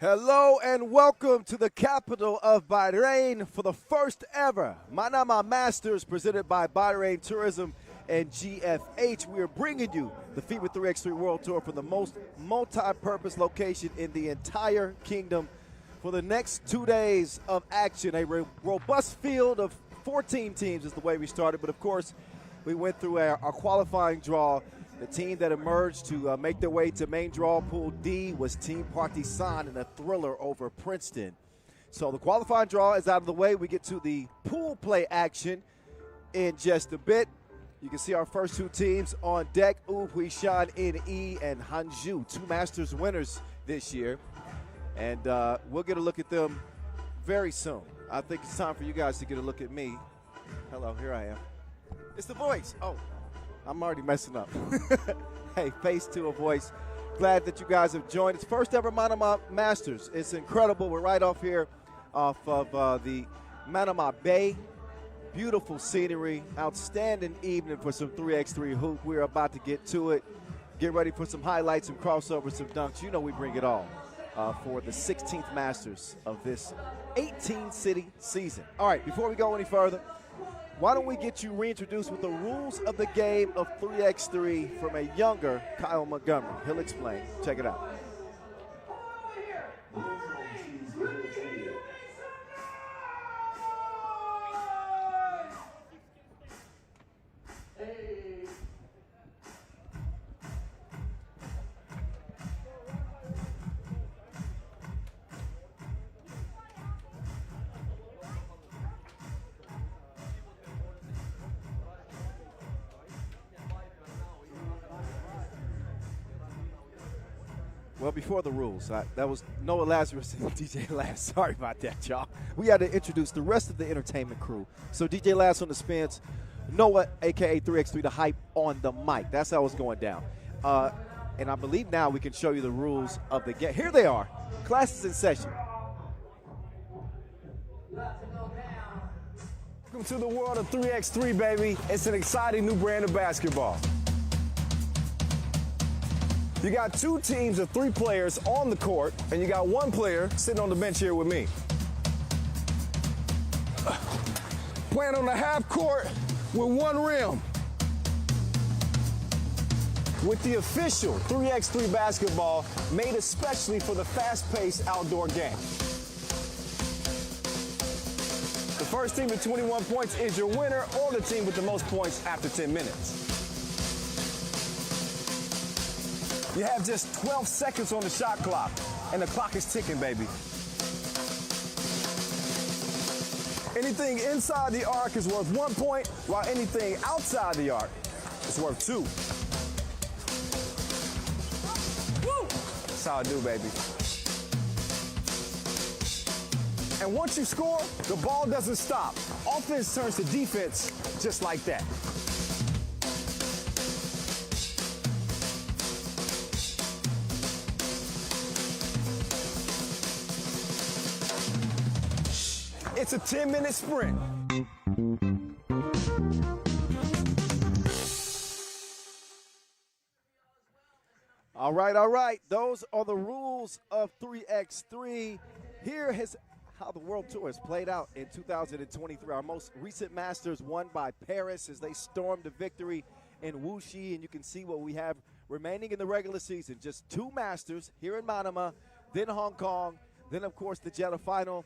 Hello and welcome to the capital of Bahrain for the first ever Manama Masters presented by Bahrain Tourism and GFH. We are bringing you the FIBA 3x3 World Tour from the most multi-purpose location in the entire kingdom for the next 2 days of action. A robust field of 14 teams is the way we started, but of course we went through our qualifying draw. The team that emerged to make their way to main draw pool D was Team Partisan in a thriller over Princeton. So the qualifying draw is out of the way. We get to the pool play action in just a bit. You can see our first two teams on deck, UbHuishan NE and Hangzhou, two Masters winners this year. And we'll get a look at them very soon. I think it's time for you guys to get a look at me. Hello, here I am. It's the voice. Oh. I'm already messing up. Hey, face to a voice. Glad that you guys have joined. It's first ever Manama Masters. It's incredible. We're right off here off of the Manama Bay. Beautiful scenery. Outstanding evening for some 3x3 hoop. We're about to get to it. Get ready for some highlights, some crossovers, some dunks. You know we bring it all for the 16th Masters of this 18-city season. All right, before we go any further, why don't we get you reintroduced with the rules of the game of 3x3 from a younger Kyle Montgomery. He'll explain. Check it out. Well, before the rules, that was Noah Lazarus and DJ Last. Sorry about that, y'all. We had to introduce the rest of the entertainment crew. So DJ Last on the spins, Noah, a.k.a. 3x3, the hype on the mic. That's how it's going down. And I believe now we can show you the rules of the game. Here they are. Classes in session. Welcome to the world of 3x3, baby. It's an exciting new brand of basketball. You got two teams of 3 players on the court, and you got 1 player sitting on the bench here with me. Playing on the half court with 1 rim. With the official 3x3 basketball made especially for the fast-paced outdoor game. The first team with 21 points is your winner, or the team with the most points after 10 minutes. You have just 12 seconds on the shot clock, and the clock is ticking, baby. Anything inside the arc is worth 1 point, while anything outside the arc is worth 2. Woo! That's how I do, baby. And once you score, the ball doesn't stop. Offense turns to defense just like that. It's a 10-minute sprint. All right. Those are the rules of 3x3. Here is how the World Tour has played out in 2023. Our most recent Masters won by Paris as they stormed to victory in Wuxi. And you can see what we have remaining in the regular season. Just 2 Masters here in Manama, then Hong Kong, then, of course, the Jeddah final.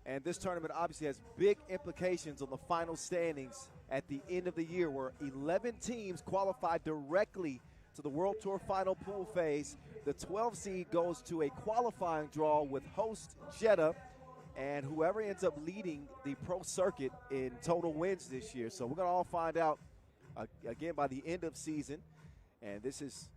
And this tournament obviously has big implications on the final standings at the end of the year, where 11 teams qualified directly to the World Tour final pool phase. The 12 seed goes to a qualifying draw with host Jeddah, and whoever ends up leading the pro circuit in total wins this year. So we're going to all find out, again, by the end of season. And this is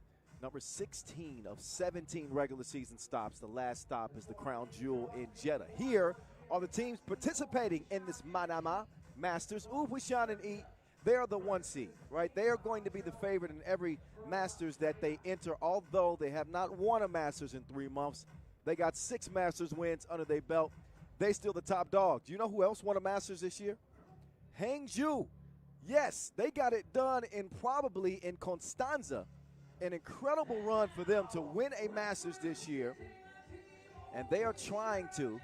number 16 of 17 regular season stops. The last stop is the crown jewel in Jeddah. Here are the teams participating in this Manama Masters. UbHuishan and E, they are the 1 seed, right? They are going to be the favorite in every Masters that they enter, although they have not won a Masters in 3 months. They got 6 Masters wins under their belt. They still the top dog. Do you know who else won a Masters this year? Hangzhou. Yes, they got it done probably in Constanza. An incredible run for them to win a Masters this year. and they are trying to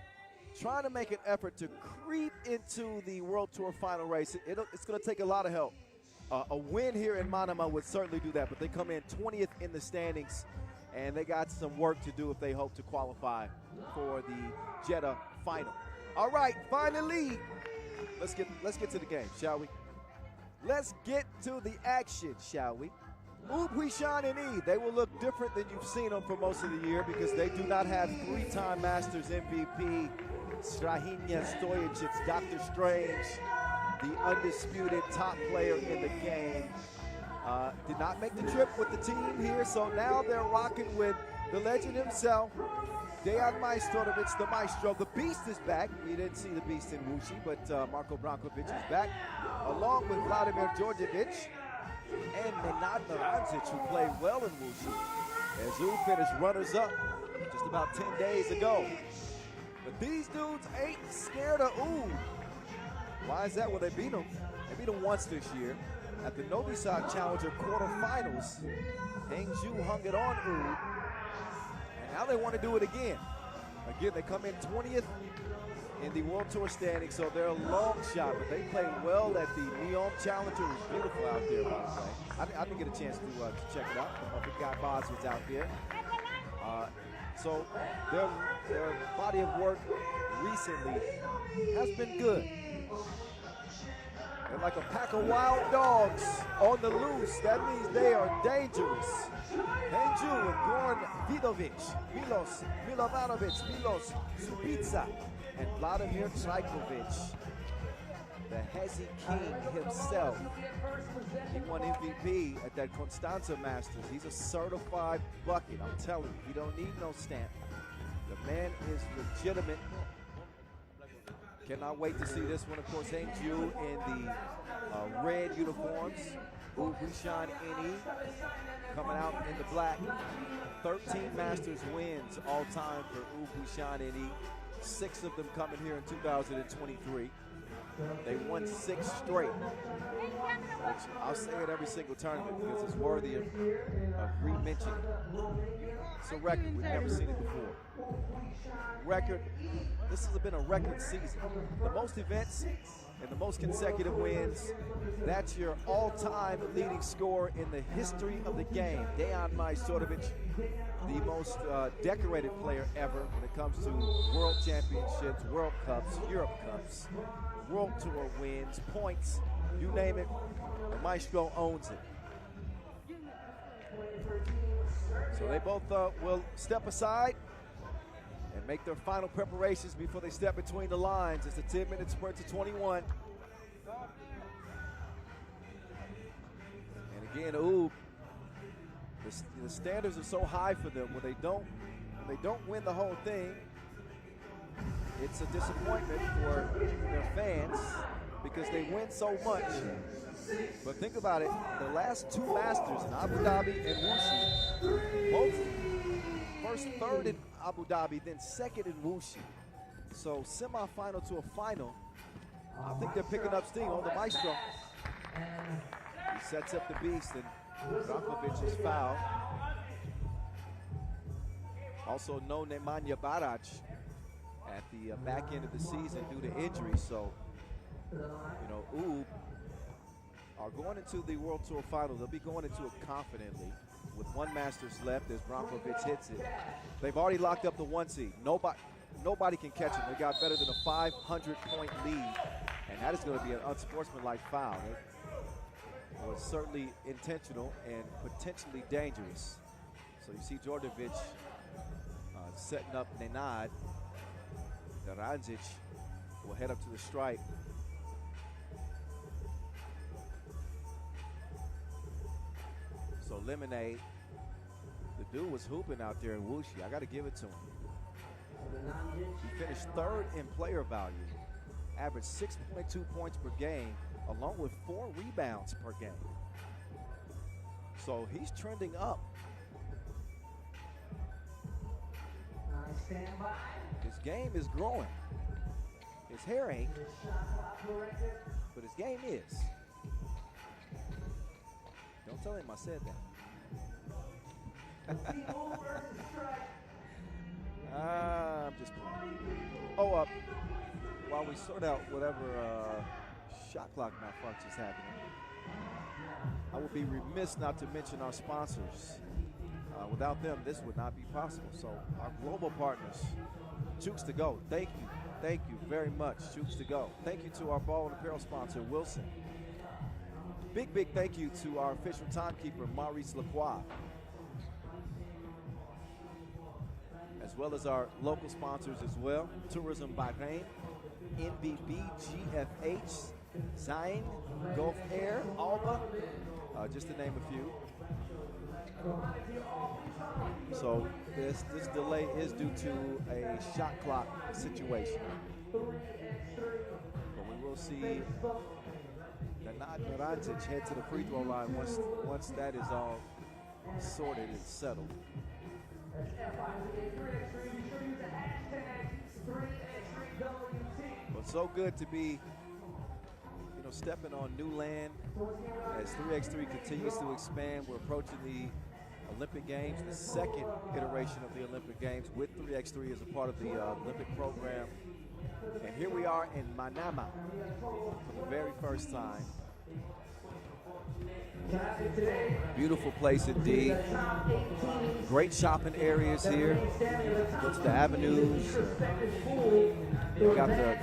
make an effort to creep into the World Tour final race. It's going to take a lot of help. A win here in Manama would certainly do that, but they come in 20th in the standings, and they got some work to do if they hope to qualify for the Jeddah final. All right, finally, let's get to the game, shall we? Let's get to the action, shall we? UbHuishan and E, they will look different than you've seen them for most of the year because they do not have three-time Masters MVP Strahinja Stojic, Dr. Strange, the undisputed top player in the game. Did not make the trip with the team here, so now they're rocking with the legend himself, Dejan Majstorovic, the Maestro. The Beast is back. We didn't see the Beast in Wuxi, but Marko Brankovic is back, along with Vladimir Djordjevic and Nenad Maradzic, who played well in Wuxi, as U finished runners-up just about 10 days ago. But these dudes ain't scared of U. Why is that? Well, they beat them. They beat them once this year at the Novi Sad Challenger quarterfinals. Hangzhou hung it on U, and now they want to do it again. Again, they come in 20th in the World Tour standings, so they're a long shot, but they played well at the Neom Challenger. It was beautiful out there, by the way. I didn't get a chance to check it out. The guy Boz was out there. So their body of work recently has been good. They're like a pack of wild dogs on the loose. That means they are dangerous. Hangzhou with Goran Vidovic, Milos Milovanovic, Milos Subica, and Vladimir Trajkovic, the Hezi King himself. He won MVP at that Constanza Masters. He's a certified bucket, I'm telling you. He don't need no stamp. The man is legitimate. Cannot wait to see this one. Of course, Hangzhou in the red uniforms. UbHuishan NE coming out in the black. 13 Masters wins all time for UbHuishan NE. 6 of them coming here in 2023. They won 6 straight. Which I'll say it every single tournament because it's worthy of re-mentioning. It's a record. We've never seen it before. Record. This has been a record season. The most events and the most consecutive wins. That's your all-time leading scorer in the history of the game. Dejan Majstorovic, the most decorated player ever when it comes to World Championships, World Cups, Europe Cups, World Tour wins, points, you name it, the Maestro owns it. So they both will step aside and make their final preparations before they step between the lines. It's a 10-minute sprint to 21. And again, the standards are so high for them. When they don't win the whole thing, it's a disappointment for their fans because they win so much. But think about it, the last 2 Masters in Abu Dhabi and Wuxi, both first, third in Abu Dhabi, then second in Wuxi. So semi-final to a final, I think they're picking up steam on the Maestro. He sets up the Beast, and Brankovic is fouled. Also no Nemanja Barac at the back end of the season due to injury. So, you know, UB are going into the World Tour final. They'll be going into it confidently with 1 Masters left as Brankovic hits it. They've already locked up the 1 seed. Nobody can catch them. They got better than a 500-point lead, and that is going to be an unsportsmanlike foul. It was certainly intentional and potentially dangerous. So you see Djordjevic setting up Nenad. Maradzic will head up to the stripe. So Lemonade, the dude was hooping out there in Wuxi. I got to give it to him. He finished 3rd in player value, averaged 6.2 points per game, along with 4 rebounds per game. So he's trending up. His game is growing. His hair ain't, but his game is. Don't tell him I said that. while we sort out whatever shot clock malfunction is happening, I would be remiss not to mention our sponsors. Without them, this would not be possible. So our global partners, Chooks to Go, thank you very much, Chooks to Go. Thank you to our ball and apparel sponsor, Wilson. Big thank you to our official timekeeper, Maurice Lacroix, as well as our local sponsors as well, Tourism Bahrain, NBB, GFH, Zain, Gulf Air, Alba, just to name a few. So this delay is due to a shot clock situation. But we will see Marijampole head to the free throw line once that is all sorted and settled. But so good to be, stepping on new land as 3x3 continues to expand. We're approaching the Olympic Games, the second iteration of the Olympic Games with 3x3 as a part of the Olympic program. And here we are in Manama for the very first time. Beautiful place indeed. Great shopping areas here. Go to the avenues. You got the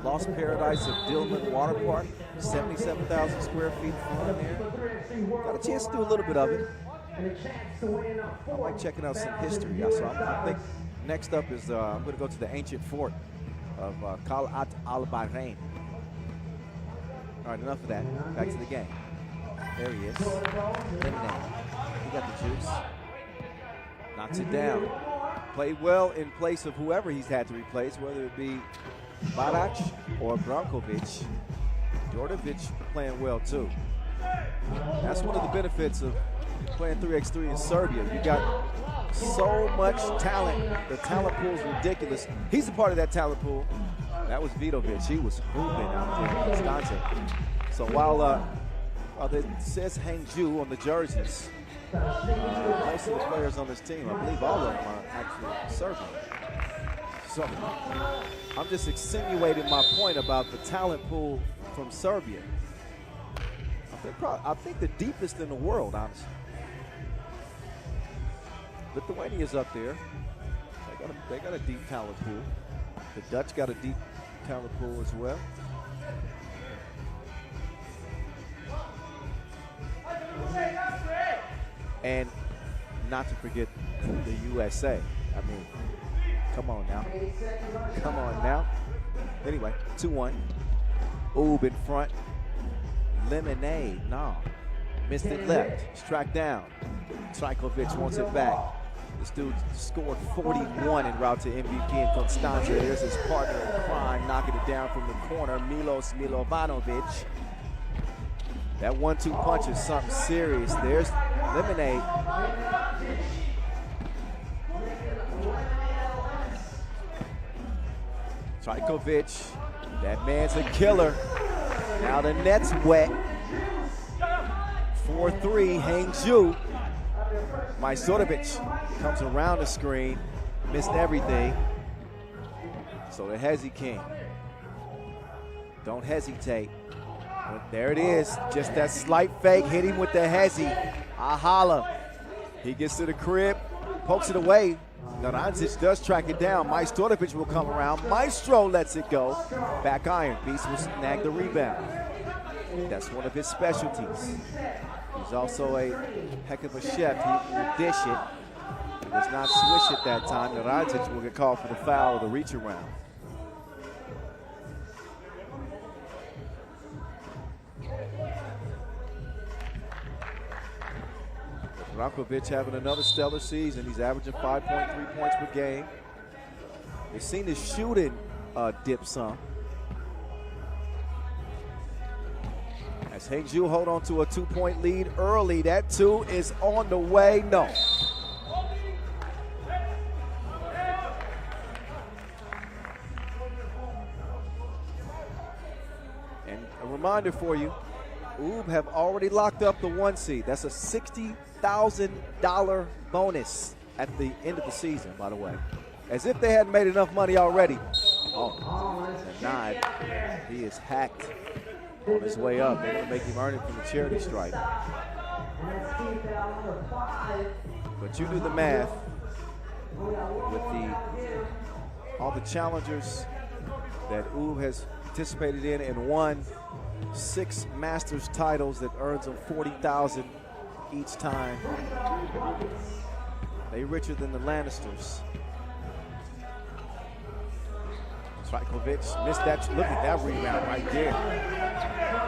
Lost Paradise of Dillman Water Park, 77,000 square feet in there. Got a chance to do a little bit of it. I like checking out some history. So I think next up is I'm going to go to the ancient fort of Qal'at al-Bahrain. All right, enough of that. Back to the game. There he is. Lemonade. He got the juice. Knocks it down. Played well in place of whoever he's had to replace, whether it be Barac or Brankovic. Djordjevic playing well too. That's one of the benefits of playing 3x3 in Serbia. You got so much talent. The talent pool is ridiculous. He's a part of that talent pool. That was Vidovic. He was hooping out there in Wisconsin. So while it says Hangzhou on the jerseys, most of the players on this team, I believe all of them are actually Serbian. So I'm just insinuating my point about the talent pool from Serbia. I think the deepest in the world, honestly. Lithuania's up there. They got a deep talent pool. The Dutch got a deep talent pool as well. And not to forget the USA. I mean, come on now. Come on now. Anyway, 2-1. Ub in front. Lemonade, no. Missed it left. It's tracked down. Trajkovic wants it back. This dude scored 41 en route to MVP in Constanza. There's his partner in crime knocking it down from the corner, Milos Milovanovic. That 1-2 punch is something serious. There's Lemonade. Trajkovic, that man's a killer. Now the net's wet. 4-3, Hangzhou. Majstorovic comes around the screen, missed everything. So the Hezi King. Don't hesitate. But there it is, just that slight fake, hit him with the Hezi. Ahala. He gets to the crib, pokes it away. Narancic does track it down. Majstorovic will come around. Maestro lets it go. Back iron. Beast will snag the rebound. That's one of his specialties. He's also a heck of a chef. He will dish it. He does not swish it that time. Narancic will get called for the foul or the reach around. Brankovic having another stellar season. He's averaging 5.3 points per game. We've seen his shooting dip some. As Hangzhou hold on to a 2-point lead early. That 2 is on the way. No. And a reminder for you, Ub have already locked up the 1 seed. That's a $60,000 bonus at the end of the season, by the way. As if they hadn't made enough money already. Oh, denied. He is hacked on his way up. They're going to make him earn it from the charity stripe. But you do the math with all the challengers that Ub has participated in and won 6 Masters titles that earns them $40,000 each time. They richer than the Lannisters. Trajkovic missed that. Look at that rebound right there.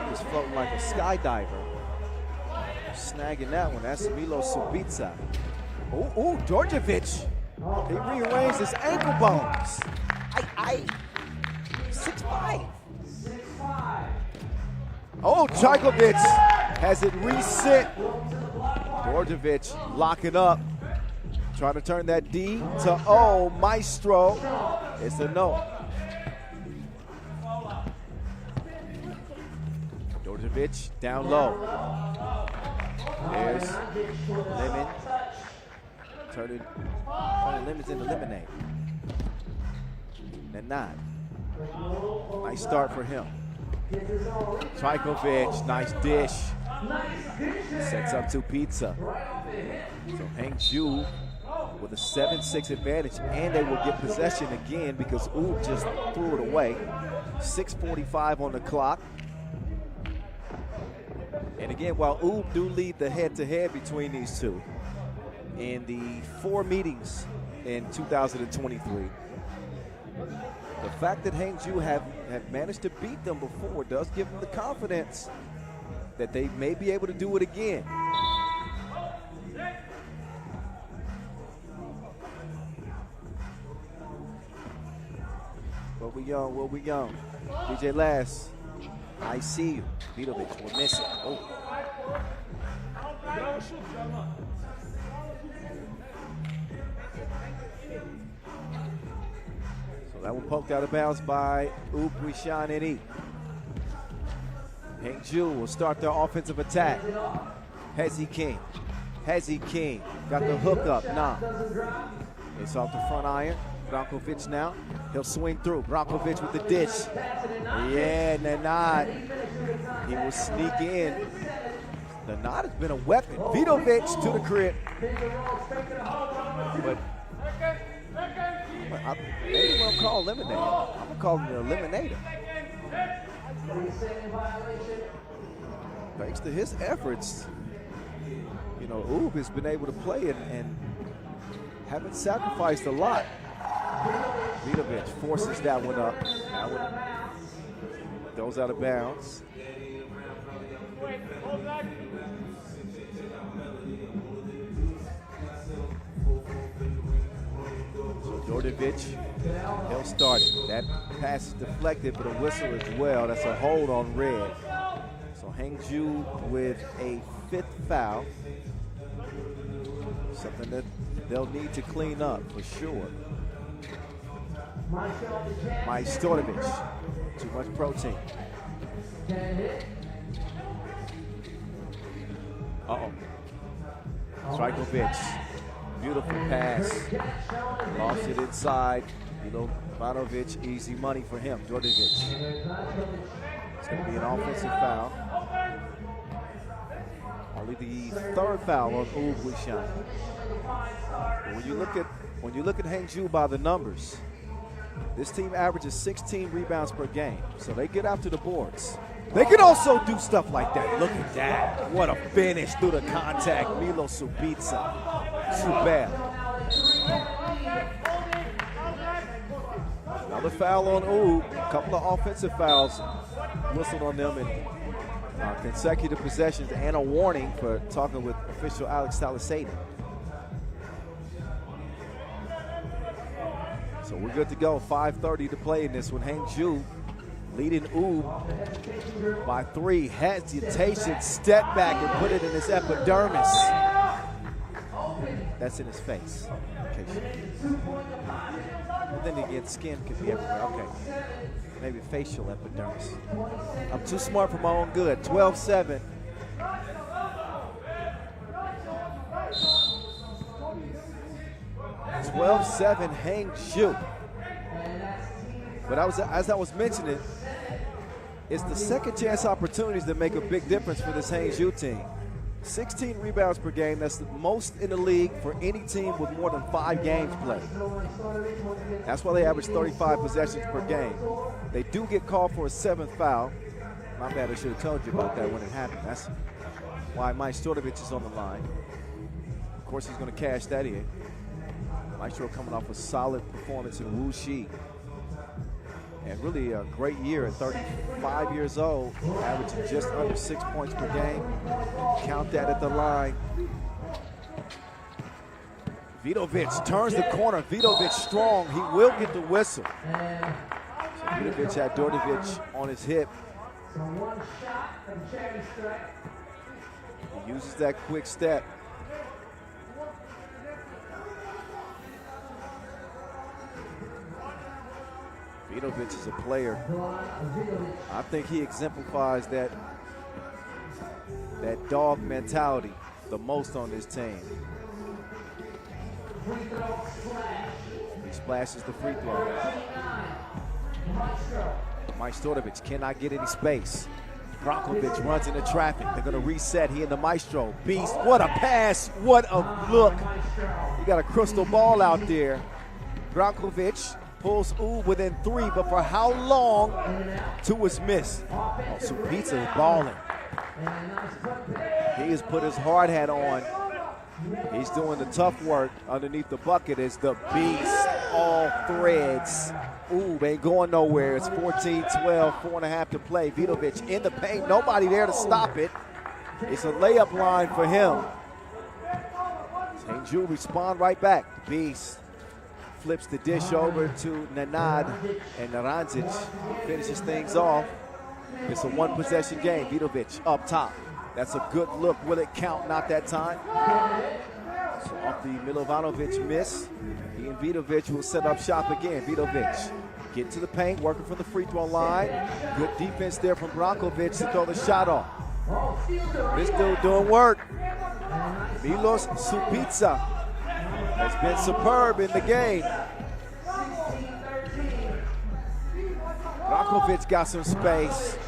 He's floating like a skydiver. Snagging that one. That's Milo Subica. Ooh, Djordjevic. He rearranged his ankle bones. 6'5". Oh, Trajkovic has it reset. Djordjevic locking up. Trying to turn that D to O. Maestro. It's a no. Djordjevic down low. There's Lemon. Turning lemons into lemonade. And 9. Nice start for him. Trajkovic, nice dish. Sets up to Pizza. So Hangzhou with a 7-6 advantage, and they will get possession again because Ub just threw it away. 6:45 on the clock. And again, while Ub do lead the head-to-head between these two, in the 4 meetings in 2023, the fact that Hangzhou have managed to beat them before does give them the confidence that they may be able to do it again. What we young? DJ Last, I see you. Vidovic will miss it. Oh. So that one poked out of bounds by UbHuishan NE. Hangzhou will start their offensive attack. Hezi King got the hook up. Nah. It's off the front iron. Brankovic now. He'll swing through. Brankovic with the dish. Yeah, Nanad. He will sneak in. Nanad has been a weapon. Vidovic to the crib. But maybe we'll call eliminator. I'm going to call him the eliminator. Thanks to his efforts, you know, Ub has been able to play and haven't sacrificed a lot. Vidovic forces that one up. That one goes out of bounds. So Djordjevic, he'll start it. That pass is deflected, but a whistle as well. That's a hold on red. So Hangzhou with a 5th foul. Something that they'll need to clean up for sure. Majstorovic, too much protein. Uh-oh. Trajkovic, beautiful pass. Lost it inside. Ivanovic, easy money for him. Djordjevic. It's going to be an offensive foul. Only the 3rd foul on UbHuishan. When you look at Hangzhou by the numbers, this team averages 16 rebounds per game, so they get after the boards. They can also do stuff like that. Look at that. What a finish through the contact. Milo Subica. Super. Another foul on Ub. A couple of offensive fouls whistled on them in consecutive possessions, and a warning for talking with official Alex Talisady. So we're good to go. 5:30 to play in this one. Hangzhou leading Ub by 3. Hesitation, step back and put it in his epidermis. That's in his face. Okay. But then again, skin could be everywhere. Okay. Maybe facial epidermis. I'm too smart for my own good. 12-7. Hangzhou. But as I was mentioning, it's the second chance opportunities that make a big difference for this Hangzhou team. 16 rebounds per game, that's the most in the league for any team with more than 5 games played. That's why they average 35 possessions per game. They do get called for a 7th foul. My bad, I should have told you about that when it happened. That's why Mike Stordovich is on the line. Of course, he's going to cash that in. Maestro coming off a solid performance in Wuxi. And really a great year at 35 years old, averaging just under 6 points per game. Count that at the line. Vidovic turns the corner. Vidovic strong. He will get the whistle. So Vidovic had Dordovic on his hip. He uses that quick step. Vidovic is a player. I think he exemplifies that dog mentality the most on this team. He splashes the free throw. Mike Stordovich cannot get any space. Brankovic runs into traffic. They're going to reset. He and the Maestro. Beast, what a pass, what a look. He got a crystal ball out there. Brankovic pulls within 3, but for how long? 2 is missed. Oh, Supita is balling. He has put his hard hat on. He's doing the tough work underneath the bucket as the beast, all threads. Ain't going nowhere. It's 14-12, 4.5 to play. Vidovic in the paint, nobody there to stop it. It's a layup line for him. Hangzhou respond right back. The beast flips the dish over to Nanad, and Naranjic finishes things off. It's a 1-possession game. Vidovic up top. That's a good look. Will it count? Not that time. So off the Milovanovic miss, he and Vidovic will set up shop again. Vidovic getting to the paint, working from the free throw line. Good defense there from Brankovic to throw the shot off. This dude doing work. Milos Supita has been superb in the game. Brankovic got some space.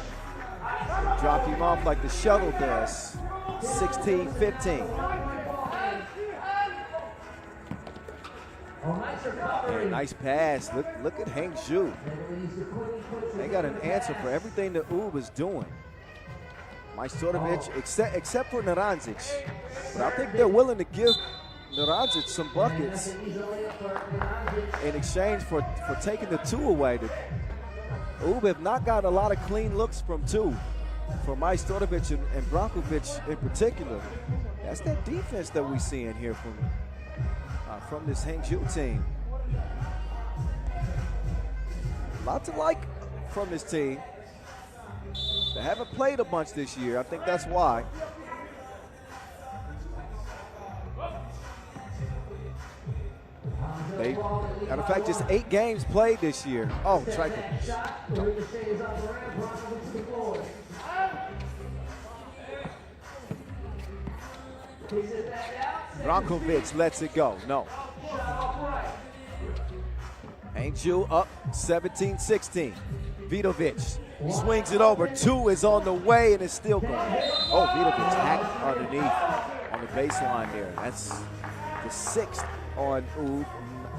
Dropped him off like the shuttle does. 16-15. Yeah, nice pass. Look at Hangzhou. They got an answer for everything that is doing. Mike Stordovich, except for Naranjic. But I think they're willing to give Naranjic some buckets in exchange for taking the 2 away. Have not got a lot of clean looks from 2 for Mike Stordovich and Brankovic in particular. That's that defense that we see in here from this Hangzhou team. A lot to like from this team. They haven't played a bunch this year. I think that's why. Matter of fact, just 8 games played this year. Oh, Triple. Brankovic lets it go. No. Hangzhou up 17-16. Vidovic swings it over. 2 is on the way and it's still going. Oh, Vidovic hacked underneath on the baseline there. That's the 6th on Ub.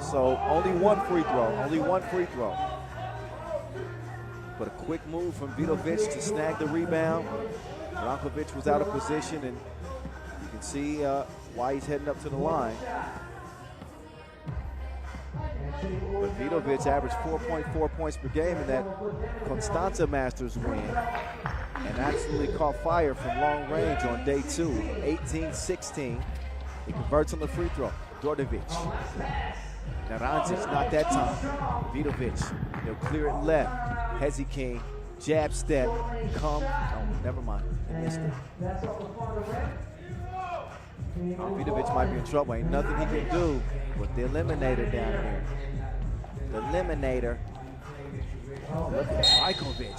So only 1 free throw. But a quick move from Vidovic to snag the rebound. Brankovic was out of position, and you can see why he's heading up to the line. But Vidovic averaged 4.4 points per game in that Constanza Masters win, and absolutely caught fire from long range on day 2, 18-16. He converts on the free throw. Dordovic. Naranjic, not that time. Vidovic, he'll clear it left. Hezi King, jab step, come. Oh, never mind. He missed it. Vidovic might be in trouble. Ain't nothing he can do with the eliminator down here. The eliminator. Look at Brankovic.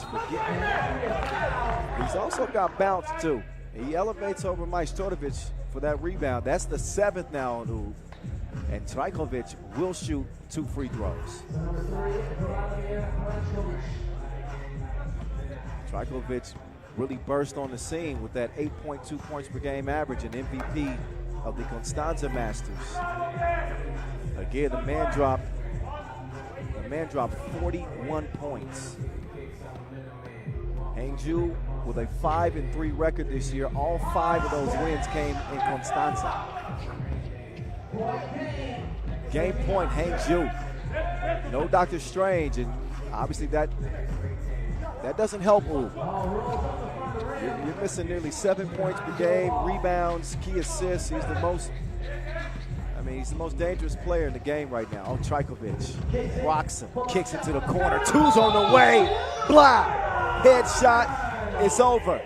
He's also got bounce too. He elevates over Mike Stordovich for that rebound. That's the 7th now on Ub. And Trajkovic will shoot 2 free throws. Trajkovic really burst on the scene with that 8.2 points per game average and MVP of the Constanza Masters. Again, the man dropped 41 points. Hangzhou with a 5-3 record this year. All 5 of those wins came in Constanza. Game point, Hangzhou. No Dr. Strange, and obviously that doesn't help Ub. You're missing nearly 7 points per game, rebounds, key assists. He's the most dangerous player in the game right now. Oh, Trajkovic rocks him, kicks it to the corner. 2's on the way. Blah! Headshot. It's over.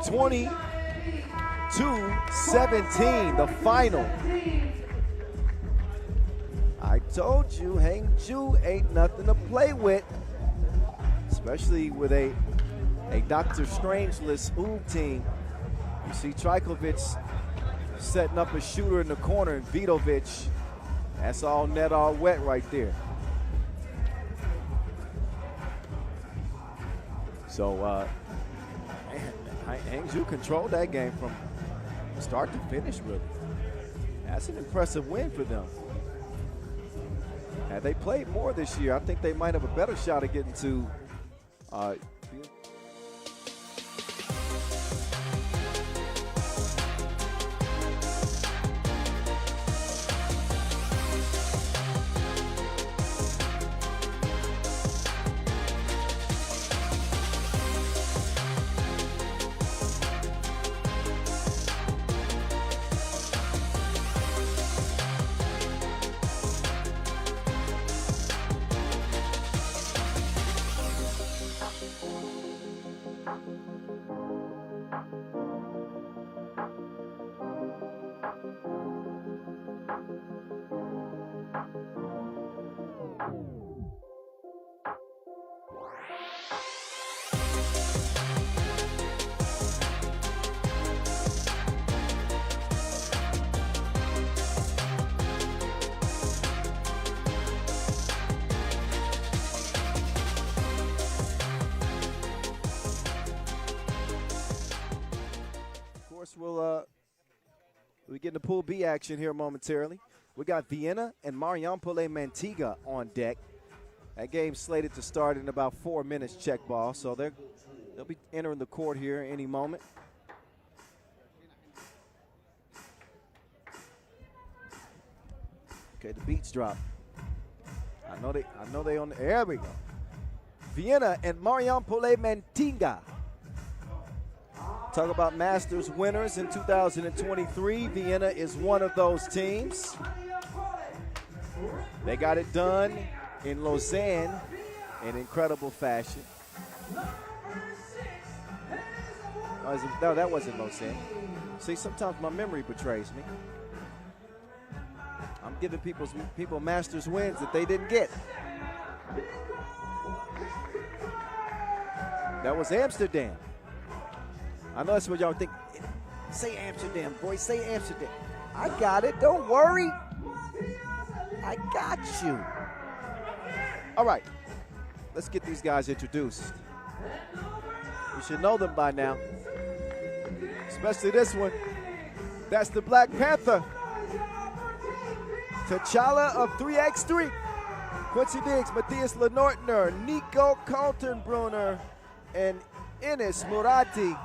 22-17, the final. I told you, Hangzhou ain't nothing to play with, especially with a Dr. Strangeless Ub team. You see Trajkovic setting up a shooter in the corner, and Vidovic, that's all net, all wet right there. So, Hangzhou controlled that game from start to finish, really. That's an impressive win for them. Had they played more this year, I think they might have a better shot at getting to we get into Pool B action here momentarily. We got Vienna and Marijampole Mantinga on deck. That game's slated to start in about 4 minutes, check ball. So they'll be entering the court here any moment. Okay, the beats drop. I know they on the, there we go. Vienna and Marijampole Mantinga. Talk about Masters winners in 2023. Vienna is one of those teams. They got it done in Lausanne in incredible fashion. No, that wasn't Lausanne. See, sometimes my memory betrays me. I'm giving people Masters wins that they didn't get. That was Amsterdam. I know that's what y'all think. Say Amsterdam, boy, say Amsterdam. I got it, don't worry. I got you. All right, let's get these guys introduced. You should know them by now, especially this one. That's the Black Panther, T'Challa of 3x3. Quincy Diggs, Matthias Lenortner, Nico Kaltenbrunner, and Enes Murati.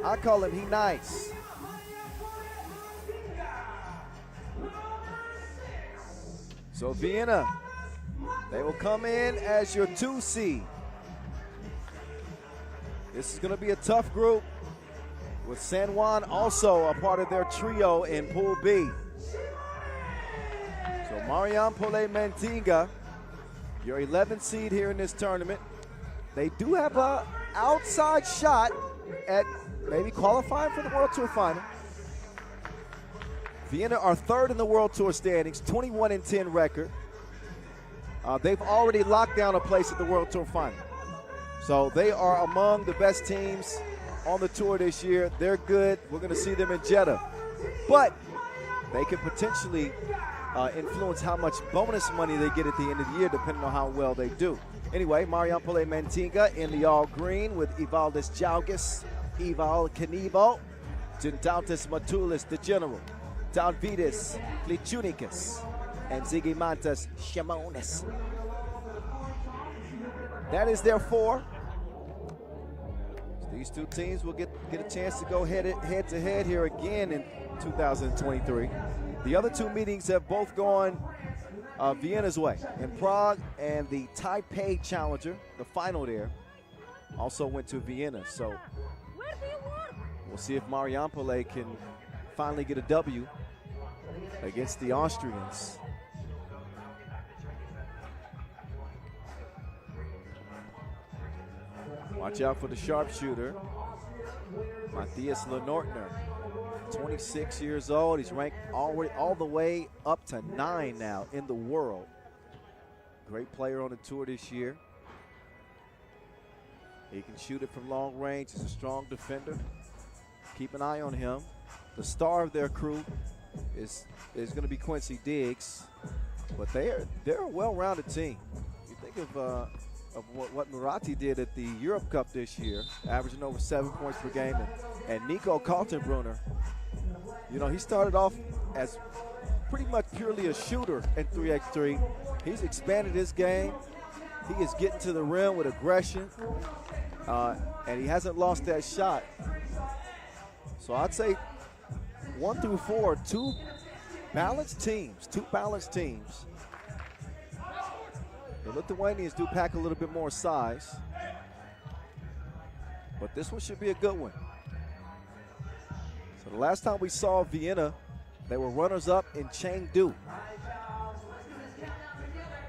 I call him He Nice. So Vienna, they will come in as your 2 seed. This is going to be a tough group with San Juan also a part of their trio in Pool B. So Marijampole Mantinga, your 11th seed here in this tournament. They do have an outside shot at maybe qualifying for the World Tour final. Vienna are 3rd in the World Tour standings, 21-10 record. They've already locked down a place at the World Tour final. So they are among the best teams on the tour this year. They're good. We're going to see them in Jeddah. But they could potentially influence how much bonus money they get at the end of the year, depending on how well they do. Anyway, Marijampole Mantinga in the all green with Ivaldes Jaugas, Ival Canivo, Gentautas Matulis, the general, Dalvides Glichunicus, and Zigimantas Shamonis. That is their four. So these two teams will get a chance to go head to head here again in 2023. The other two meetings have both gone Vienna's way in Prague, and the Taipei Challenger, the final there, also went to Vienna. So we'll see if Marijampole can finally get a W against the Austrians. Watch out for the sharpshooter, Matthias Lenortner. 26 years old. He's ranked all the way up to 9 now in the world. Great player on the tour this year. He can shoot it from long range. He's a strong defender. Keep an eye on him. The star of their crew is going to be Quincy Diggs, but they're a well-rounded team. You think of what Muratti did at the Europe Cup this year, averaging over 7 points per game, and Nico Kaltenbrunner. You know, he started off as pretty much purely a shooter in 3x3. He's expanded his game. He is getting to the rim with aggression, and he hasn't lost that shot. So I'd say 1 through 4, two balanced teams. The Lithuanians do pack a little bit more size, but this one should be a good one. So the last time we saw Vienna, they were runners-up in Chengdu.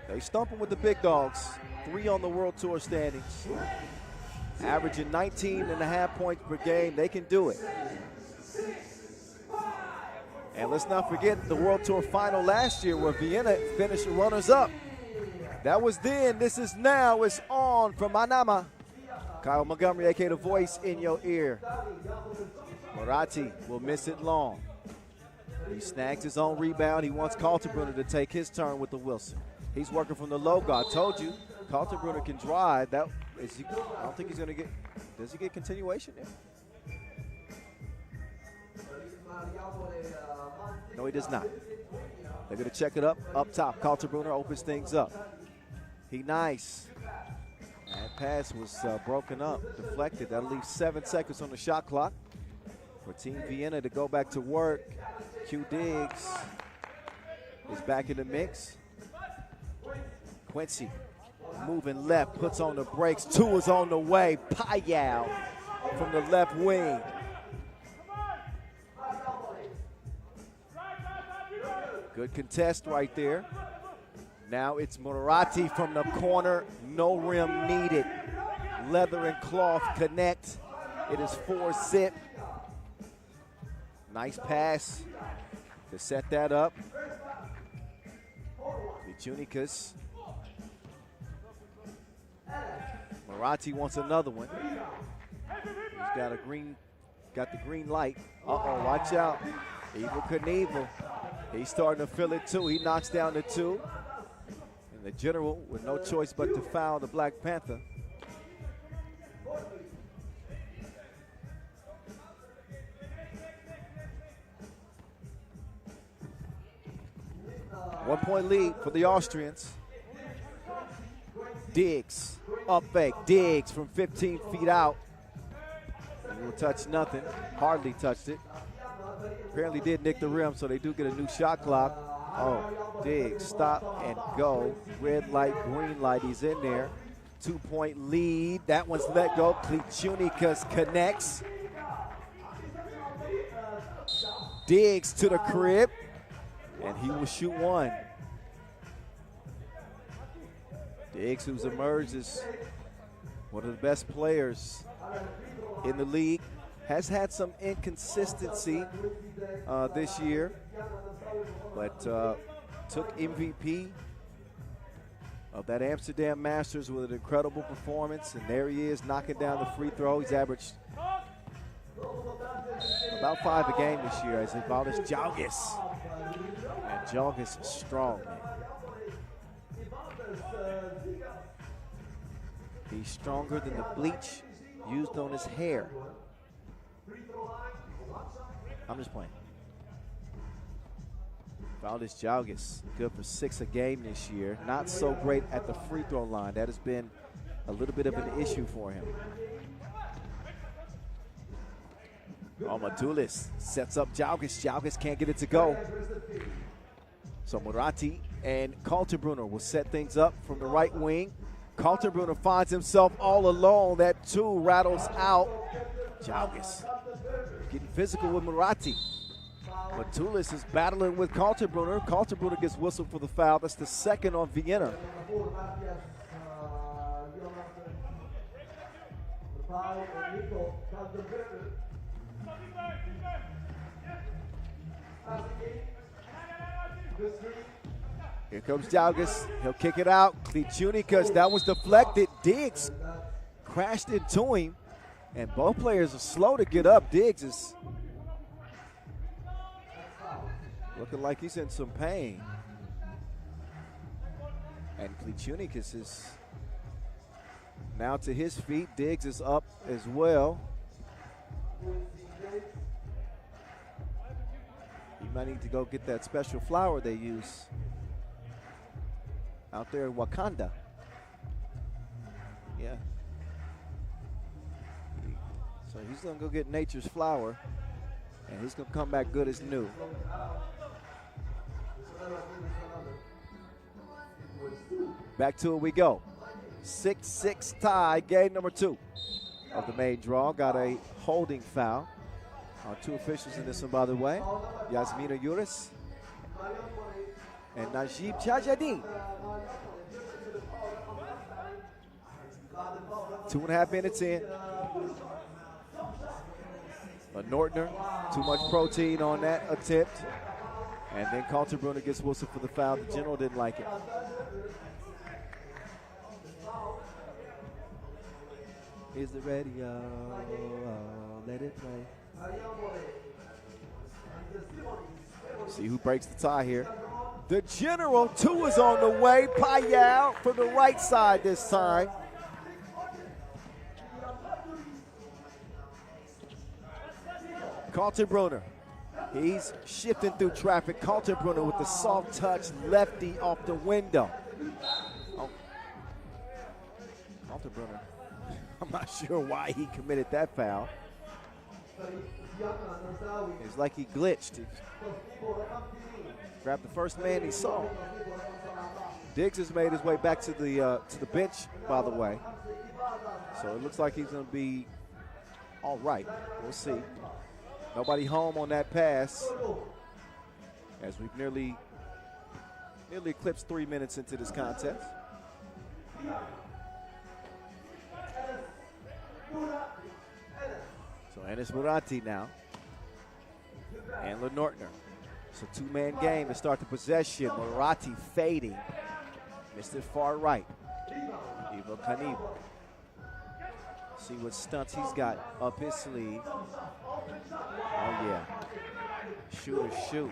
They stump them with the big dogs, 3 on the World Tour standings, averaging 19.5 points per game. They can do it. And let's not forget the World Tour final last year where Vienna finished runners-up. That was then. This is now. It's on from Manama. Kyle Montgomery, a.k.a. the voice in your ear. Muratti will miss it long. He snags his own rebound. He wants Kaltenbrunner to take his turn with the Wilson. He's working from the logo. I told you, Kaltenbrunner can drive. I don't think he's going to get. Does he get continuation there? No, he does not. They're going to check it up top. Kaltenbrunner opens things up. He nice. That pass was broken up, deflected. That'll leave 7 seconds on the shot clock for Team Vienna to go back to work. Q Diggs is back in the mix. Quincy moving left, puts on the brakes. 2 is on the way. Payal from the left wing. Good contest right there. Now it's Muratti from the corner. No rim needed. Leather and cloth connect. It is 4-zip. Nice pass to set that up. Vichunicus. Muratti wants another one. He's got the green light. Uh-oh, watch out. Evel Knievel. He's starting to feel it too. He knocks down the 2. And the general with no choice but to foul the Black Panther. One-point lead for the Austrians. Diggs, up fake. Diggs from 15 feet out. He will touch nothing. Hardly touched it. Apparently did nick the rim, so they do get a new shot clock. Oh, Diggs, stop and go. Red light, green light, he's in there. 2-point lead. That one's let go. Glichunicus connects. Diggs to the crib, and he will shoot one. Diggs, who's emerged as one of the best players in the league, has had some inconsistency this year, but took MVP of that Amsterdam Masters with an incredible performance, and there he is knocking down the free throw. He's averaged About 5 a game this year as he bothers Jalgis. And Jalgis is strong, man. He's stronger than the bleach used on his hair. I'm just playing. Valdez Jalgis, good for 6 a game this year. Not so great at the free throw line. That has been a little bit of an issue for him. Matulis sets up Jalgis. Jalgis can't get it to go. So Murati and Kaltenbrunner will set things up from the right wing. Kaltenbrunner finds himself all alone. That 2 rattles out. Jalgis getting physical with Murati. Matulis is battling with Kaltenbrunner. Kaltenbrunner gets whistled for the foul. That's the second on Vienna. Here comes Jalgis. He'll kick it out. Klichunikas, that was deflected. Diggs crashed into him. And both players are slow to get up. Diggs is looking like he's in some pain. And Klichunikas is now to his feet. Diggs is up as well. You might need to go get that special flower they use out there in Wakanda. Yeah. So he's gonna go get nature's flower, and he's gonna come back good as new. Back to it we go. 6-6 tie, game number 2 of the main draw. Got a holding foul. Our 2 officials in this one, by the way, Yasmina Yuris and Najib Chajadin. 2.5 minutes in. A Nortner, too much protein on that attempt. And then Kaltenbrunner gets whistled for the foul. The general didn't like it. Here's the radio, let it play. See who breaks the tie here. The general, 2 is on the way. Payal from the right side this time. Kaltenbrunner, he's shifting through traffic. Kaltenbrunner with the soft touch lefty off the window. Oh. Kaltenbrunner, I'm not sure why he committed that foul. It's like he glitched. He grabbed the first man he saw. Diggs has made his way back to the bench, by the way. So it looks like he's going to be all right. We'll see. Nobody home on that pass, as we've nearly eclipsed 3 minutes into this contest. So Enes Murati now, and Lenortner. It's a 2-man game to start the possession. Murati fading, missed it far right. Ivo Kaniva. See what stunts he's got up his sleeve. Oh yeah, shoot.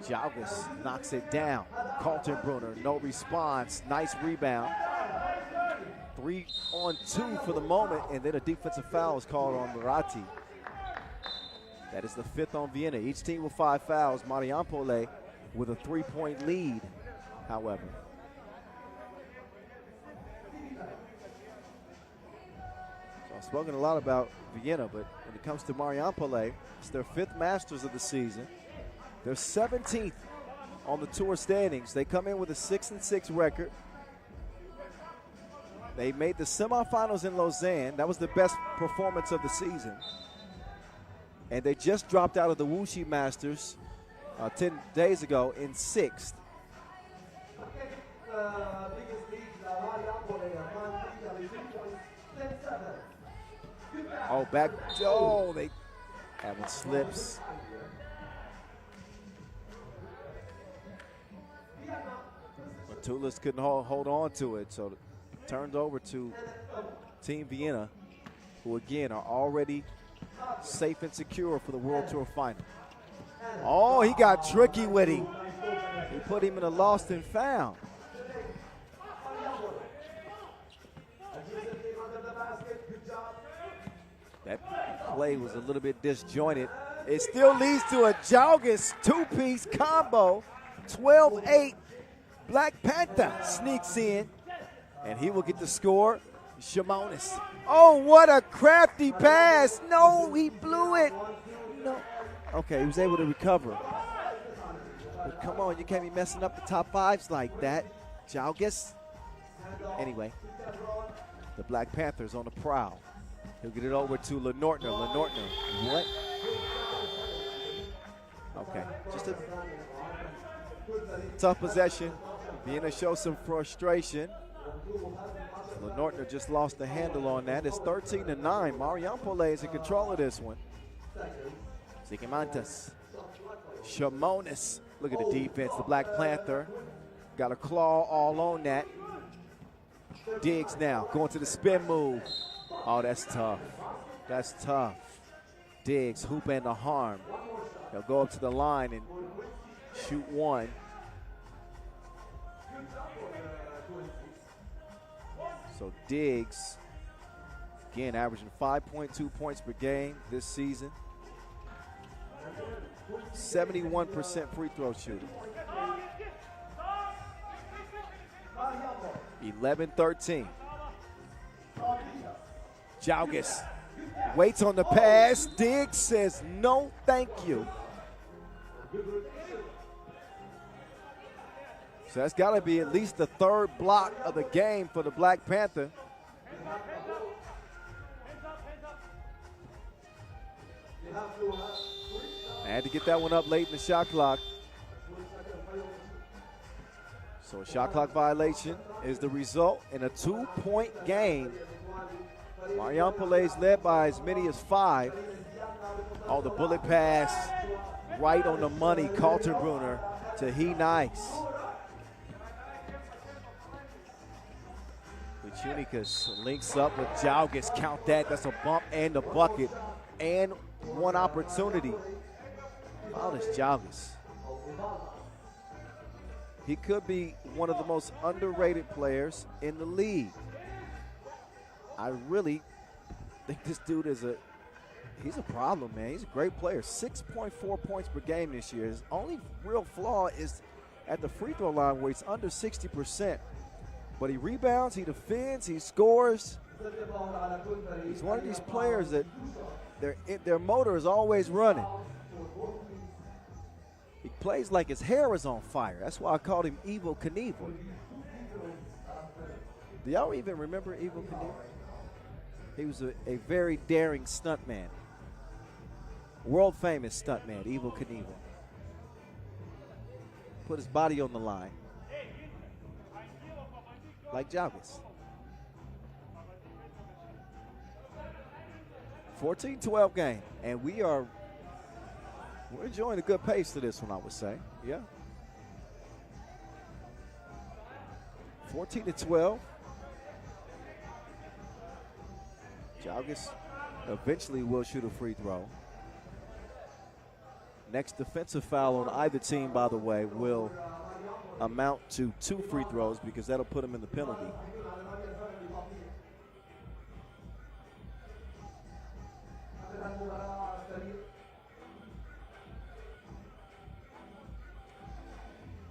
Jalgis knocks it down. Kaltenbrunner, no response. Nice rebound. 3 on 2 for the moment, and then a defensive foul is called on Murati. That is the 5th on Vienna. Each team with 5 fouls. Marijampole with a 3-point lead, however. So I've spoken a lot about Vienna, but when it comes to Marijampole, it's their 5th Masters of the season. They're 17th on the tour standings. They come in with a 6-6 record. They made the semifinals in Lausanne. That was the best performance of the season. And they just dropped out of the Wuxi Masters 10 days ago in 6th. Oh, back. Oh, they having slips. But Tulis couldn't hold on to it, so turned over to Team Vienna, who again are already safe and secure for the World Tour final. Oh, he got tricky with him. He put him in a lost and found. That play was a little bit disjointed. It still leads to a Jalgis two-piece combo. 12-8. Black Panther sneaks in, and he will get the score. Shimonis. Oh, what a crafty pass. No, he blew it. No. Okay, he was able to recover. But come on, you can't be messing up the top fives like that. Jalgis. Anyway, the Black Panthers on the prowl. He'll get it over to Lenortner. Lenortner, what? Okay, just a tough possession. Vienna shows some frustration. Lenortner just lost the handle on that. It's 13-9. Marijampole is in control of this one. Zikimantas. Shimonis. Look at the defense. The Black Panther got a claw all on that. Diggs now going to the spin move. Oh, that's tough. That's tough. Diggs, hoop and the harm. He'll go up to the line and shoot one. So Diggs, again, averaging 5.2 points per game this season. 71% free throw shooting. 11-13. Jalgis waits on the pass. Diggs says no, thank you. So that's got to be at least the third block of the game for the Black Panther. I had to get that one up late in the shot clock. So a shot clock violation is the result in a 2-point game. Marijampole is led by as many as 5. Oh, the bullet pass right on the money. Kaltenbrunner to He Nice. Chunikas links up with Jalgis. Count that. That's a bump and a bucket and one opportunity. Oh, this Jalgis. He could be one of the most underrated players in the league. I really think this dude he's a problem, man. He's a great player. 6.4 points per game this year. His only real flaw is at the free throw line where he's under 60%. But he rebounds, he defends, he scores. He's one of these players that their motor is always running. He plays like his hair is on fire. That's why I called him Evel Knievel. Do y'all even remember Evel Knievel? He was a very daring stuntman. World famous stuntman, Evel Knievel. Put his body on the line. Like Jalgis. 14-12 game, and we're enjoying a good pace to this one, I would say. Yeah. 14-12. Jalgis eventually will shoot a free throw. Next defensive foul on either team, by the way, will amount to 2 free throws because that'll put him in the penalty.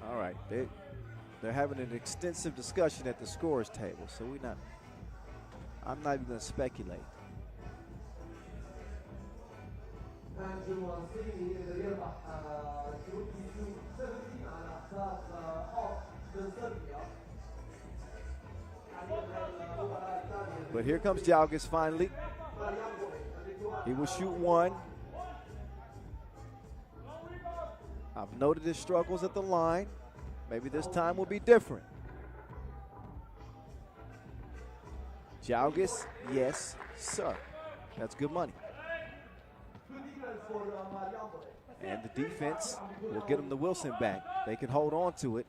All right, they're having an extensive discussion at the scorers table, so I'm not even going to speculate. But here comes Jalgis finally. He will shoot one. I've noted his struggles at the line. Maybe this time will be different. Jalgis, yes, sir. That's good money. And the defense will get him the Wilson back. They can hold on to it.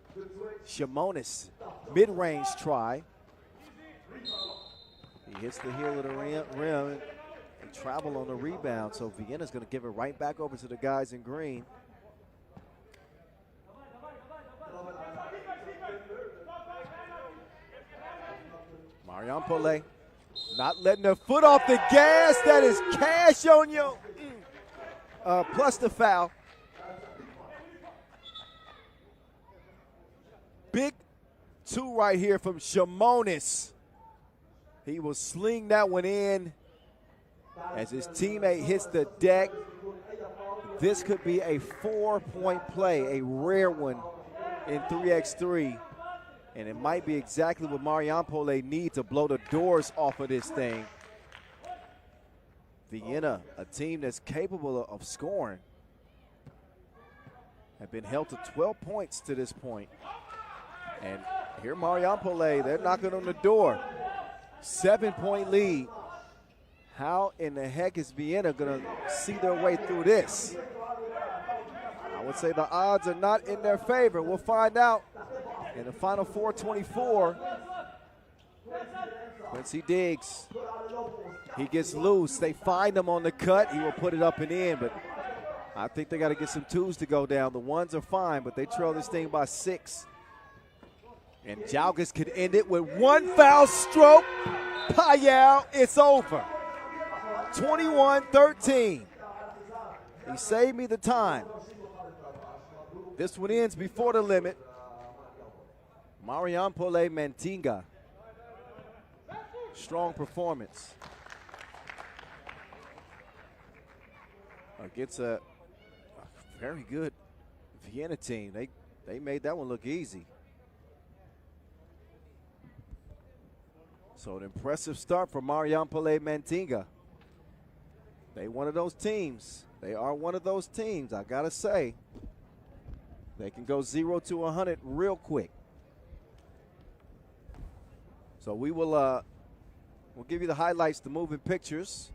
Shimonis, mid-range try. He hits the heel of the rim and travel on the rebound, so Vienna's going to give it right back over to the guys in green. Marijampole not letting their foot off the gas. That is cash on you. Plus the foul. Big two right here from Shamonis. He will sling that one in as his teammate hits the deck. This could be a 4-point play, a rare one in 3x3. And it might be exactly what Marijampole need to blow the doors off of this thing. Vienna, a team that's capable of scoring, have been held to 12 points to this point. And here Marijampole, they're knocking on the door. 7-point lead. How in the heck is Vienna going to see their way through this? I would say the odds are not in their favor. We'll find out in the final 4:24. Quincy Diggs, he gets loose. They find him on the cut. He will put it up and in, but I think they got to get some twos to go down. The ones are fine, but they trail this thing by 6. And Jalgis could end it with one foul stroke. Payal, it's over. 21-13. He saved me the time. This one ends before the limit. Marijampole Mantinga. Strong performance against a very good Vienna team. They made that one look easy. So an impressive start for Marijampole Mantinga. They one of those teams. They are one of those teams, I gotta say. They can go 0 to 100 real quick. So we will we'll give you the highlights, the moving pictures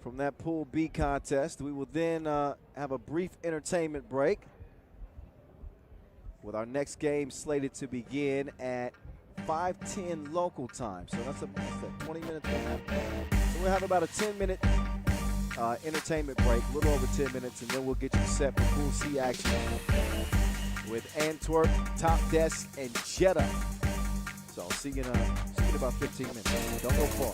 from that Pool B contest. We will then have a brief entertainment break with our next game slated to begin at 5:10 local time. So that's a 20 minutes. So we'll have about a 10-minute entertainment break, a little over 10 minutes, and then we'll get you set for Pool C action with Antwerp, TOPdesk, and Jeddah. So I'll see you in about 15 minutes. Don't go far.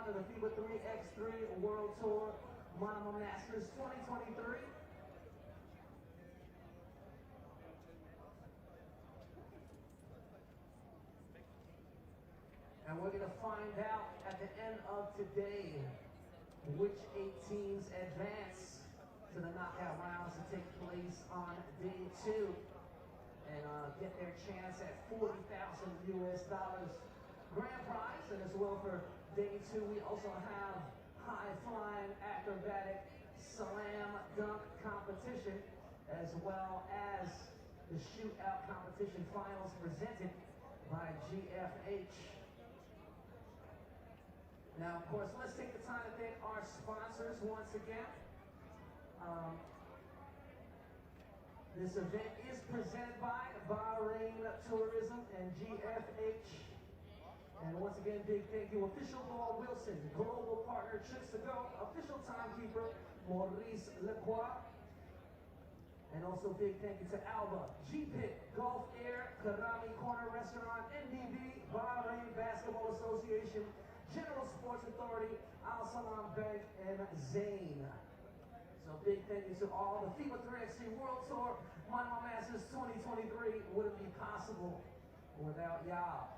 of the FIBA 3x3 World Tour Manama Masters 2023. And we're going to find out at the end of today which 8 teams advance to the knockout rounds to take place on day 2 and get their chance at $40,000 grand prize. And as well for day 2, we also have high-flying acrobatic slam dunk competition, as well as the shootout competition finals presented by GFH. Now, of course, let's take the time to thank our sponsors once again. This event is presented by Bahrain Tourism and GFH. And once again, big thank you. Official Ball Wilson, global partner Trips to Go, official timekeeper Maurice Lacroix. And also big thank you to Alba, G-Pit, Gulf Air, Karami Corner Restaurant, NDB, Bahrain Basketball Association, General Sports Authority, Al Salam Bank, and Zane. So So big thank you to all the FIBA 3x3 World Tour Manama Masters 2023. Wouldn't be possible without y'all.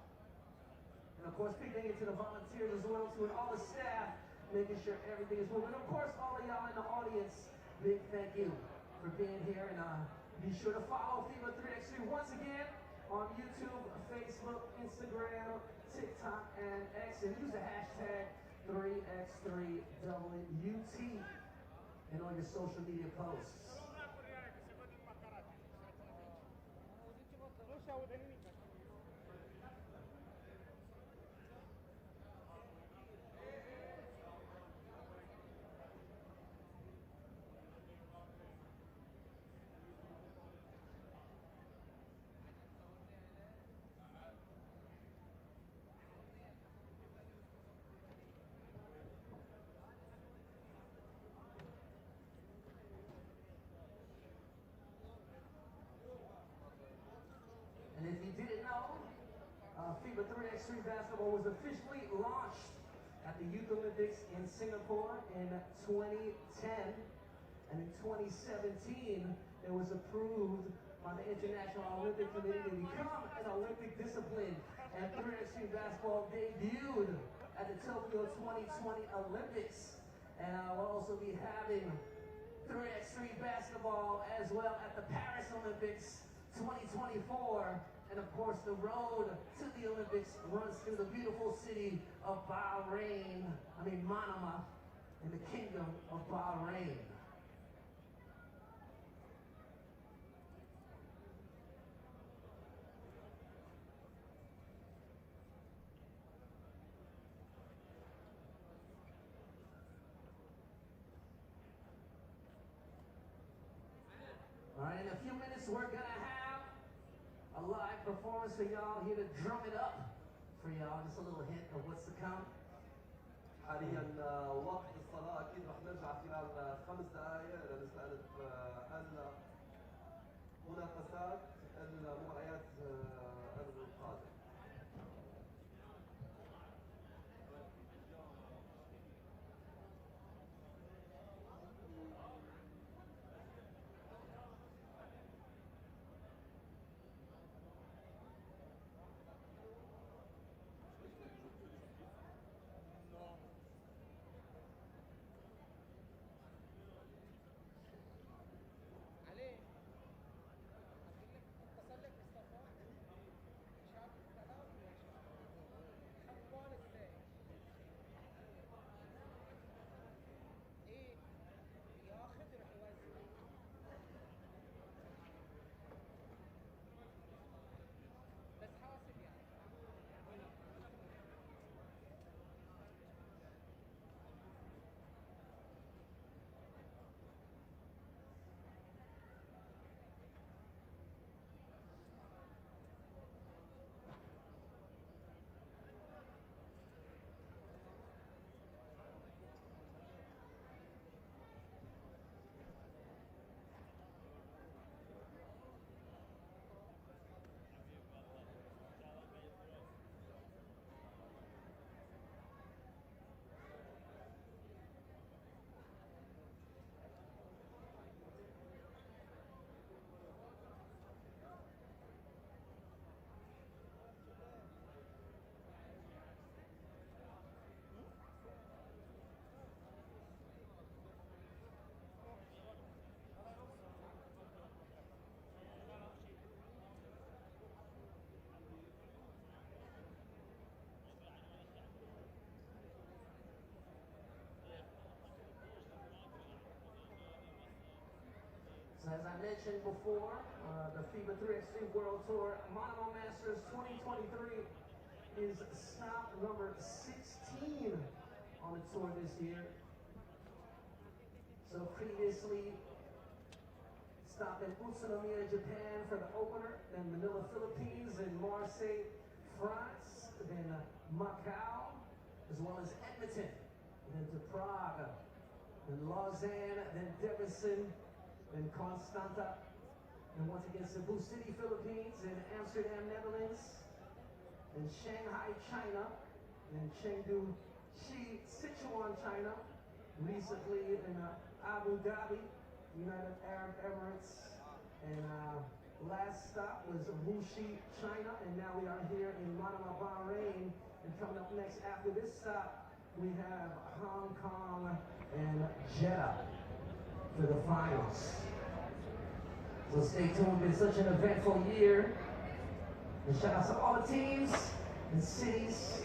And of course, big thank you to the volunteers as well, to all the staff, making sure everything is moving. And of course, all of y'all in the audience, big thank you for being here. And be sure to follow FIBA 3x3 once again on YouTube, Facebook, Instagram, TikTok, and X. And use the hashtag 3x3WT in all your social media posts. And if you didn't know, FIBA 3x3 basketball was officially launched at the Youth Olympics in Singapore in 2010. And in 2017, it was approved by the International Olympic Committee to become an Olympic discipline. And 3x3 basketball debuted at the Tokyo 2020 Olympics. And we'll also be having 3x3 basketball as well at the Paris Olympics 2024, and of course the road to the Olympics runs through the beautiful city of Manama, in the Kingdom of Bahrain. All right, in a few minutes we're gonna have a live performance for y'all, here to drum it up for y'all. Just a little hint of what's to come. حاليا وقت الصلاة أكيد رح نرجع خلال 5 دقائق لنستأنف المنافسات المباريات القادمة. So as I mentioned before, the FIBA 3x3 World Tour Manama Masters 2023 is stop number 16 on the tour this year. So previously, stop in Utsunomiya, Japan for the opener, then Manila, Philippines, then Marseille, France, then Macau, as well as Edmonton, then to Prague, then Lausanne, then Debrecen, then Constanta, and once again Cebu City, Philippines, then Amsterdam, Netherlands, then Shanghai, China, then Chengdu, Sichuan, China, recently in Abu Dhabi, United Arab Emirates, and last stop was Wuxi, China, and now we are here in Manama, Bahrain. And coming up next after this stop, we have Hong Kong and Jeddah for the finals. So stay tuned. It's been such an eventful year. And shout out to all the teams and cities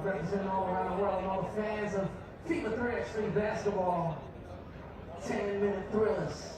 representing all around the world and all the fans of FIBA 3x3 basketball. 10-minute thrillers.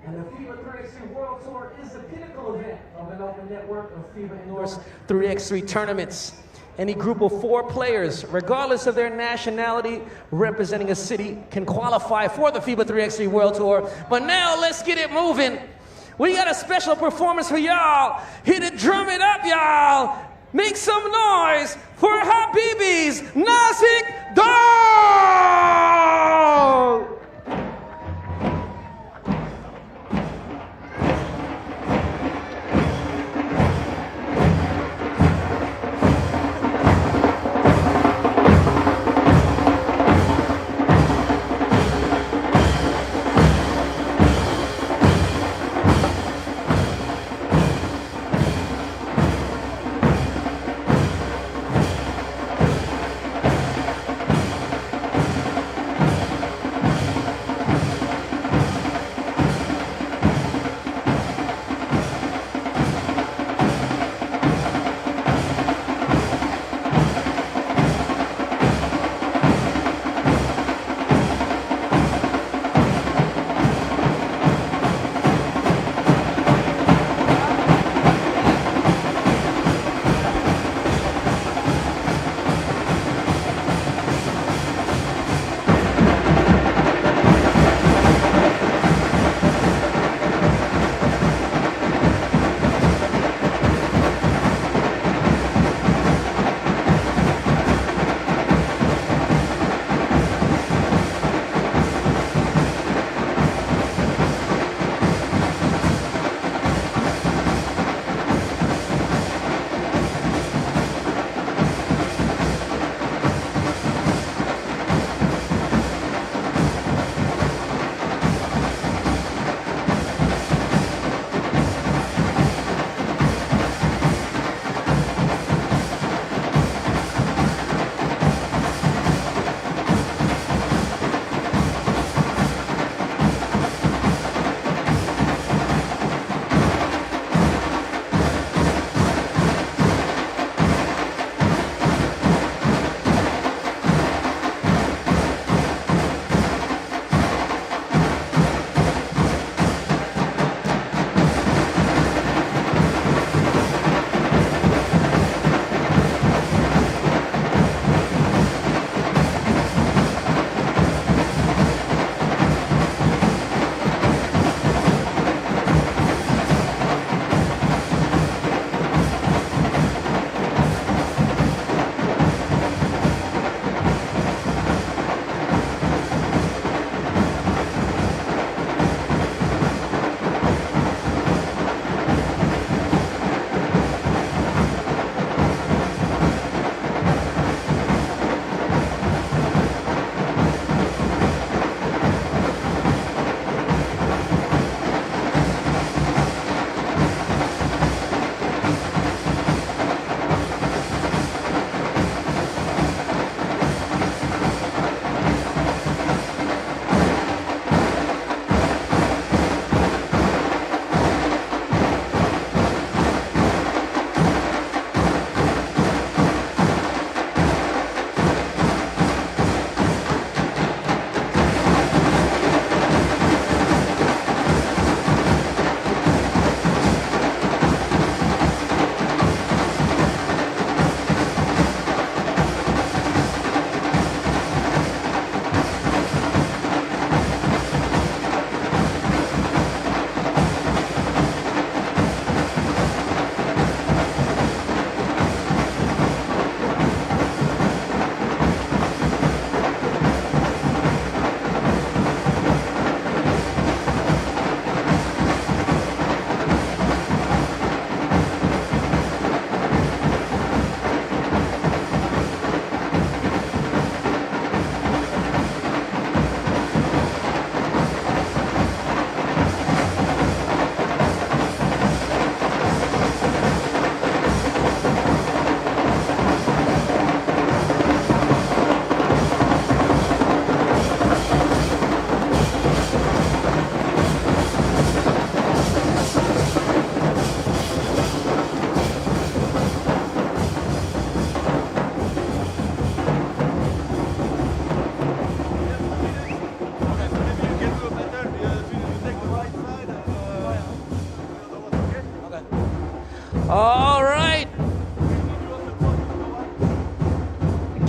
And the FIBA 3x3 World Tour is the pinnacle event of an open network of FIBA endorsed 3x3 tournaments. Any group of 4 players, regardless of their nationality, representing a city, can qualify for the FIBA 3x3 World Tour. But now let's get it moving. We got a special performance for y'all. Hit it, drum it up, y'all. Make some noise for Habibi's Nazik Dog!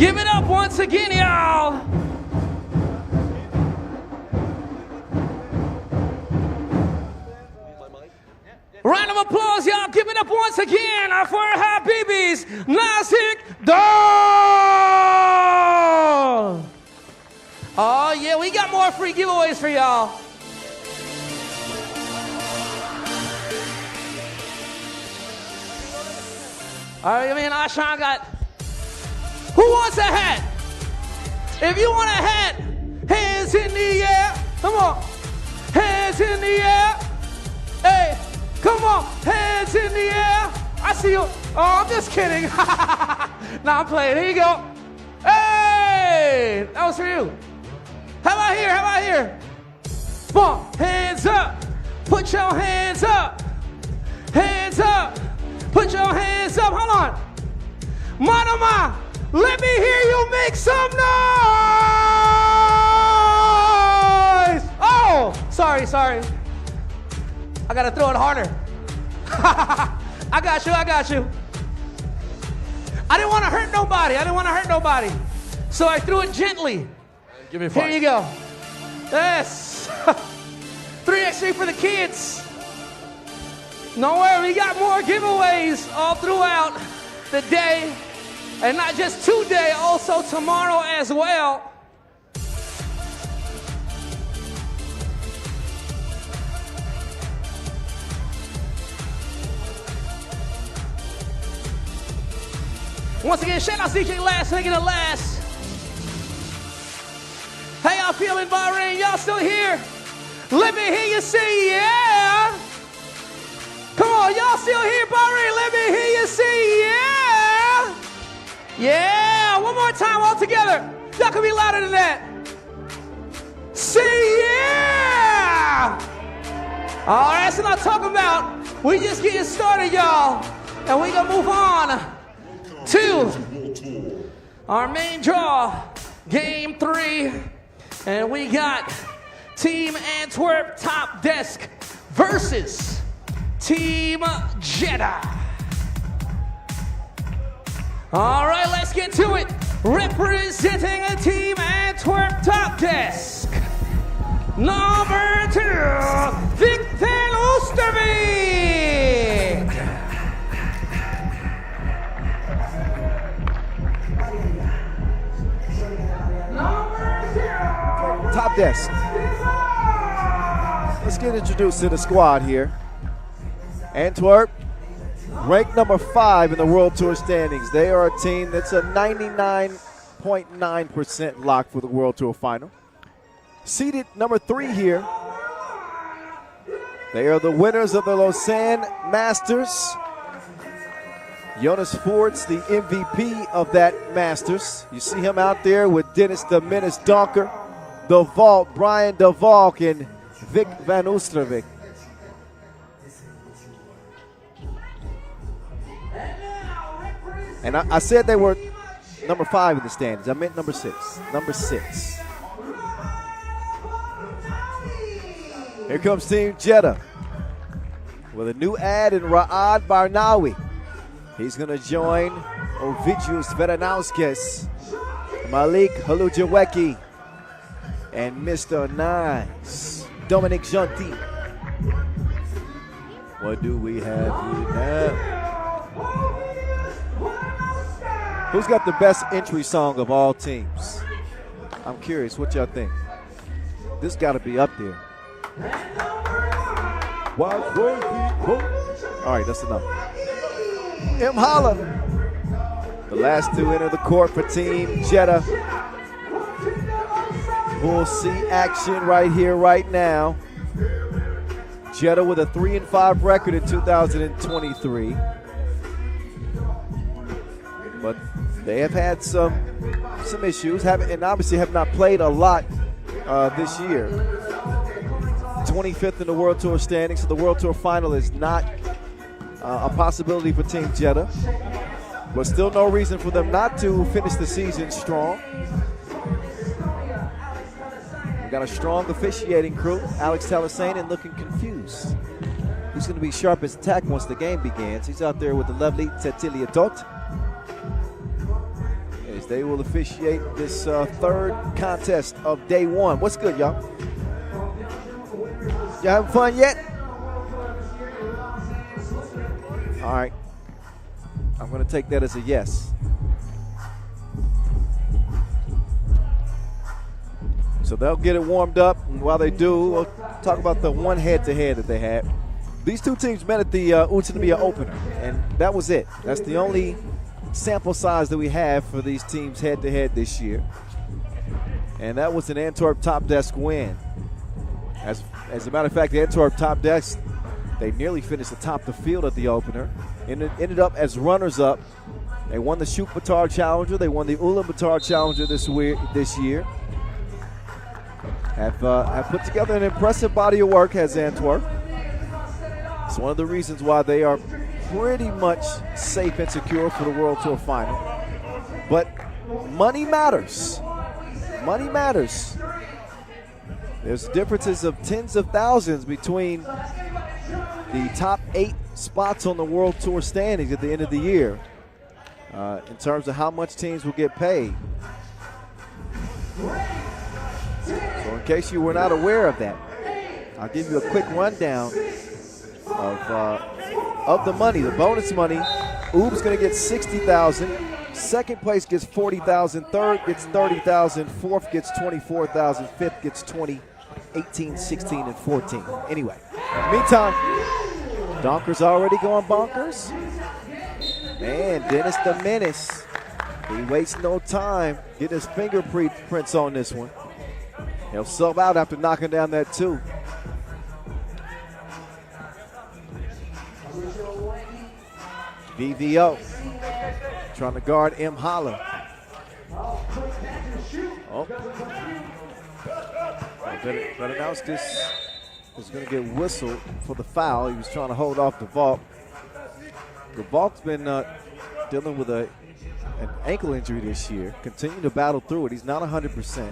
Give it up once again, y'all. Round of applause, y'all. Give it up once again for our Habibis, Nasik Dog. Oh, yeah, we got more free giveaways for y'all. All right, me and Ashan got... Who wants a hat? If you want a hat, hands in the air. Come on. Hands in the air. Hey, come on. Hands in the air. I see you. Oh, I'm just kidding. Nah, I'm playing. Here you go. Hey, that was for you. How about here? How about here? Come on. Hands up. Put your hands up. Hands up. Put your hands up. Hold on. Manama. Let me hear you make some noise! Oh, sorry. I gotta throw it harder. I got you. I didn't want to hurt nobody. So I threw it gently. Give me 5. Here you go. Yes. 3x3 for the kids. No worry, we got more giveaways all throughout the day. And not just today, also tomorrow as well. Once again, shout out DJ Last, making it last. How y'all feeling, Bahrain? Y'all still here? Let me hear you say yeah. Come on, y'all still here, Bahrain? Let me hear you say yeah. Yeah, one more time all together. Y'all can be louder than that. Say yeah. All right, that's what I'm talking about. We just getting started, y'all. And we gonna move on to our main draw, game 3. And we got Team Antwerp TOPdesk versus Team Jeddah. All right, let's get to it. Representing a Team Antwerp TOPdesk, number 2, Futian Oosterbeek. TOPdesk. Let's get introduced to the squad here. Antwerp, ranked number 5 in the World Tour standings. They are a team that's a 99.9% lock for the World Tour final. Seeded number 3 here. They are the winners of the Lausanne Masters. Jonas Voorts, the MVP of that Masters. You see him out there with Dennis the Menace Donker, De Valk, Brian De Valk, and Vic van Oosterbeek. And I said they were number 5 in the standings. I meant number 6. Number 6. Here comes Team Jeddah with a new ad in Raad Barnawi. He's going to join Ovidius Veranauskes, Malik Halujaweki, and Mr. Nice, Dominic Gentil. What do we have here now? Who's got the best entry song of all teams? I'm curious, what y'all think? This got to be up there. All right, that's enough. M. Holla. The last 2 enter the court for Team Jeddah. We'll see action right here, right now. Jeddah with a 3-5 record in 2023. But they have had some issues, and obviously have not played a lot this year. 25th in the World Tour standings, so the World Tour final is not a possibility for Team Jeddah. But still no reason for them not to finish the season strong. We got a strong officiating crew. Alex Talasainen looking confused. He's going to be sharp as attack once the game begins. He's out there with the lovely Cecilia Dot. they will officiate this third contest of day one. What's good, y'all? Y'all having fun yet? All right. I'm going to take that as a yes. So they'll get it warmed up, and while they do, we'll talk about the one head-to-head that they had. These two teams met at the Utsunomiya opener, and that was it. That's the only sample size that we have for these teams head-to-head this year. And that was an Antwerp TOPdesk win. As a matter of fact, the Antwerp TOPdesk, they nearly finished atop the field at the opener. And it ended up as runners-up. They won the Shoot Batard Challenger. They won the Ulaanbaatar Challenger this year. Have put together an impressive body of work, has Antwerp. It's one of the reasons why they are pretty much safe and secure for the World Tour Final. But money matters. Money matters. There's differences of tens of thousands between the top 8 spots on the World Tour standings at the end of the year in terms of how much teams will get paid. So in case you were not aware of that, I'll give you a quick rundown of the money, the bonus money. Ub's going to get $60,000. Second place gets $40,000. Third gets $30,000. Fourth gets $24,000. Fifth gets $20,000. 18, 16, and 14. Anyway, meantime, Donker's already going bonkers. Man, Dennis the Menace, he wastes no time getting his fingerprints on this one. He'll sub out after knocking down that 2. VVO trying to guard M. Holla. Oh. Benanowskis is going to get whistled for the foul. He was trying to hold off DeValk. DeValk's been dealing with an ankle injury this year, continuing to battle through it. He's not 100%,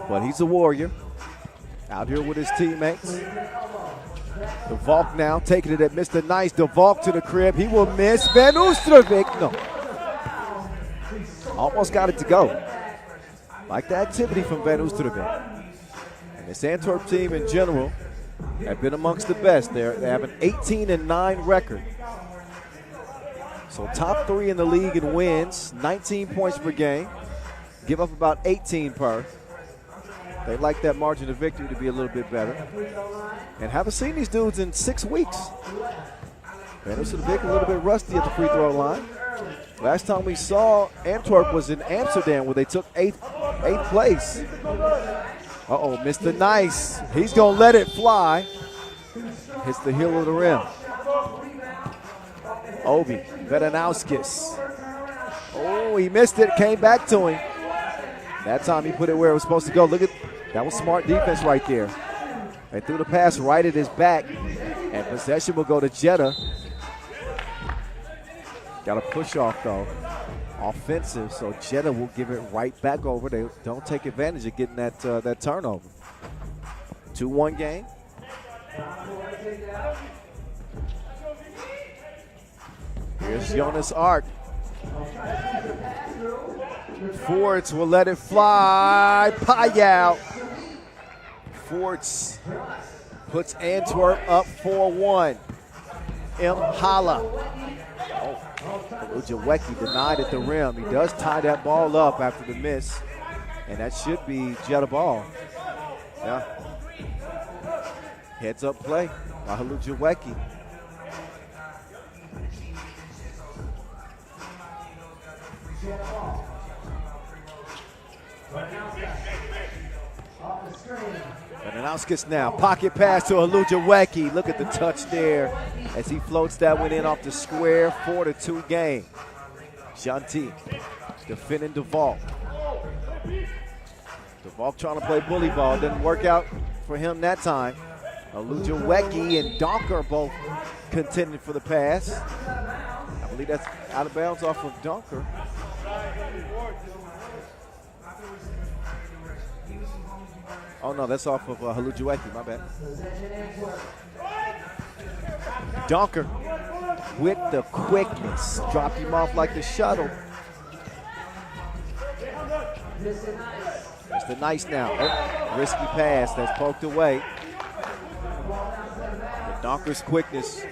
but he's a warrior out here with his teammates. DeValk now taking it at Mr. Nice. DeValk to the crib. He will miss. Van Oostervik. No. Almost got it to go. Like the activity from Van Oostervik. And this Antwerp team in general have been amongst the best. They have an 18-9 record. So top 3 in the league in wins, 19 points per game. Give up about 18 per. They like that margin of victory to be a little bit better. And haven't seen these dudes in 6 weeks. Van Oostervik a little bit rusty at the free throw line. Last time we saw Antwerp was in Amsterdam where they took eighth place. Uh-oh, Mr. Nice. He's going to let it fly. Hits the heel of the rim. Obi, Benanowskis. Oh, he missed it, came back to him. That time he put it where it was supposed to go. Look at, that was smart defense right there. They threw the pass right at his back, and possession will go to Jeddah. Got a push off though. Offensive, so Jeddah will give it right back over. They don't take advantage of getting that turnover. 2-1 game. Here's Jonas Ark. Fords will let it fly. Payal. Fords puts Antwerp up 4-1. M. Hala. UbHuishan denied at the rim. He does tie that ball up after the miss, and that should be Jeddah ball. Yeah. Heads up play by UbHuishan. Benanowskis now, pocket pass to UbHuishan. Look at the touch there as he floats that one in off the square. 4-2 game. Shanti defending DeValk. DeValk trying to play bully ball. Didn't work out for him that time. UbHuishan and Donker both contending for the pass. I believe that's out of bounds off of Donker. Oh, no, that's off of UbHuishan, my bad. Donker with the quickness. Dropped him off like the shuttle. Mr. Nice now. Oh, risky pass that's poked away. But Donker's quickness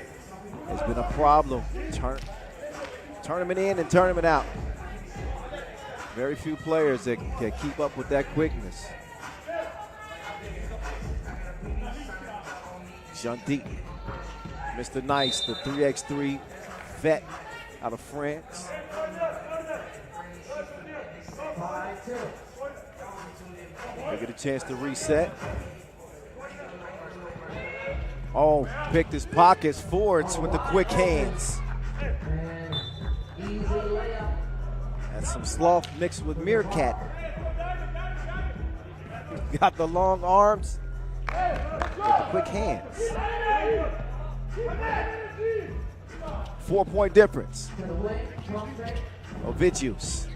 has been a problem. Tournament in and tournament out. Very few players that can keep up with that quickness. Jean-Deep. Mr. Nice, the 3x3 vet out of France. They get a chance to reset. Oh, picked his pockets forwards with the quick hands. And some sloth mixed with meerkat. Got the long arms with the quick hands. 4-point difference. Ovidius.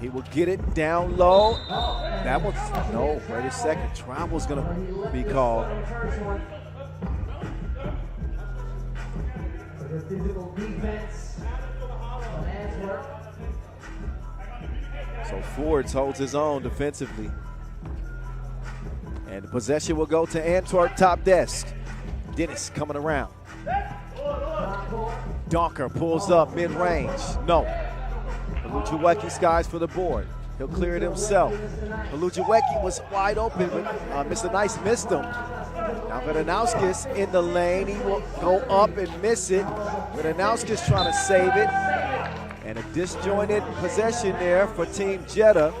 He will get it down low. That was, no, wait a second. Travel's going to be called. So Fords holds his own defensively. And the possession will go to Antwerp TOPdesk. Dennis coming around. Donker pulls up mid-range. No. Haluchaweki skies for the board. He'll clear it himself. Haluchaweki was wide open, but Mr. Nice missed him. Now Vedanauskis in the lane. He will go up and miss it. Vedanauskis trying to save it. And a disjointed possession there for Team Jeddah.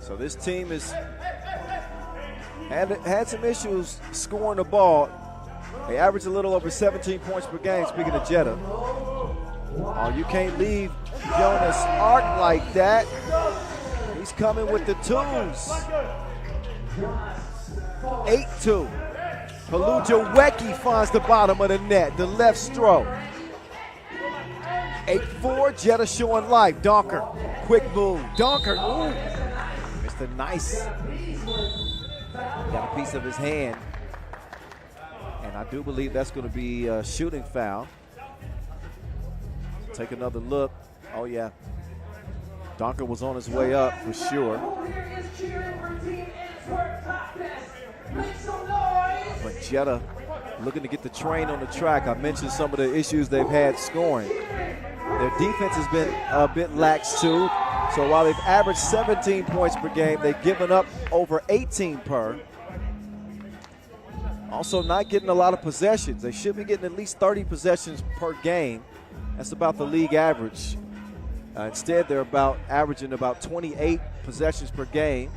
So this team has had some issues scoring the ball. They average a little over 17 points per game, speaking of Jeddah. Oh, you can't leave Jonas Ark like that. He's coming with the twos. 8-2. Haluchaweki finds the bottom of the net, the left stroke. 8-4, Jeddah showing life. Donker, quick move. Donker, ooh. Mr. Nice. Got a piece of his hand. And I do believe that's going to be a shooting foul. Take another look. Oh, yeah. Donker was on his way up for sure. But Jeddah looking to get the train on the track. I mentioned some of the issues they've had scoring. Their defense has been a bit lax too. So while they've averaged 17 points per game, they've given up over 18 per. Also not getting a lot of possessions. They should be getting at least 30 possessions per game. That's about the league average. Instead, they're averaging about 28 possessions per game.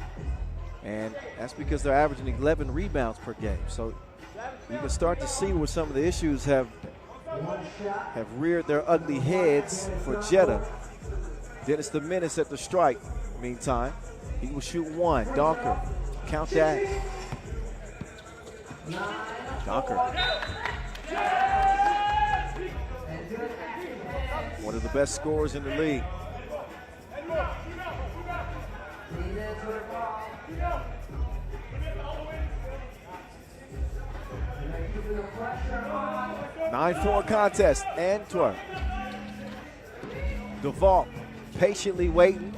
And that's because they're averaging 11 rebounds per game. So you can start to see where some of the issues have reared their ugly heads for Jeddah. Dennis the Menace at the strike. Meantime, he will shoot one. Donker, count that. Donker. One of the best scorers in the league. Nine-4 contest, Antwerp. DeVault patiently waiting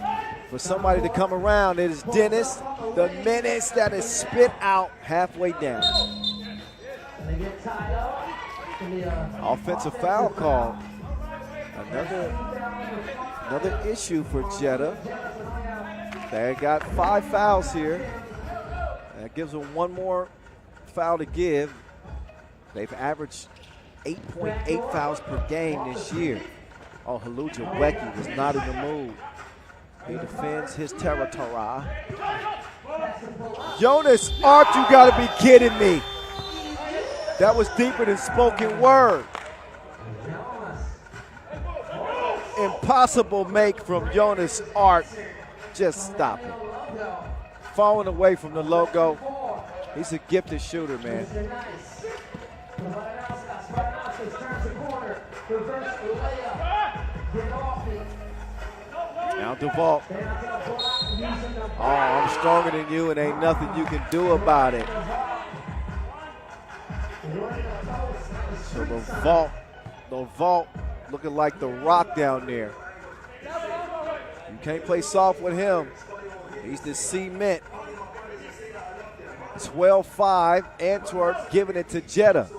for somebody to come around. It is Dennis, the Menace, that is spit out halfway down. Offensive foul call. Another issue for Jeddah. They got 5 fouls here. That gives them one more foul to give. They've averaged 8.8 fouls per game this year. Oh, Haluchaweki was not in the mood. He defends his territory. Jonas Ark, you gotta be kidding me. That was deeper than spoken word. Impossible make from Jonas Ark. Just stop it. Falling away from the logo. He's a gifted shooter, man. Now DeVault. Oh, I'm stronger than you and ain't nothing you can do about it. So DeVault looking like the Rock down there. You can't play soft with him. He's the cement. 12-5, Antwerp giving it to Jeddah.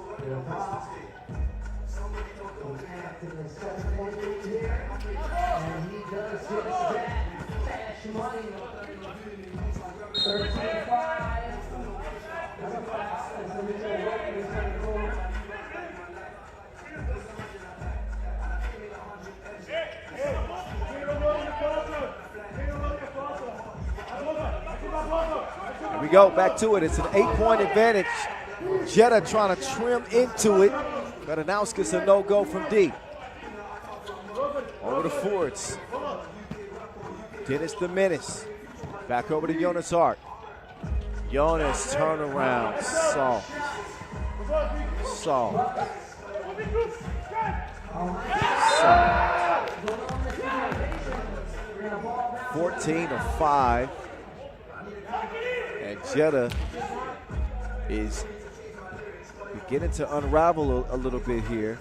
Here we go, back to it. It's an 8-point advantage. Jeddah trying to trim into it, but announce gets a no-go from D. Over to Fords. Dennis the Menace. Back over to Jonas Hart. Jonas turnaround, soft. Soft. 14-5. And Jeddah is beginning to unravel a little bit here.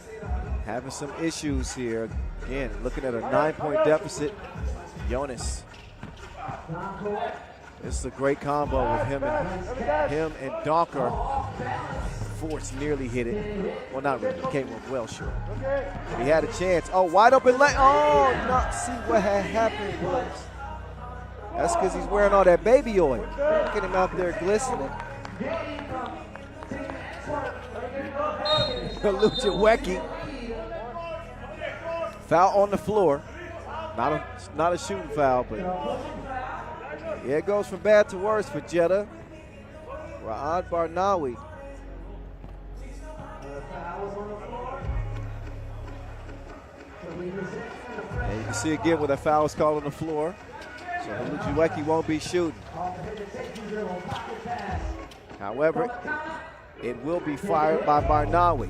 Having some issues here. Again, looking at a 9-point deficit. Jonas. This is a great combo with him and Donker. Force nearly hit it. Well, not really. Came up well short. He had a chance. Oh, wide open lane. Oh, not see what had happened was. That's because he's wearing all that baby oil. Look at him out there glistening. Luchawecki. Foul on the floor. Not a shooting foul, but yeah, it goes from bad to worse for Jeddah. Ra'ad Barnawi. And you can see again where the foul is called on the floor. So Luchawecki won't be shooting. However, it will be fired by Barnawi.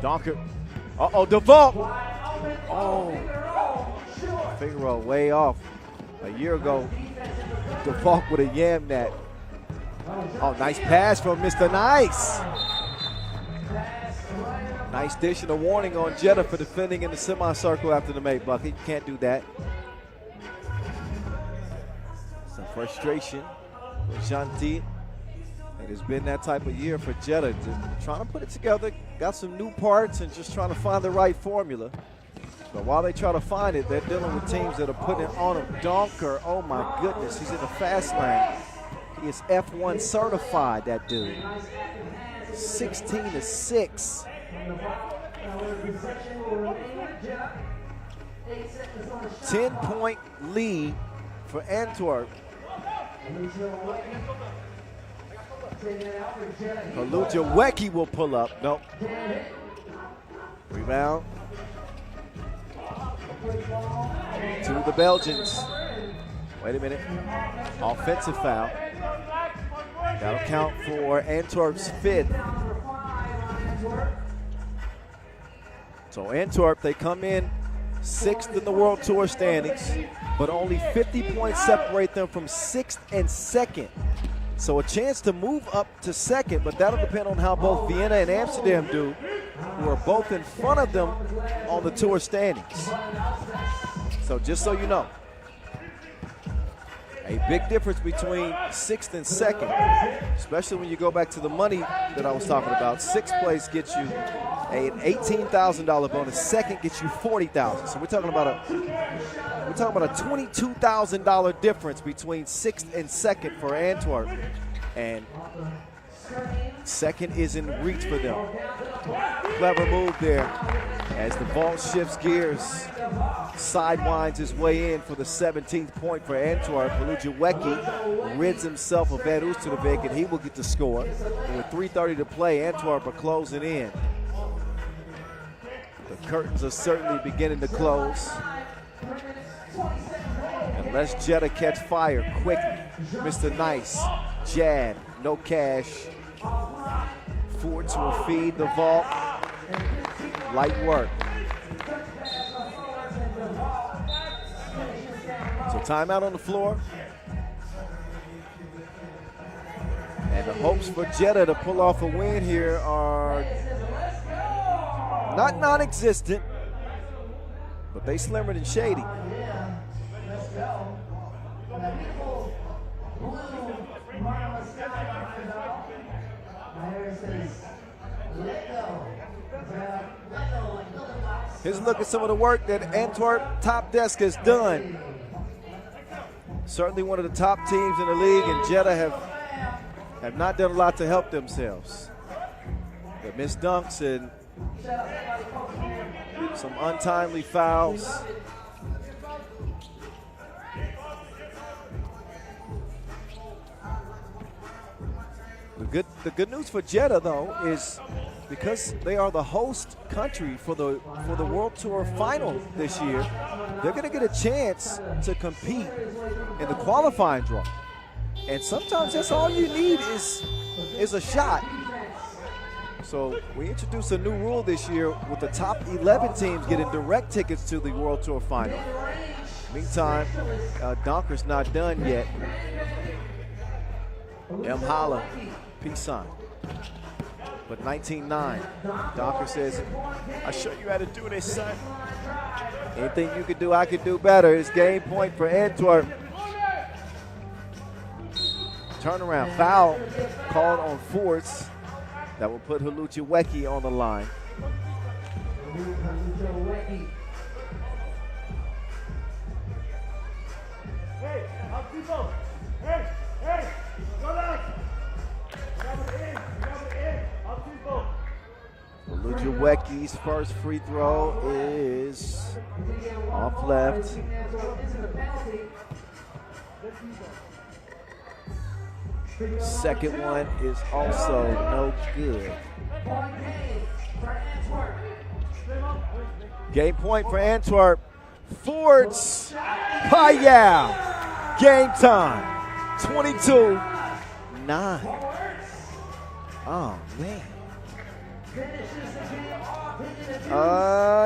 Donker. Uh-oh, DeVault. Oh, Figueroa way off. A year ago, DeVault would have yammed that. Oh, nice pass from Mr. Nice. Nice dish and a warning on Jeddah for defending in the semicircle after the made bucket. You can't do that. Some frustration with Gentil. It has been that type of year for Jeddah. Trying to put it together, got some new parts and just trying to find the right formula. But while they try to find it, they're dealing with teams that are putting it on them. Donker, oh my goodness, he's in the fast lane. He is F1 certified, that dude. 16-6. 10-point lead for Antwerp. Luchawecki will pull up. Nope. Rebound. To the Belgians. Wait a minute. Offensive foul. That'll count for Antwerp's 5th. So Antwerp, they come in 6th in the World Tour standings, but only 50 points separate them from 6th and 2nd. So a chance to move up to 2nd, but that'll depend on how both Vienna and Amsterdam do, who are both in front of them on the tour standings. So just so you know, a big difference between 6th and 2nd, especially when you go back to the money that I was talking about. 6th place gets you an $18,000 bonus. 2nd gets you $40,000. So we're talking about a $22,000 difference between 6th and 2nd for Antwerp, and 2nd is in reach for them. Clever move there as the ball shifts gears, sidewinds his way in for the 17th point for Antwerp. Luchawecki rids himself of Van Oosterbeek, and he will get the score. And with 3:30 to play, Antwerp are closing in. The curtains are certainly beginning to close. Unless Jeddah catch fire quickly. Mr. Nice, jab, no cash. Fords will feed the vault. Light work. So timeout on the floor. And the hopes for Jeddah to pull off a win here are not non-existent, but they slimmer than shady. Here's a look at some of the work that Antwerp TOPdesk has done. Certainly one of the top teams in the league, and Jeddah have not done a lot to help themselves. They missed dunks and some untimely fouls. The good news for Jeddah, though, is because they are the host country for the World Tour final this year, they're going to get a chance to compete in the qualifying draw. And sometimes that's all you need is a shot. So we introduced a new rule this year with the top 11 teams getting direct tickets to the World Tour final. Meantime, Donker's not done yet. M. Holla, peace sign. But 19-9, Donker says, I'll show you how to do this, son. Anything you can do, I can do better. It's game point for Antwerp. Turnaround foul called on Forts. That will put Haluchaweki on the line. Hey, up people. Hey, go down. Haluchaweki's first free throw is off left. Second one is also no good. Game point for Antwerp. Forts. Payal. Game time. 22-9. Oh, man.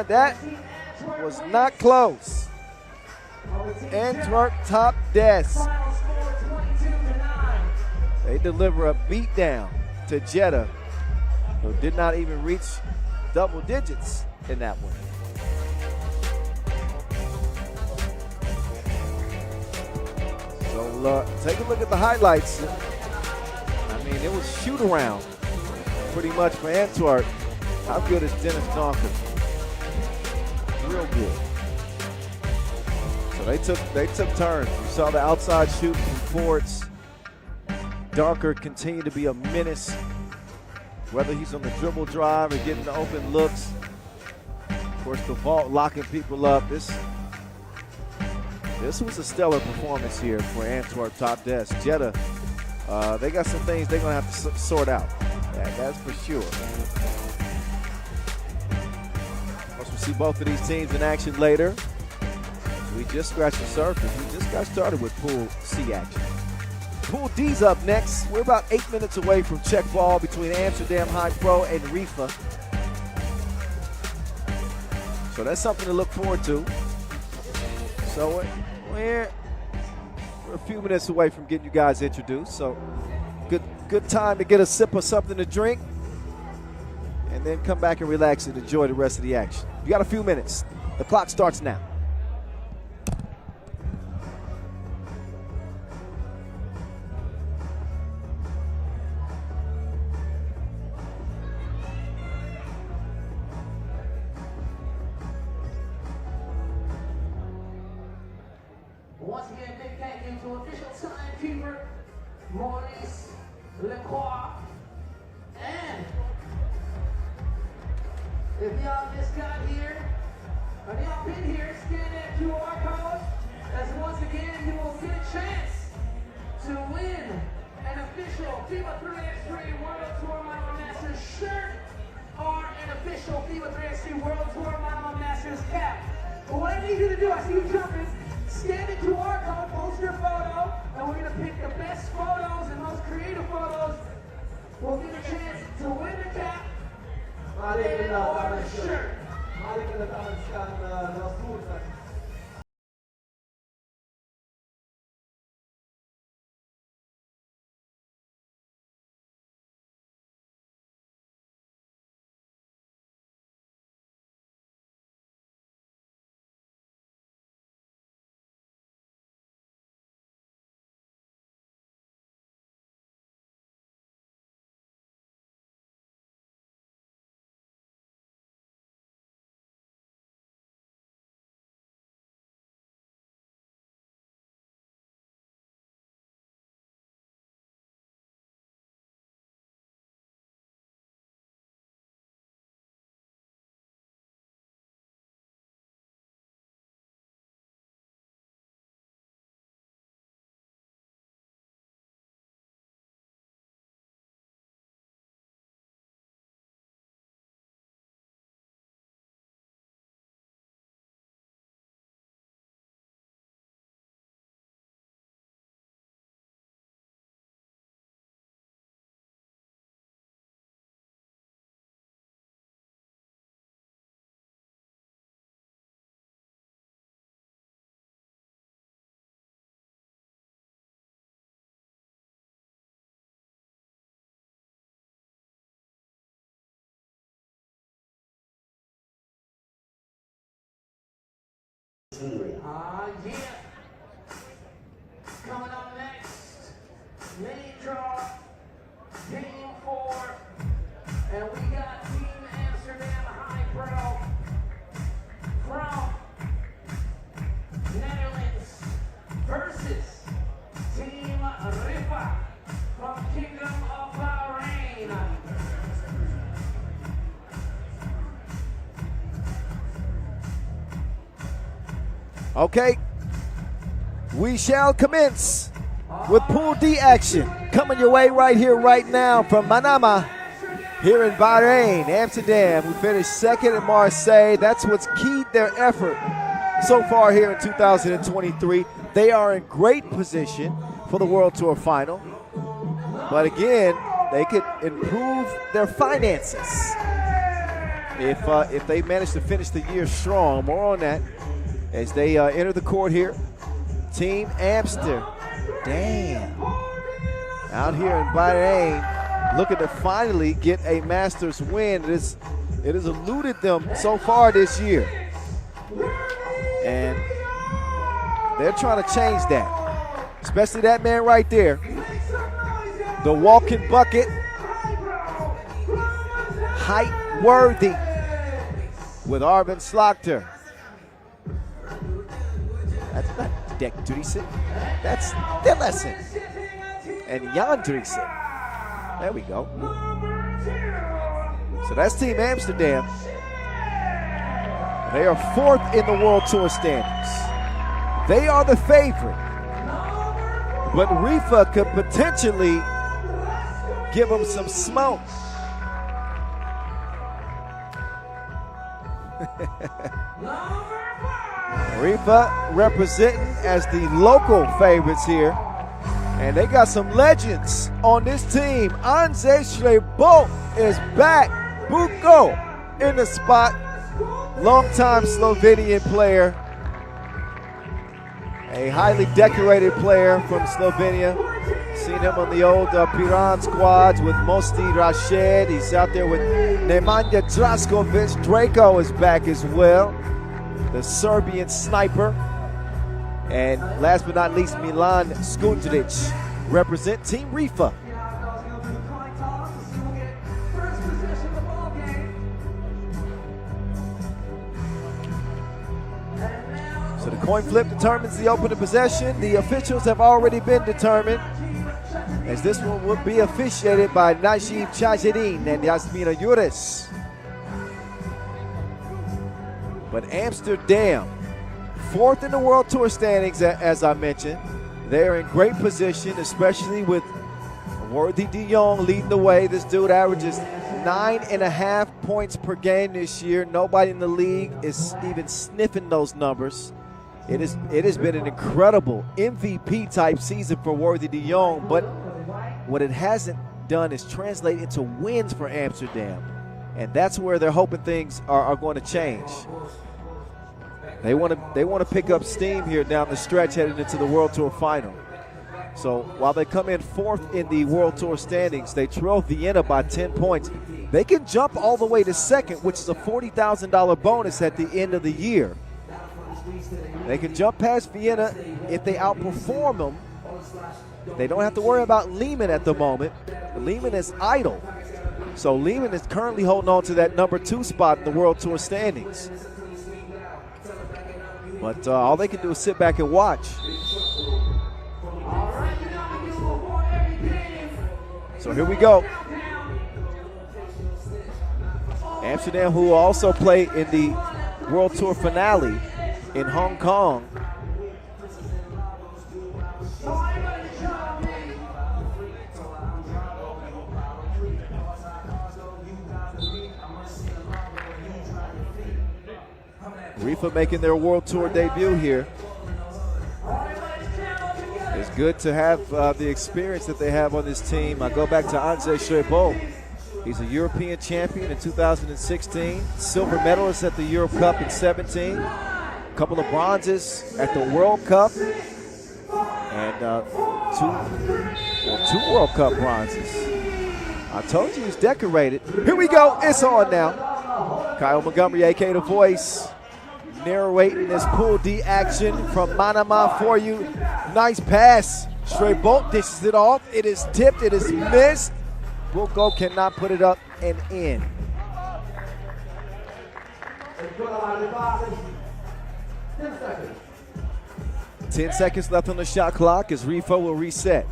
That was not close. Antwerp TOPdesk. They deliver a beatdown to Jeddah, who did not even reach double digits in that one. So take a look at the highlights. I mean, it was shoot around pretty much for Antwerp. How good is Dennis Donker? Real good. So they took turns. You saw the outside shoot from Forts. Donker continued to be a menace, whether he's on the dribble drive or getting the open looks. Of course, the vault locking people up. This was a stellar performance here for Antwerp TOPdesk. Jeddah, they got some things they're going to have to sort out. That's for sure. We'll see both of these teams in action later. We just scratched the surface. We just got started with Pool C action. Pool D's up next. We're about 8 minutes away from check ball between Amsterdam HiPRO and Riffa. So that's something to look forward to. So we're a few minutes away from getting you guys introduced. So good time to get a sip of something to drink and then come back and relax and enjoy the rest of the action. You got a few minutes. The clock starts now. Once again, big thank you to official timekeeper Maurice Lecroix. And if y'all just got here, or y'all been here, scan that QR code, as once again you will get a chance to win an official FIBA 3x3 World Tour Manama Masters shirt or an official FIBA 3x3 World Tour Manama Masters cap. But what I need you to do, I see you jumping, scan the QR code, post your photo, and we're going to pick the best photos and most creative photos. We'll get a chance to win the cap and or the shirt. Yeah. Coming up next, mini draw, game 4, and we got Team Amsterdam HiPRO from Netherlands versus Team Riffa from Kingdom of Bahrain. Okay, we shall commence with Pool D action. Coming your way right here, right now from Manama here in Bahrain, Amsterdam. We finished second in Marseille. That's what's keyed their effort so far here in 2023. They are in great position for the World Tour final. But again, they could improve their finances if they manage to finish the year strong. More on that as they enter the court here. Team Amsterdam out here in Bahrain looking to finally get a Masters win. It has eluded them so far this year. And they're trying to change that, especially that man right there, the walking bucket, height worthy with Arvin Slagter. That's not Dek Driessen, that's Dillessen and Jan Driessen. There we go. So that's Team Amsterdam. They are 4th in the World Tour standings. They are the favorite. But Riffa could potentially give them some smoke. Riffa representing as the local favorites here. And they got some legends on this team. Anje Šrebo is back. Buko in the spot. Longtime Slovenian player. A highly decorated player from Slovenia. Seen him on the old Piran squads with Mosti Rashid. He's out there with Nemanja Draskovic. Draco is back as well, the Serbian sniper. And last but not least, Milan Skundric represent Team Riffa. So the coin flip determines the opening possession. The officials have already been determined, as this one will be officiated by Najib Chajedin and Yasmina Yuris. But Amsterdam, 4th in the World Tour standings, as I mentioned. They're in great position, especially with Worthy de Jong leading the way. This dude averages 9.5 points per game this year. Nobody in the league is even sniffing those numbers. It has been an incredible MVP type season for Worthy de Jong, but what it hasn't done is translate into wins for Amsterdam, and that's where they're hoping things are going to change. They want to pick up steam here down the stretch heading into the World Tour final. So while they come in 4th in the World Tour standings, they trail Vienna by 10 points. They can jump all the way to 2nd, which is a $40,000 bonus at the end of the year. They can jump past Vienna if they outperform them. They don't have to worry about Lehman at the moment. Lehman is idle. So Lehman is currently holding on to that number 2 spot in the World Tour standings. But all they can do is sit back and watch. So here we go. Amsterdam, who also play in the World Tour finale in Hong Kong. Riffa making their World Tour debut here. It's good to have the experience that they have on this team. I go back to Anje Šrebo. He's a European champion in 2016, silver medalist at the Euro Cup in 17, a couple of bronzes at the World Cup, and two World Cup bronzes. I told you he's decorated. Here we go. It's on now. Kyle Montgomery, a.k.a. The Voice. narrating this Pool D action from Manama for you. Nice pass. Straight bolt dishes it off. It is tipped. It is missed. Buko cannot put it up and in. 10 seconds left on the shot clock as Riffa will reset.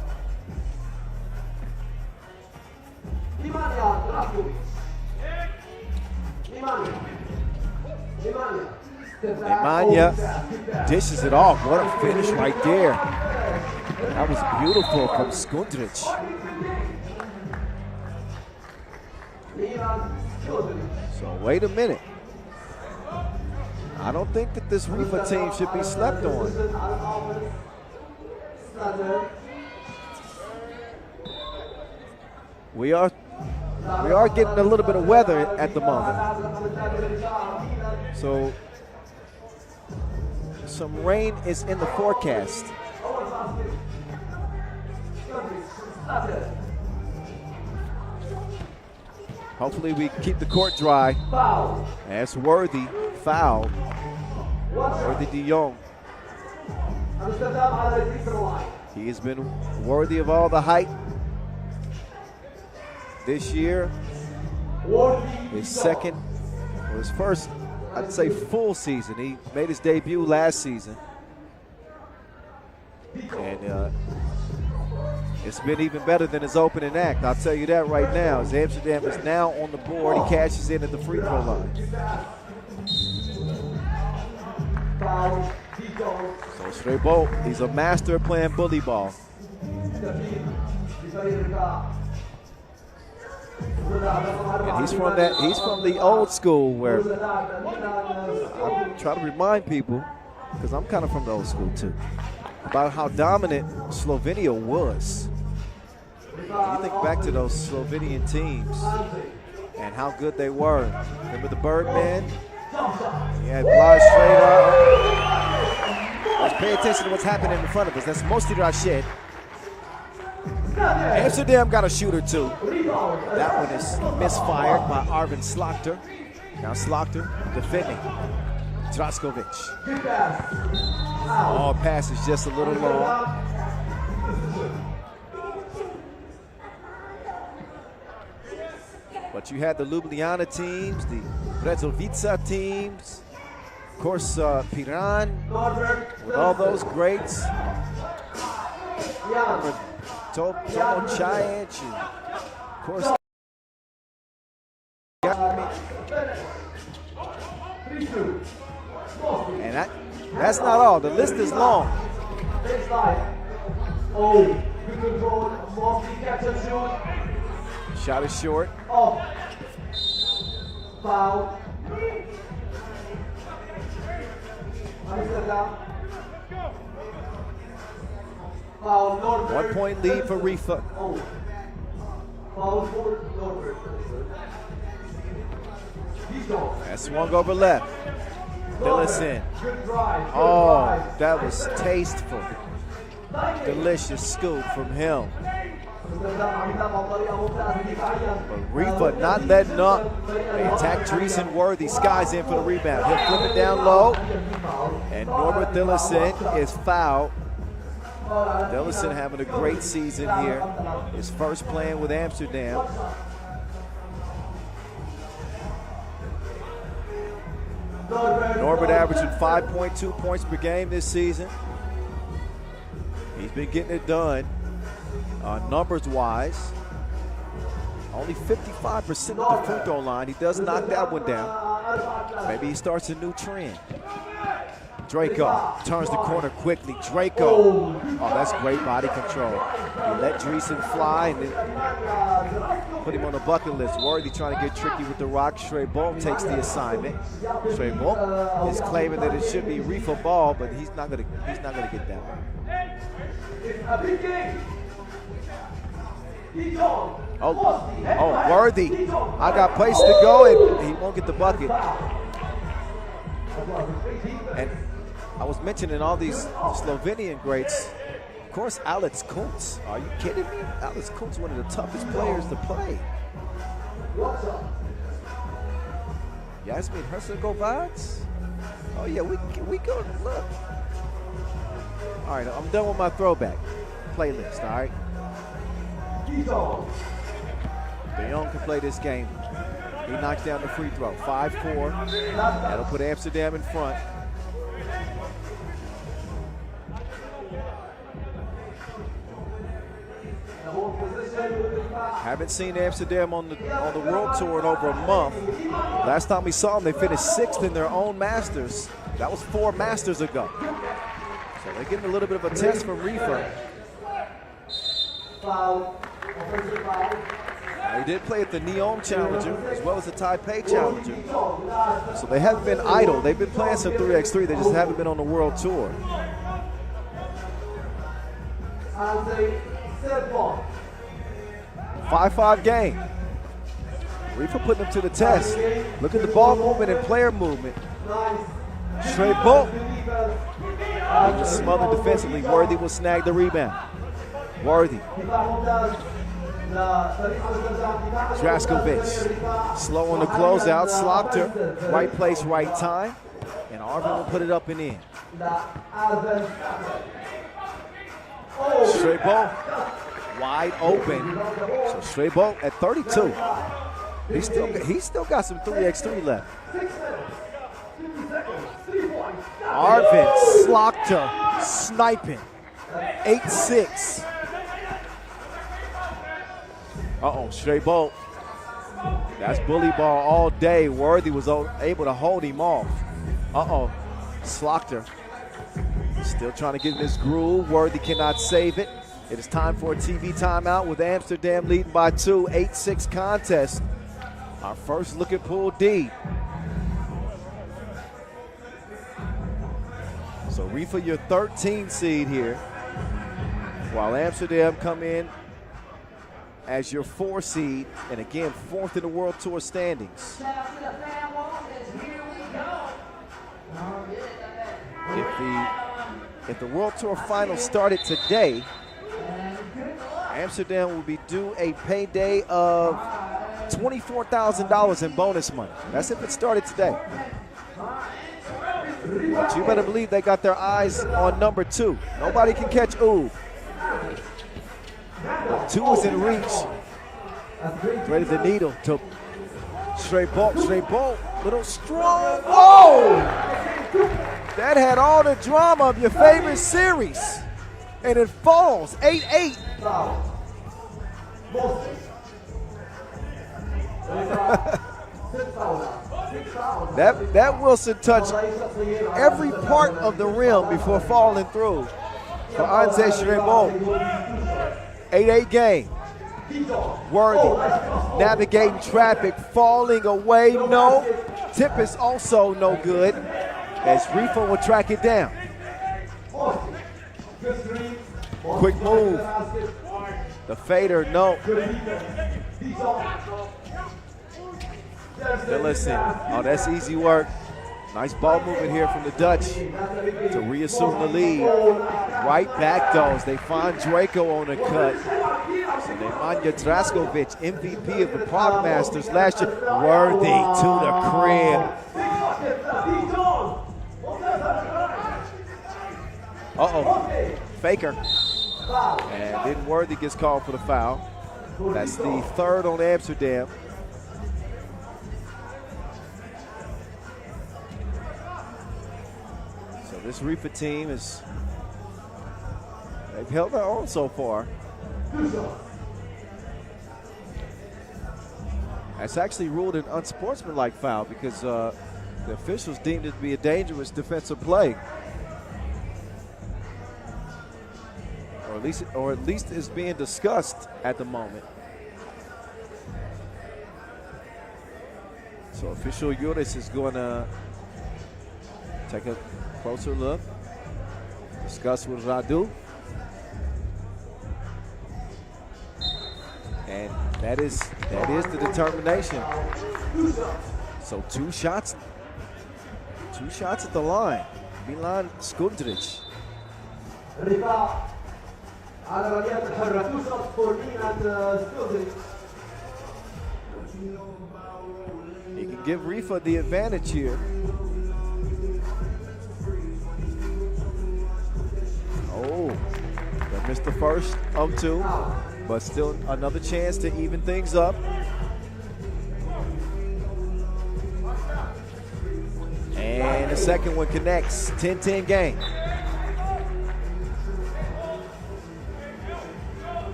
Nemanja dishes it off. What a finish right there. That was beautiful from Skundrich. So wait a minute. I don't think that this Riffa team should be slept on. We are getting a little bit of weather at the moment. So some rain is in the forecast. Hopefully we keep the court dry. That's Worthy, foul. Worthy de Jong. He has been worthy of all the hype this year. His second, or his first, I'd say full season. He made his debut last season. And it's been even better than his opening act. I'll tell you that right now. As Amsterdam is now on the board, he cashes in at the free throw line. So straight bolt. He's a master at playing bully ball. And he's from the old school where I try to remind people, because I'm kind of from the old school too, about how dominant Slovenia was. You think back to those Slovenian teams and how good they were. Remember the Birdman? He had Blas Schrader. Let's pay attention to what's happening in front of us. That's Mosti Rashid. Amsterdam got a shooter too. That one is misfired by Arvin Slokter. Now Slokter defending. Draskovic. Oh, pass is just a little long. But you had the Ljubljana teams, the Brezovica teams, of course Piran, with all those greats. Tomo Chajic, and of course and that's not all. The list is long. Shot is short. Foul. 1 point lead for Riffa. That swung over left. Dillison. Oh, that was tasteful. Delicious scoop from him. But Riffa not letting up. They attack Dreesen Worthy. Skies in for the rebound. He'll flip it down low. And Norbert Dillison is fouled. Dillison having a great season here. His first playing with Amsterdam. Norbert averaging 5.2 points per game this season. He's been getting it done numbers-wise. Only 55% of the free throw line. He does knock that one down. Maybe he starts a new trend. Draco turns the corner quickly. Draco. Oh, that's great body control. He let Dreesen fly and then put him on the bucket list. Worthy trying to get tricky with the rock. Strebo takes the assignment. Strebo is claiming that it should be Riffa ball, but he's not gonna get that one. Oh, Worthy. I got place to go, and he won't get the bucket. And I was mentioning all these Slovenian greats. Of course, Alex Kuntz. Are you kidding me? Alex Kuntz, one of the toughest players to play. Jasmin Hercegovac. Oh yeah, we go look. All right, I'm done with my throwback playlist. All right. De Jong can play this game. He knocks down the free throw. 5-4. That'll put Amsterdam in front. Haven't seen Amsterdam on the World Tour in over a month. Last time we saw them, they finished 6th in their own Masters. That was 4 Masters ago. So they're getting a little bit of a test from Riffa. He did play at the Neom Challenger as well as the Taipei Challenger. So they haven't been idle. They've been playing some 3x3. They just haven't been on the World Tour. 5-5 game. Riffa putting them to the test. Look at the ball movement and player movement. Straight ball. He was smothered defensively. Worthy will snag the rebound. Worthy. Draskovic. Slow on the closeout. Slopter. Right place, right time. And Arvin will put it up and in. Straight ball. Wide open. So straight ball at 32. He's still got some 3x3 left. Arvin Slopter sniping. 8-6. Straight ball. That's bully ball all day. Worthy was able to hold him off. Slopter still trying to get in this groove. Worthy cannot save it. It is time for a TV timeout with Amsterdam leading by 2, 8-6 contest. Our first look at Pool D. So Riffa, your 13 seed here, while Amsterdam come in as your 4 seed, and again, 4th in the World Tour standings. If the World Tour final started today, Amsterdam will be due a payday of $24,000 in bonus money. That's if it started today. But you better believe they got their eyes on number 2. Nobody can catch Ub. 2 is in reach. Threaded the needle to straight ball, little strong. Oh! That had all the drama of your favorite series. And it falls, 8-8. That Wilson touched every part of the rim before falling through for Anze Strebo. 8-8 game. Worthy navigating traffic, falling away. No. Tip is also no good as Riffa will track it down. Quick move. The fader, no. Listen, that's easy work. Nice ball movement here from the Dutch to reassume the lead. Right back though as they find Draco on the cut. So Nemanja Draskovic, MVP of the Prague Masters last year. Worthy to the crib. Faker. And then Worthy gets called for the foul. That's the 3rd on Amsterdam. So this Riffa team they've held their own so far. That's actually ruled an unsportsmanlike foul because the officials deemed it to be a dangerous defensive play. Or at least is being discussed at the moment. So official Juris is going to take a closer look, discuss with Radu. And that is the determination. So 2 shots at the line. Milan Skundrich. He can give Riffa the advantage here. Missed the first of 2, but still another chance to even things up. And the second one connects. 10-10 game.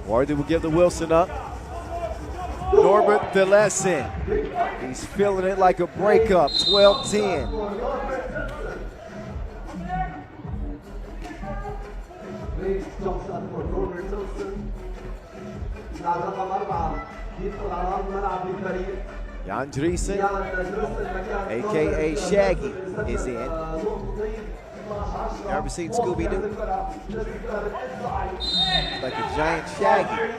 Worthy will give the Wilson up. Norbert Thelesen. He's feeling it like a breakup. 12-10. Jan Driesen, a.k.a. Shaggy, is in. Ever seen Scooby-Doo? Like a giant Shaggy.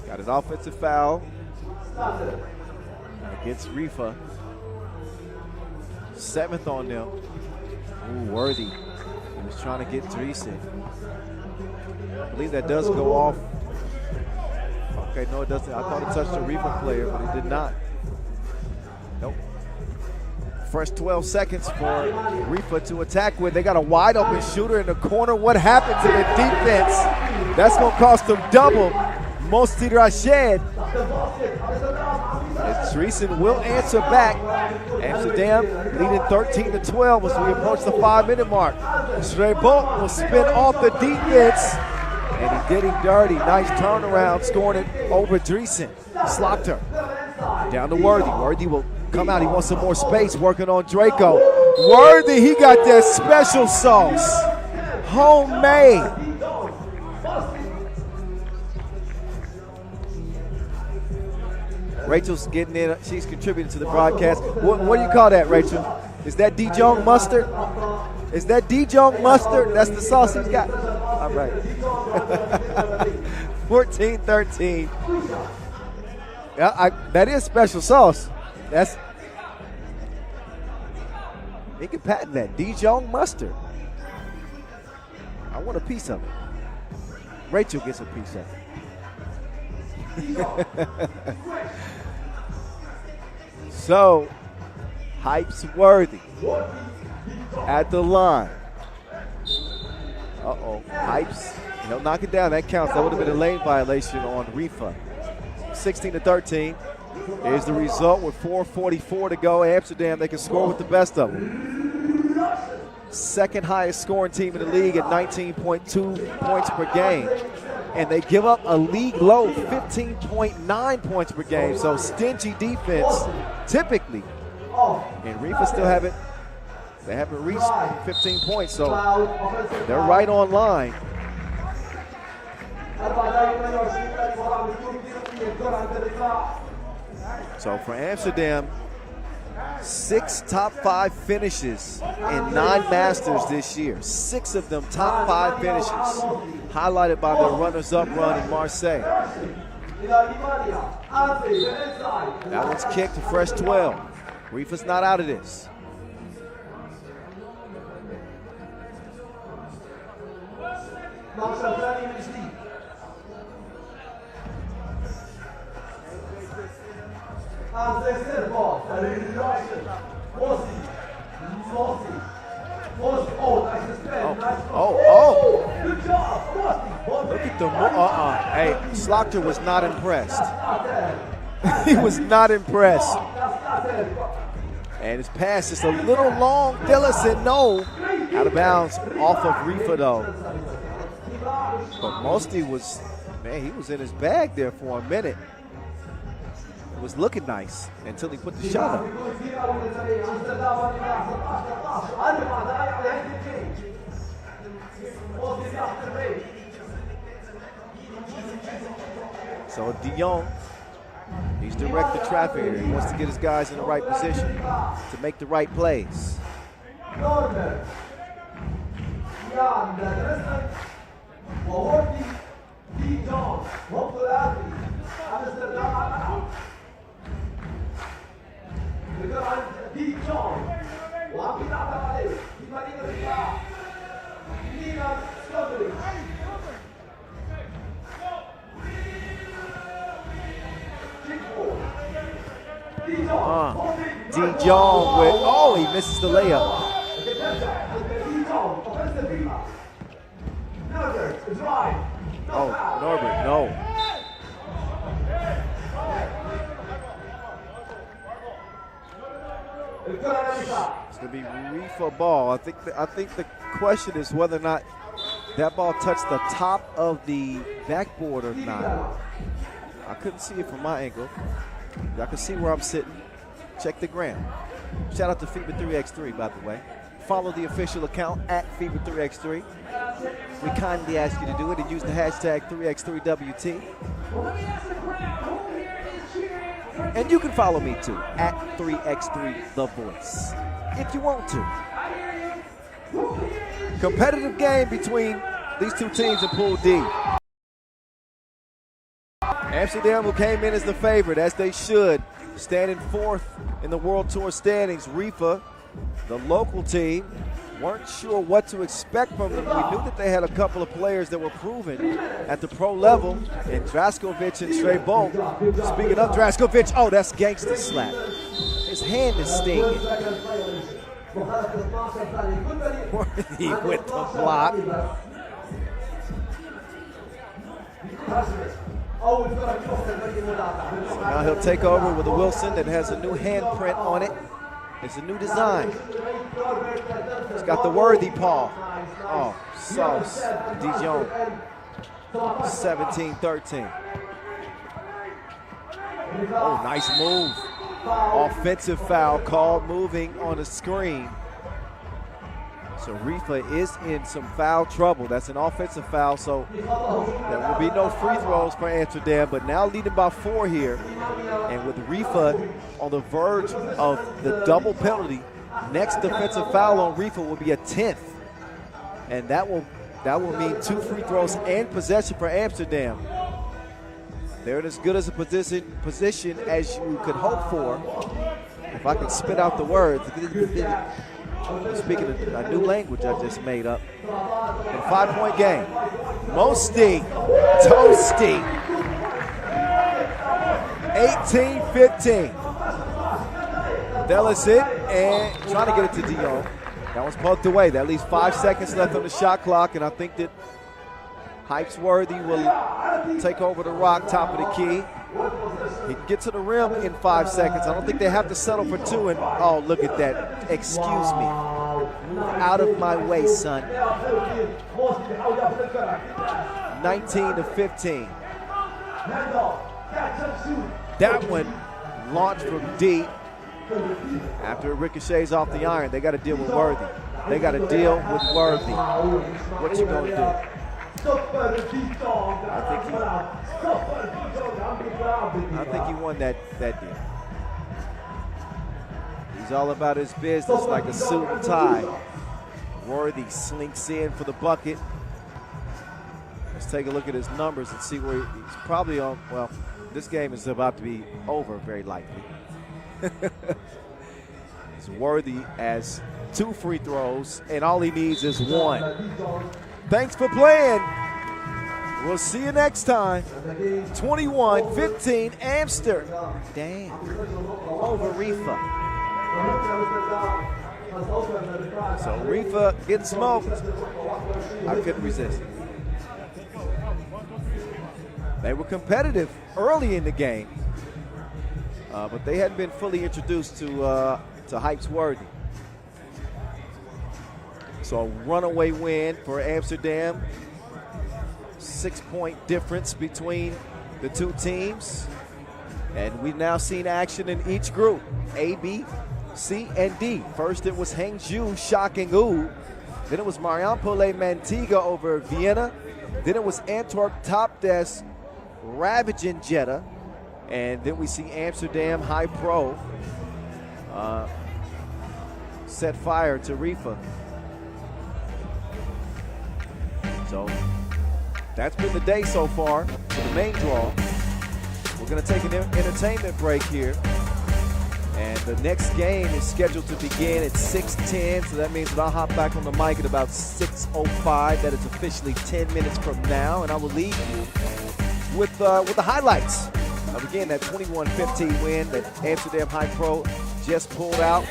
Got his offensive foul against Riffa. 7th on them. Ooh, Worthy. He was trying to get Driesen. I believe that does go off. Okay, no, it doesn't. I thought it touched a Riffa player, but it did not. Nope. First 12 seconds for Riffa to attack with. They got a wide open shooter in the corner. What happened to the defense? That's going to cost them double. Mosti Rashid. Driesen will answer back. Amsterdam leading 13-12 as we approach the 5-minute mark. Dribble will spin off the defense, and he did him dirty. Nice turnaround, scoring it over Driesen. Slaughter down to Worthy. Worthy will come out. He wants some more space, working on Draco. Worthy, he got that special sauce. Homemade. Rachel's getting in. She's contributing to the broadcast. What do you call that, Rachel? Is that Dijon mustard? Is that Dijon mustard? That's the sauce he's got. All right. 14-13. Yeah, that is special sauce. That's. He can patent that. Dijon mustard. I want a piece of it. Rachel gets a piece of it. So, Hype's Worthy at the line. Uh-oh, Hype's, he'll knock it down. That counts. That would have been a lane violation on Riffa. 16-13. Here's the result with 4:44 to go. Amsterdam, they can score with the best of them. Second highest scoring team in the league at 19.2 points per game. And they give up a league low 15.9 points per game. So stingy defense typically. And Riffa still haven't reached 15 points. So they're right on line. So for Amsterdam, 6 top 5 finishes in 9 Masters this year. 6 of them top 5 finishes, highlighted by their runners-up run in Marseille. That one's kicked to fresh 12. Riffa's not out of this. Look at the Hey, Slaughter was not impressed. He was not impressed. And his pass is a little long. Thelesen, no. Out of bounds off of Riffa, though. But Mosti was, man, he was in his bag there for a minute. It was looking nice until he put the shot up. So Dion, he's directing traffic here. He wants to get his guys in the right position to make the right plays. Dijon with, oh, he misses the layup. Oh, Norbert, no. It's going to be Riffa ball. I think the question is whether or not that ball touched the top of the backboard or not. I couldn't see it from my angle. Y'all can see where I'm sitting. Check the gram. Shout out to FIBA 3x3, by the way. Follow the official account at FIBA 3x3. We kindly ask you to do it and use the hashtag 3x3WT. And you can follow me too, at 3x3 The Voice, if you want to. Competitive game between these two teams in Pool D. Amsterdam, who came in as the favorite, as they should, standing fourth in the World Tour standings. Riffa, the local team, weren't sure what to expect from them. We knew that they had a couple of players that were proven at the pro level, and Draskovic and Trey Bolt. Speaking of Draskovic, oh, that's gangster slap. His hand is stinging. Worthy with the block. So now he'll take over with a Wilson that has a new handprint on it. It's a new design. It's got the Worthy paw. Oh, sauce. Dijon. 17-13. Oh, nice move. Offensive foul called, moving on a screen. So Riffa is in some foul trouble. That's an offensive foul, so there will be no free throws for Amsterdam, but now leading by 4 here. And with Riffa on the verge of the double penalty, next defensive foul on Riffa will be a 10th. And that will mean 2 free throws and possession for Amsterdam. They're in as good as a position as you could hope for. If I can spit out the words. I'm speaking a new language I just made up. In a 5-point game. Mosty, toasty. 18-15. Delis it and trying to get it to Dion. That was poked away. That leaves 5 seconds left on the shot clock, and I think that Hype's Worthy will take over the rock, top of the key. He can get to the rim in 5 seconds. I don't think they have to settle for 2. And oh, look at that. Excuse me. Move out of my way, son. 19-15. That one launched from deep. After it ricochets off the iron, they got to deal with Worthy. They got to deal with Worthy. What you gonna do? I think he won that deal. He's all about his business like a suit and tie. Worthy slinks in for the bucket. Let's take a look at his numbers and see where he's probably on. Well, this game is about to be over very likely. He's Worthy as 2 free throws, and all he needs is 1. Thanks for playing. We'll see you next time. 21-15 Amsterdam. Damn. Over Riffa. So Riffa getting smoked. I couldn't resist. They were competitive early in the game, but they hadn't been fully introduced to Hype's Worthy. So a runaway win for Amsterdam. 6-point difference between the two teams. And we've now seen action in each group, A, B, C, and D. First it was Hangzhou shocking U. Then it was Marijampole Mantinga over Vienna. Then it was Antwerp TOPdesk ravaging Jeddah. And then we see Amsterdam HiPRO set fire to Riffa. So that's been the day so far for the main draw. We're going to take an entertainment break here. And the next game is scheduled to begin at 6:10. So that means that I'll hop back on the mic at about 6:05. That is officially 10 minutes from now. And I will leave you with the highlights again, that 21-15 win that Amsterdam HiPRO just pulled out.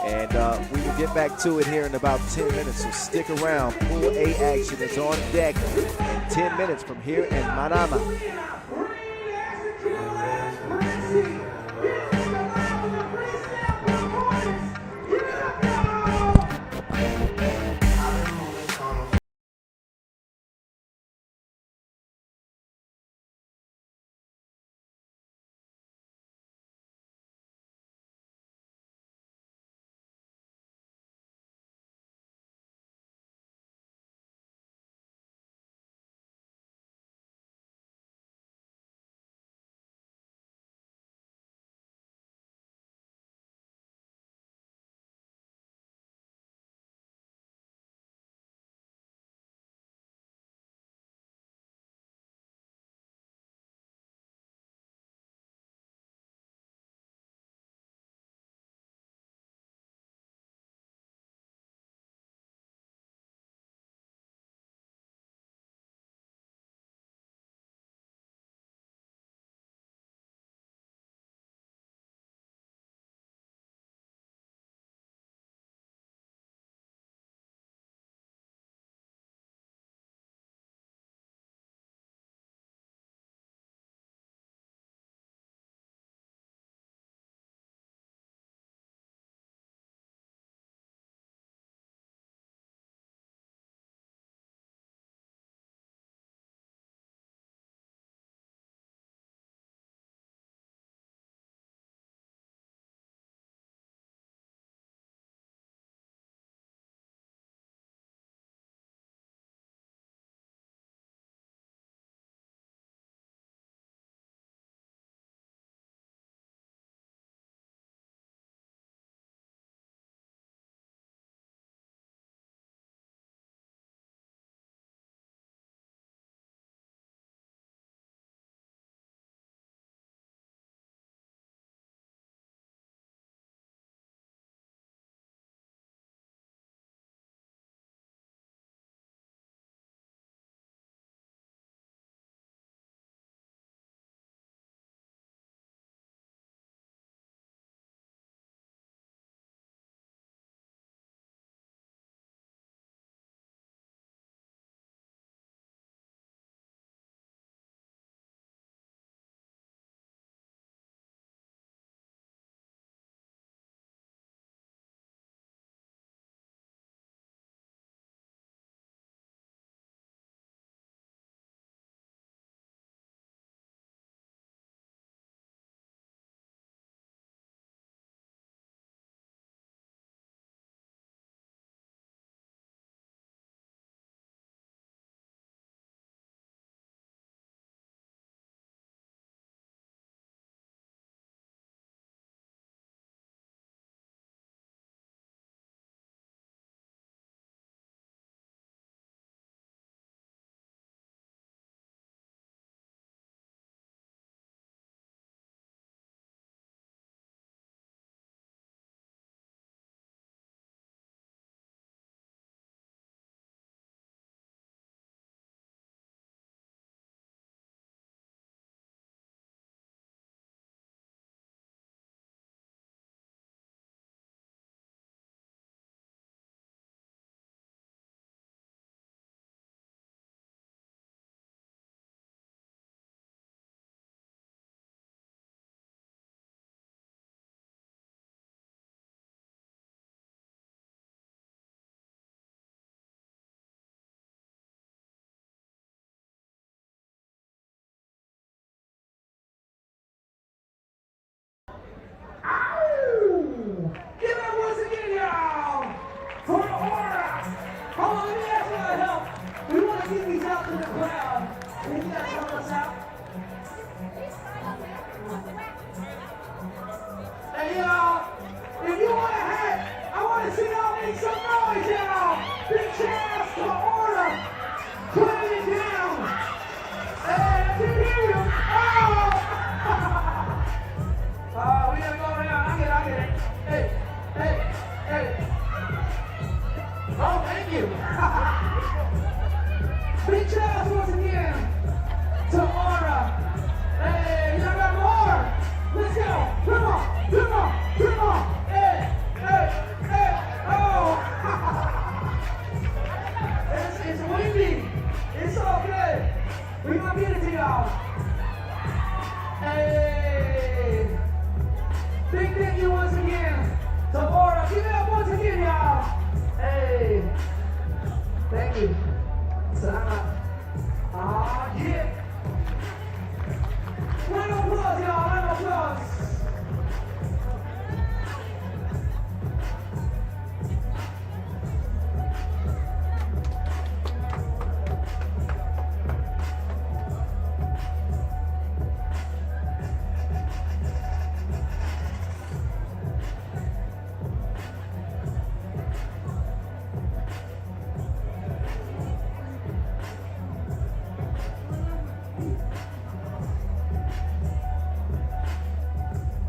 And we will get back to it here in about 10 minutes, so stick around. Pool A action is on deck in 10 minutes from here in Manama.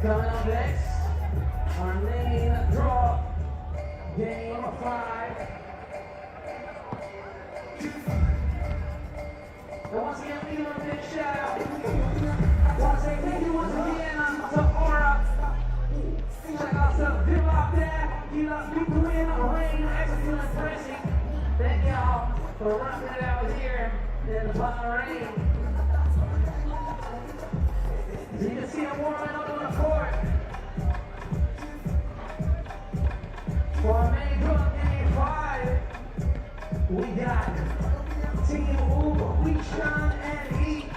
Coming up next, our main draw, game 5. And once again, we give a big shout out. I want to say thank you once again to Aura. Check out some UbHuishan. You know, people in Bahrain, excellent pressing. Thank y'all for rocking it out here in Bahrain. You can see them warming up on the court. For our main draw, game 5, we got Team UbHuishan and Heat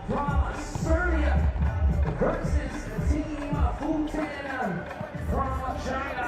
from Serbia versus Team Futian from China.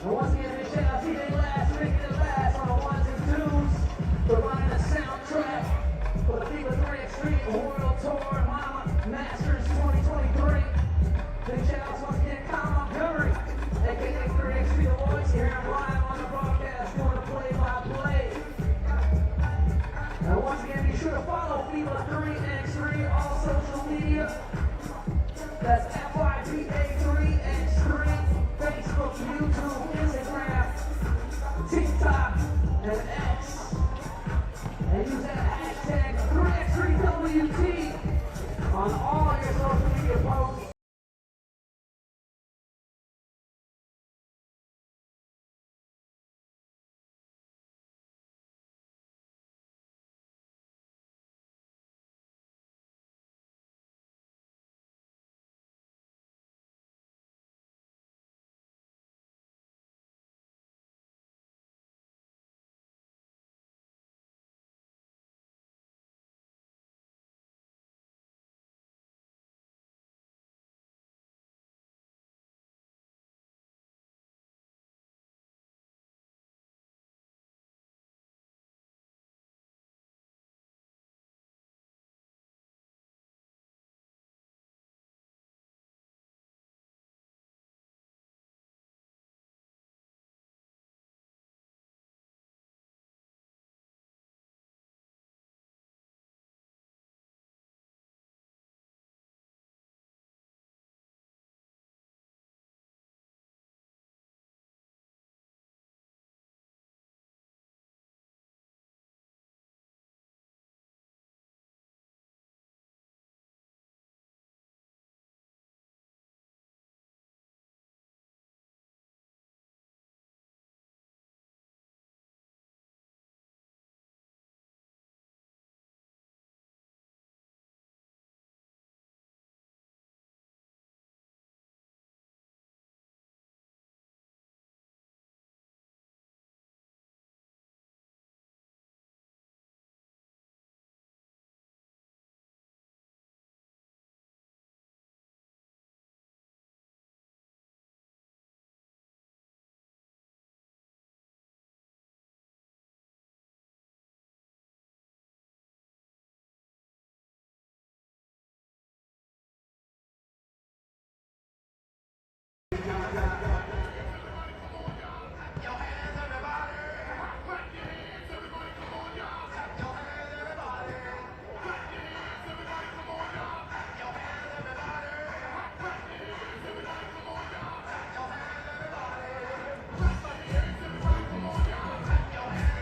Once again, big shout out to they last, making it last on the 1s and 2s. Providing a soundtrack for the FIBA 3x3 World Tour Manama Masters 2023. Big shout out once again, Colin Montgomery, aka 3x3 The Voice, here in live on the broadcast, doing the play-by-play. And once again, be sure to follow FIBA 3x3 all social media. That's FIBA 3x3. Facebook, YouTube, Instagram, TikTok, and X. And use that hashtag 3x3WT on all your social media posts.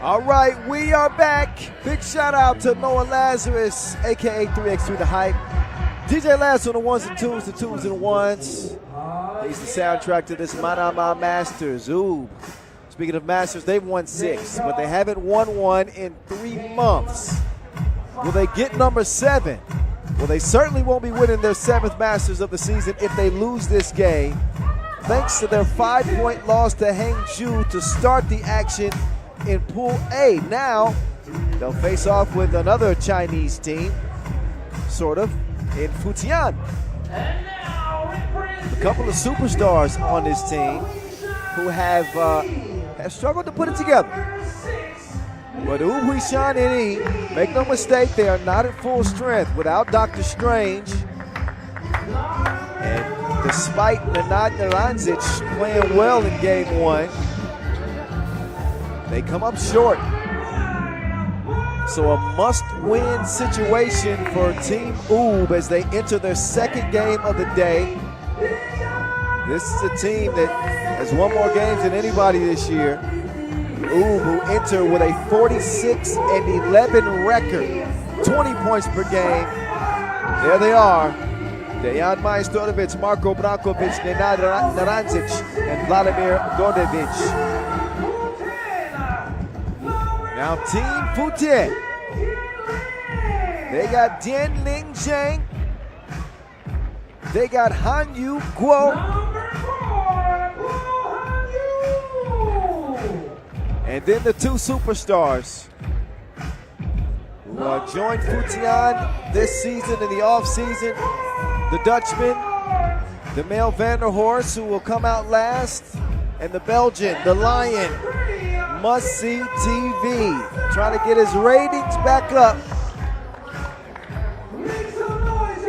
All right, we are back. Big shout out to Noah Lazarus, aka 3x3 The Hype. DJ Laz on the 1s and 2s, the 2s and the 1s. He's the soundtrack to this Manama Masters. Ooh. Speaking of Masters, they've won 6, but they haven't won one in 3 months. Will they get number 7? Well, they certainly won't be winning their 7th Masters of the season if they lose this game, thanks to their 5-point loss to Hangzhou to start the action in Pool A. Now, they'll face off with another Chinese team, sort of, in Futian. A couple of superstars on this team. who have struggled to put it together. But UbHuishan NE, make no mistake, they are not at full strength without Dr. Strange. And despite Nenad Naranzic playing well in game 1, they come up short. So a must-win situation for Team Ub as they enter their second game of the day. This is a team that has won more games than anybody this year. Ub, who enter with a 46-11 record, 20 points per game. There they are. Dejan Majstorovic, Marko Brankovic, Nenad Naranzic, and Vladimir Gordevic. Now Team Futian. They got Dien Ling Zhang. They got Han Yu Guo. And then the two superstars who joined Futian this season in the offseason. The Dutchman, the male Van der Horst, who will come out last, and the Belgian, the Lion, Must-See TV, trying to get his ratings back up.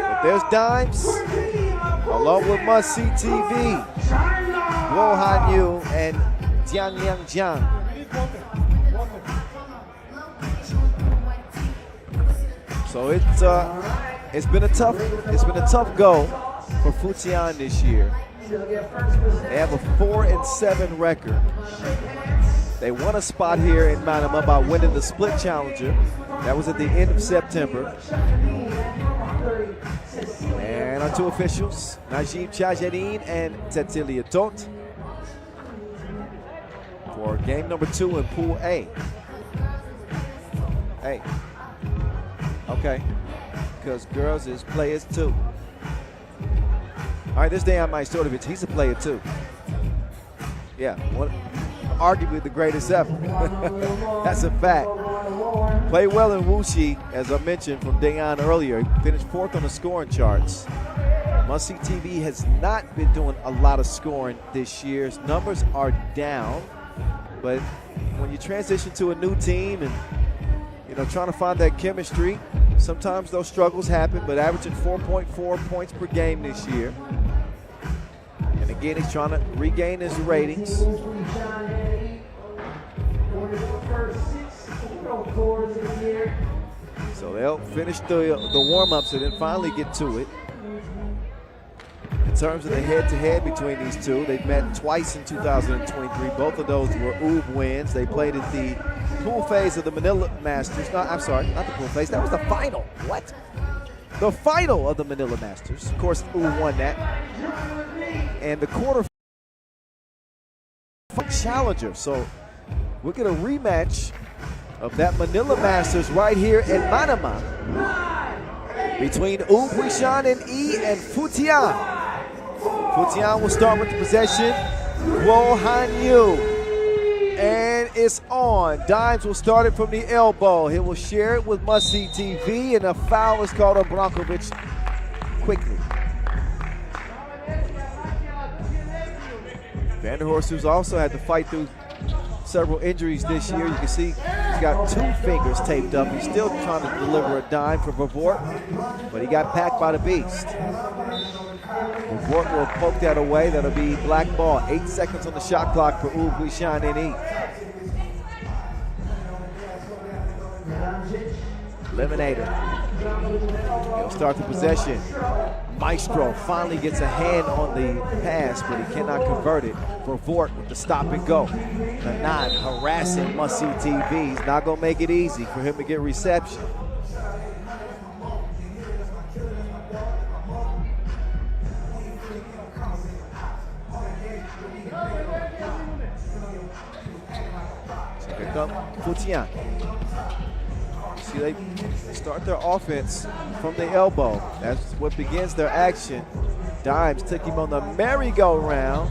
But there's Dimes, along with Must-See TV, Guo Han Yu, and Jiang Liang Jiang. So it's been a tough go for Futian this year. They have a 4-7 record. They won a spot here in Manama by winning the Split Challenger. That was at the end of September. And our two officials, Najib Chajarin and Cecilia Tot, for game number 2 in Pool A. Hey. Okay. Because girls is players too. All right, this Dejan Majstorovic, he's a player too. Yeah, arguably the greatest ever. That's a fact. Played well in Wuxi, as I mentioned from Dejan earlier. Finished 4th on the scoring charts. Must-See TV has not been doing a lot of scoring this year. His numbers are down, but when you transition to a new team and trying to find that chemistry, sometimes those struggles happen, but averaging 4.4 points per game this year. And again, he's trying to regain his ratings. So they'll finish the warm-ups and then finally get to it. In terms of the head-to-head between these two, they've met twice in 2023. Both of those were Ub wins. They played at the pool phase of the Manila Masters. No, I'm sorry, not the pool phase. That was the final. What? The final of the Manila Masters. Of course, Ub won that. And the quarter challenger. So we'll get a rematch of that Manila Masters right here in Manama between UbHuishan NE and Futian. Futian will start with the possession. Guo Han Yu. And it's on. Dimes will start it from the elbow. He will share it with Must-See TV, and a foul is called on Brankovic quickly. Van der Horst, who's also had to fight through several injuries this year. You can see he's got 2 fingers taped up. He's still trying to deliver a dime for Vavort, but he got packed by the beast. Vavort will poke that away. That'll be black ball. 8 seconds on the shot clock for UbHuishan NE. Eliminator. He'll start the possession. Maestro finally gets a hand on the pass, but he cannot convert it. Vavort with the stop and go. Nenad harassing Must-See TV. He's not going to make it easy for him to get reception. So here comes Futian. See, they start their offense from the elbow. That's what begins their action. Dimes took him on the merry-go-round.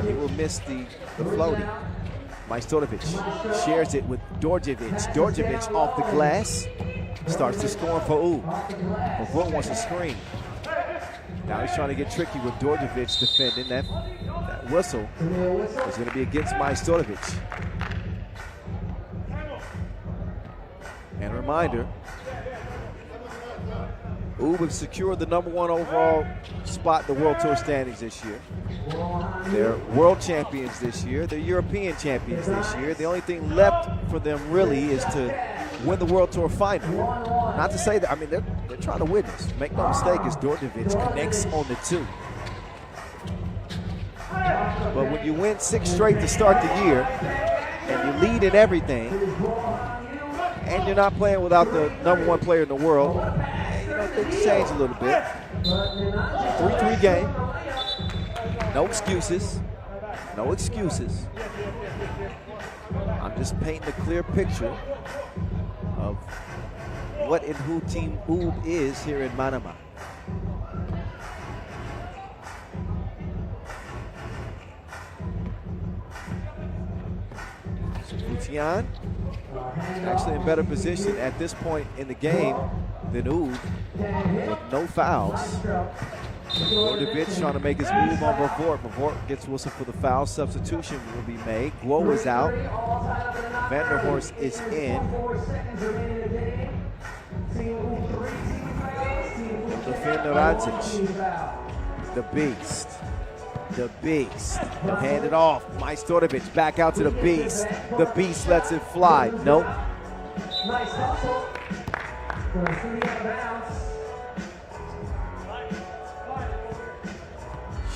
He will miss the floating. Majstorovic shares it with Dorjevic. Dorjevic off the glass. Starts to score for Ub. Vavort wants a screen. Now he's trying to get tricky with Đorđević defending. That whistle is going to be against Majstorović. And a reminder, UB have secured the #1 overall spot in the World Tour standings this year. They're world champions this year. They're European champions this year. The only thing left for them really is to win the World Tour final. Not to say that, I mean, they're trying to win this. Make no mistake, as Đorđević connects on the 2. But when you win 6 straight to start the year, and you lead in everything, and you're not playing without the #1 player in the world, you know, things change a little bit. 3-3 game. No excuses. No excuses. I'm just painting a clear picture of what and who Team UB is here in Manama. So Futian is actually in better position at this point in the game than UB, with no fouls. Đorđević trying to make his move on Bavort. Bavort gets whistled for the foul. Substitution will be made. Guo is out. Vanderhorst is in. Defender Radzic, the beast. The beast. He'll hand it off. Majstorović back out to the beast. The beast lets it fly. Nope. Nice hustle.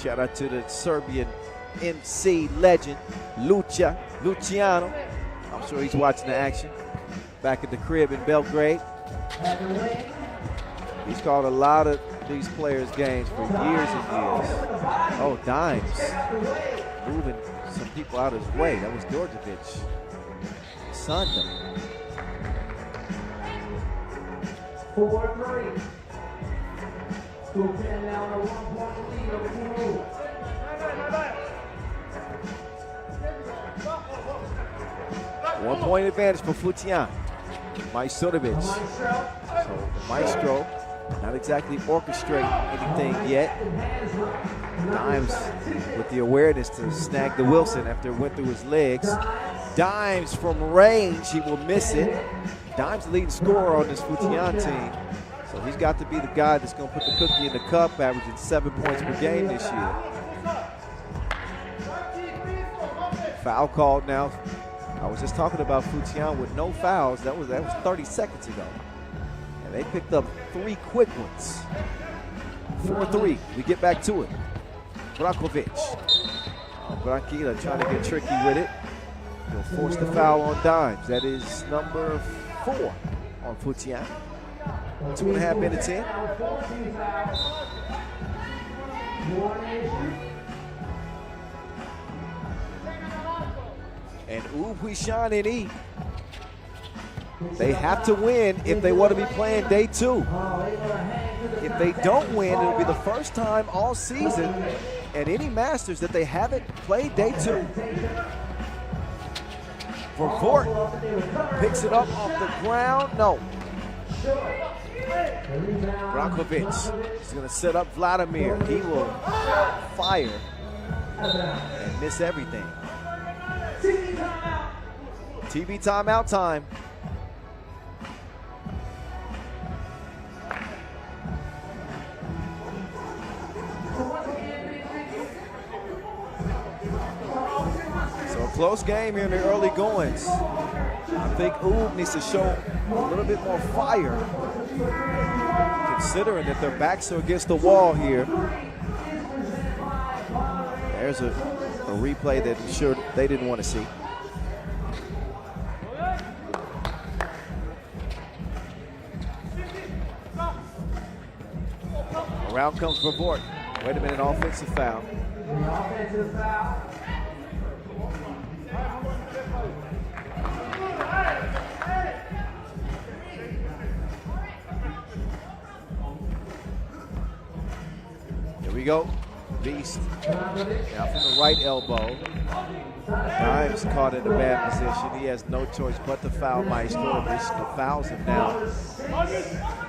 Shout out to the Serbian MC legend, Luciano. I'm sure he's watching the action back at the crib in Belgrade. He's called a lot of these players' games for years and years. Oh, Dimes moving some people out of his way. That was Đorđević. Sunned him. 4-3. Futian now in a 1-point lead over Team UB. 1-point advantage for Futian. Majstorović. So the Maestro not exactly orchestrating anything yet. Dimes with the awareness to snag the Wilson after it went through his legs. Dimes from range, he will miss it. Dimes the leading scorer on this Futian team. So he's got to be the guy that's going to put the cookie in the cup, averaging 7 points per game this year. Foul called now. I was just talking about Futian with no fouls. That was 30 seconds ago. And they picked up 3 quick ones. 4-3. We get back to it. Brankovic. Branquilla trying to get tricky with it. He'll force the foul on Dimes. That is number 4 on Futian. 2.5 minutes in. And UbHuishan and E, they have to win if they want to be playing day 2. If they don't win, it'll be the first time all season at any Masters that they haven't played day 2. Bavort picks it up off the ground. No. Brankovic is going to set up Vladimir. He will fire and miss everything. TV timeout time. So a close game here in the early goings. I think UB needs to show a little bit more fire, considering that their backs are against the wall here. There's a replay that I'm sure they didn't want to see. Around comes Bavort. Wait a minute, offensive foul. Offensive foul. Here we go. Beast now from the right elbow. Dimes caught in a bad position. He has no choice but to foul Majstorovic. Fouls him now.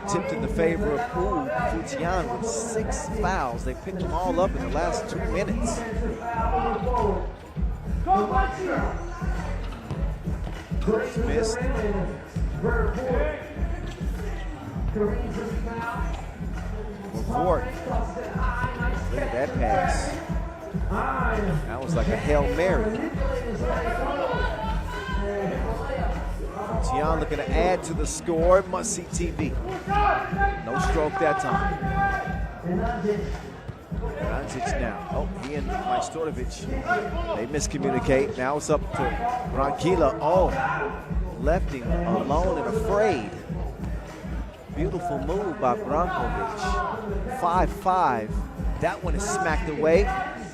Tipped in the favor of Futian with 6 fouls. They picked them all up in the last 2 minutes. Missed. Fort. Look at that pass. That was like a Hail Mary. Tian looking to add to the score. Must see TV. No stroke that time. Ranzic now. Oh, he and Majstorovic, they miscommunicate. Now it's up to Branquilla. Oh, left him alone and afraid. Beautiful move by Brankovic. 5-5. That one is smacked away.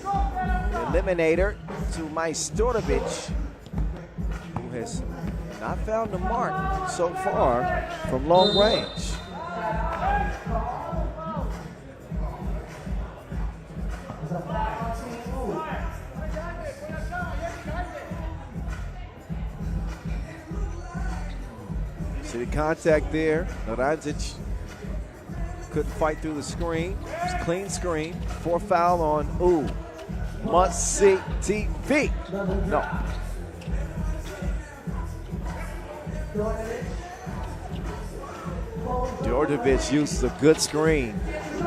Eliminator to Majstorovic, who has not found the mark so far from long range. See the contact there. Ranzic couldn't fight through the screen. It was a clean screen. 4 foul on Must see TV. No. Djordjevic uses a good screen.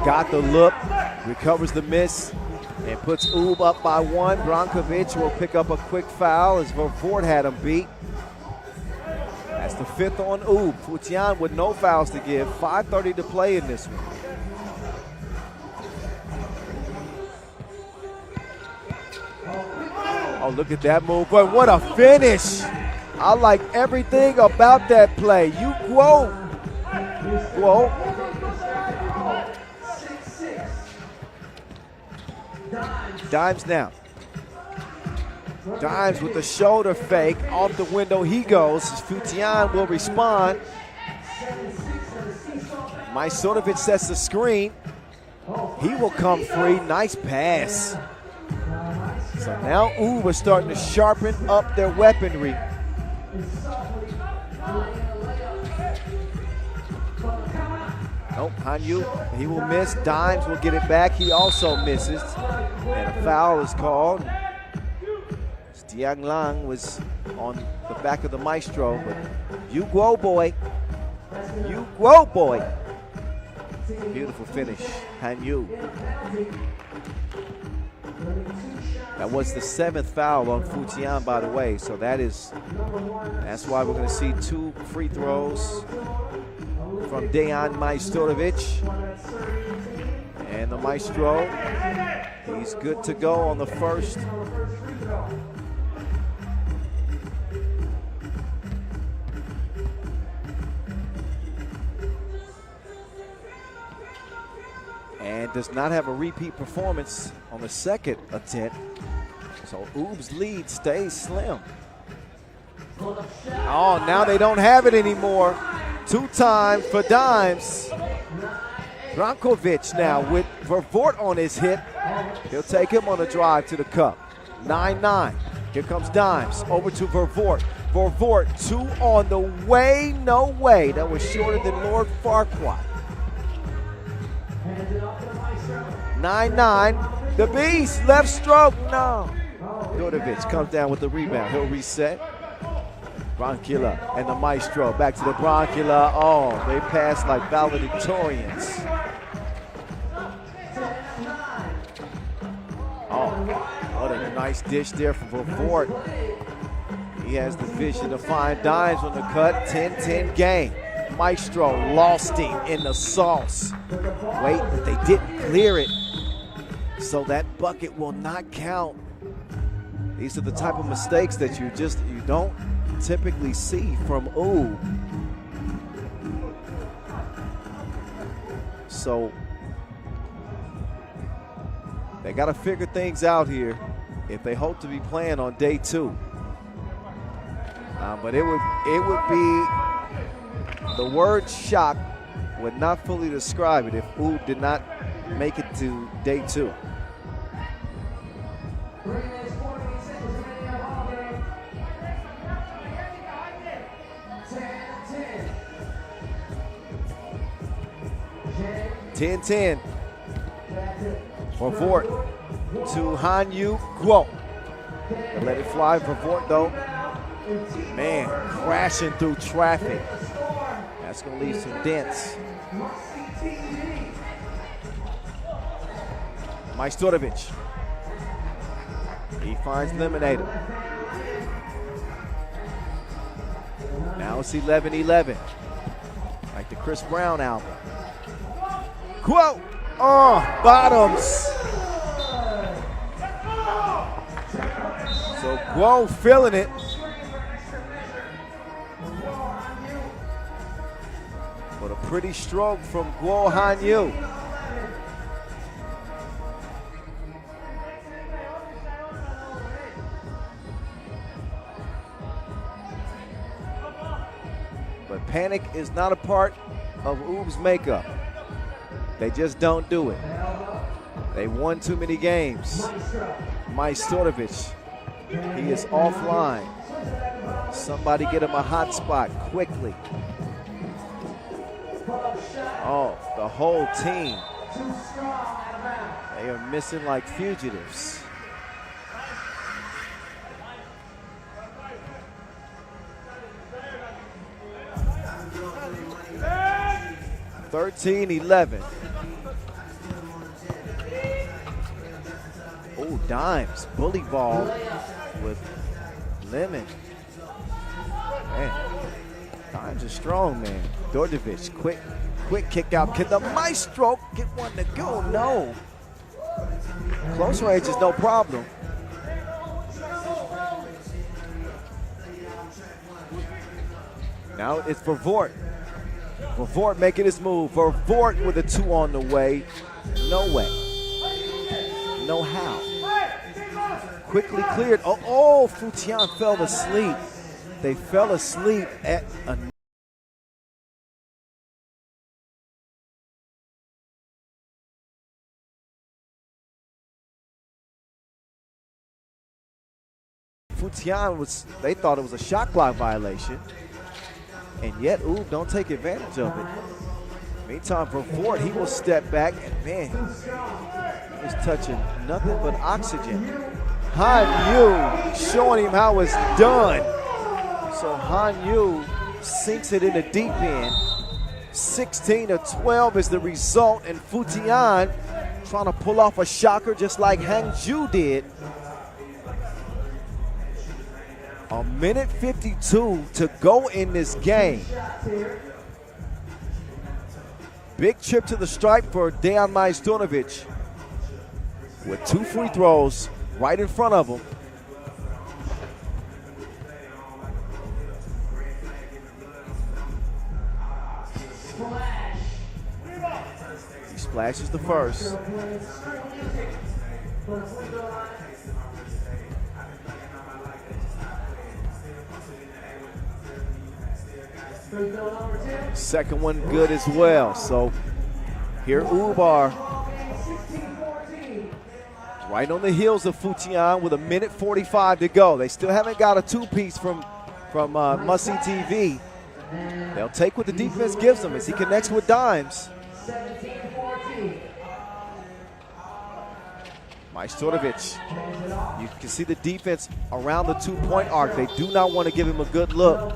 Got the look, recovers the miss, and puts up by 1. Brankovic will pick up a quick foul as Vervoort had him beat. That's the 5th on Futian with no fouls to give. 5:30 to play in this one. Oh, look at that move. But what a finish. I like everything about that play. You quote. Whoa. Dimes now. Dimes with the shoulder fake. Off the window he goes. Futian will respond. Majstorovic sets the screen. He will come free. Nice pass. So now is starting to sharpen up their weaponry. Nope, Hanyu, he will miss. Dimes will get it back. He also misses. And a foul is called. Diang Lang was on the back of the maestro, but you go, boy. You go, boy. Beautiful finish, Hanyu. That was the 7th foul on Futian, by the way, so that's why we're going to see 2 free throws from Dejan Majstorovic. And the maestro, he's good to go on the first. And does not have a repeat performance on the second attempt. So Ub's lead stays slim. Oh, now they don't have it anymore. 2 times for Dimes. Brankovic now with Vervoort on his hip. He'll take him on a drive to the cup. 9-9. Here comes Dimes over to Vervoort. Vervoort, 2 on the way. No way. That was shorter than Lord Farquaad. 9-9. The Beast, left stroke. No. Djordjevic comes down with the rebound. He'll reset. Branquilla and the maestro. Back to the Branquilla. Oh, they pass like valedictorians. Oh, what a nice dish there from Vervoort. He has the vision to find Dimes on the cut. 10-10 game. Maestro lost him in the sauce. Wait, but they didn't clear it. So that bucket will not count. These are the type of mistakes that you don't typically see from So they got to figure things out here if they hope to be playing on day 2. But it would be, the word shock would not fully describe it if did not make it to day 2. 10-10. For Vort to Hanyu Guo. They let it fly for Vort though. Man, crashing through traffic. That's gonna leave some dents. Majstorovic. He finds Eliminator. Now it's 11-11. Like the Chris Brown album. Guo! Oh, bottoms. So Guo feeling it. But a pretty stroke from Guo Hanyu. But panic is not a part of Ub's makeup. They just don't do it. They won too many games. Majstorovic, he is offline. Somebody get him a hot spot quickly. Oh, the whole team. They are missing like fugitives. (13-11). Oh, Dimes, bully ball with Lemon. Man, Dimes is strong, man. Dordovic, quick kick out. Can the Maestro get one to go? No. Close range is no problem. Now it's for Vort. For Vort making his move. For Vort with a 2 on the way. No way. No how. Quickly cleared. Oh, Futian fell asleep. They fell asleep at a Futian was, they thought it was a shot clock violation. And yet, don't take advantage of it. Meantime, for Vort, he will step back and man, he's touching nothing but oxygen. Hanyu showing him how it's done. So Hanyu sinks it in the deep end. 16-12 is the result, and Futian trying to pull off a shocker just like Hangzhou did. A minute 52 to go in this game. Big trip to the stripe for Dejan Majstorovic with 2 free throws right in front of him. He splashes the first. Second one good as well. So here Ub are right on the heels of Futian with a minute 45 to go. They still haven't got a 2-piece from Must-See TV. They'll take what the defense gives them as he connects with Dimes. Majstorovic, you can see the defense around the 2-point arc. They do not want to give him a good look.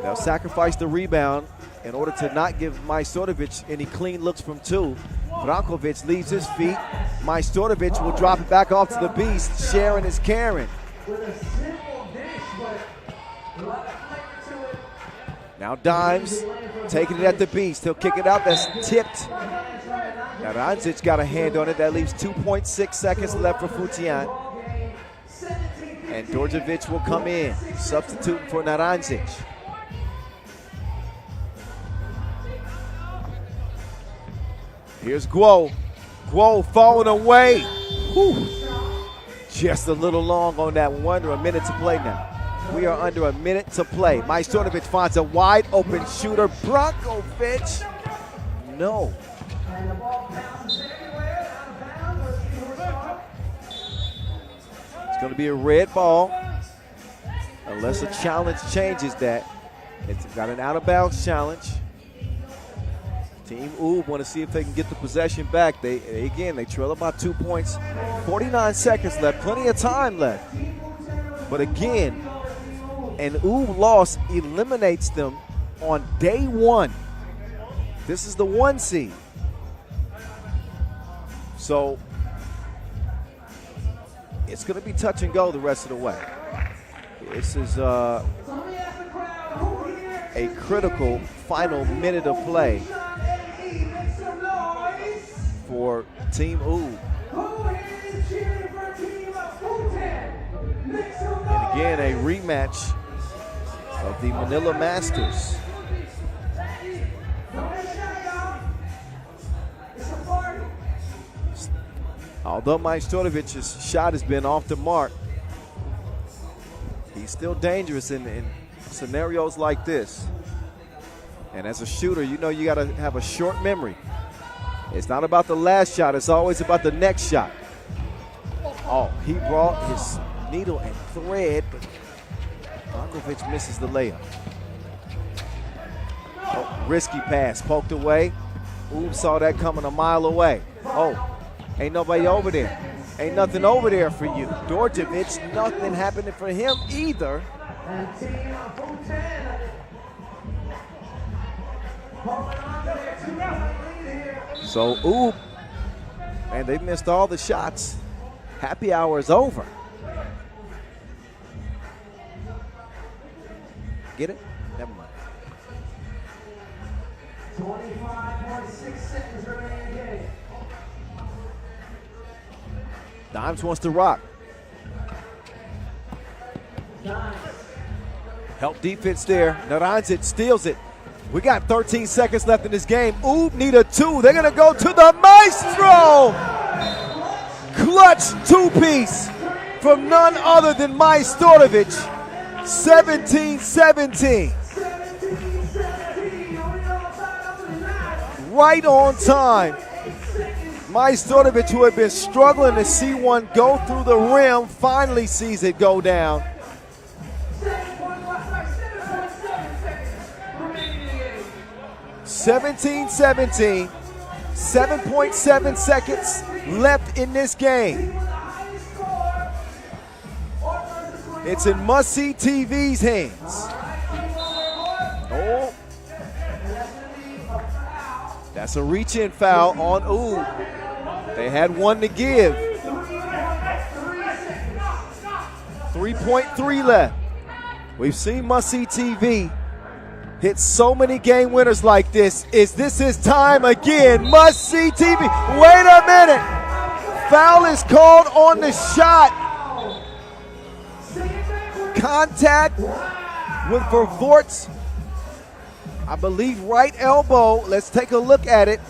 They'll sacrifice the rebound in order to not give Majstorovic any clean looks from 2. Brankovic leaves his feet. Majstorovic will drop it back off to the beast. Sharon is caring. Now Dimes taking it at the beast. He'll kick it out. That's tipped. Now Naranjic got a hand on it. That leaves 2.6 seconds left for Futian. And Dordovic will come in, substituting for Naranjic. Here's Guo. Guo falling away. Whew. Just a little long on that one. Under a minute to play now. We are under a minute to play. Majstorovic finds a wide open shooter. Brankovic. No. It's going to be a red ball unless a challenge changes that. It's got an out of bounds challenge. Team Ub want to see if they can get the possession back. They trail about 2 points. 49 seconds left, plenty of time left. But again, an Ub loss eliminates them on day one. This is the 1 seed. So it's going to be touch and go the rest of the way. This is a critical final minute of play for Team Ub. And again, a rematch of the Manila Masters. Although Majstortovic's shot has been off the mark, he's still dangerous in scenarios like this. And as a shooter, you know you got to have a short memory. It's not about the last shot, it's always about the next shot. Oh, he brought his needle and thread, but Markovic misses the layup. Oh, risky pass, poked away. Ub saw that coming a mile away. Oh, ain't nobody over there. Ain't nothing over there for you. Dorjevic, nothing happening for him either. So Ub, man, they missed all the shots. Happy hour is over. Get it? Never mind. 25.6 seconds remaining in the game. Dimes wants to rock. Help defense there. Naranjic steals it. We got 13 seconds left in this game. Ub need a 2. They're going to go to the Maestro. Clutch two-piece from none other than Majstorovic. 17-17. Right on time. Majstorovic, who had been struggling to see one go through the rim, finally sees it go down. 17-17, 7.7 seconds left in this game. It's in must-see TV's hands. Oh, that's a reach-in foul on Ub. They had one to give. 3.3 left. We've seen must-see TV hit so many game winners like this. Is this his time again? Must-see TV. Wait a minute. Foul is called on the shot. Contact with Vervoort's, I believe, right elbow. Let's take a look at it.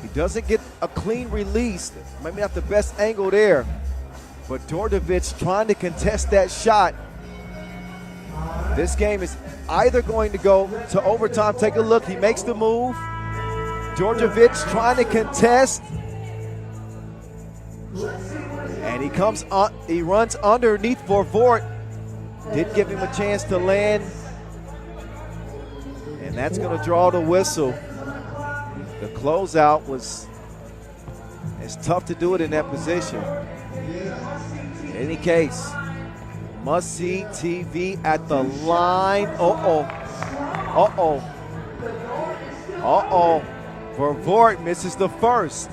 He doesn't get a clean release. Maybe not the best angle there. But Dorjevic trying to contest that shot. This game is either going to go to overtime. Take a look. He makes the move. Dorjevic trying to contest. And he comes on, he runs underneath Vervoort. Didn't give him a chance to land. And that's going to draw the whistle. The closeout it's tough to do it in that position. In any case, must-see TV at the line. Uh-oh. Uh-oh. Uh-oh. Vervoort misses the first.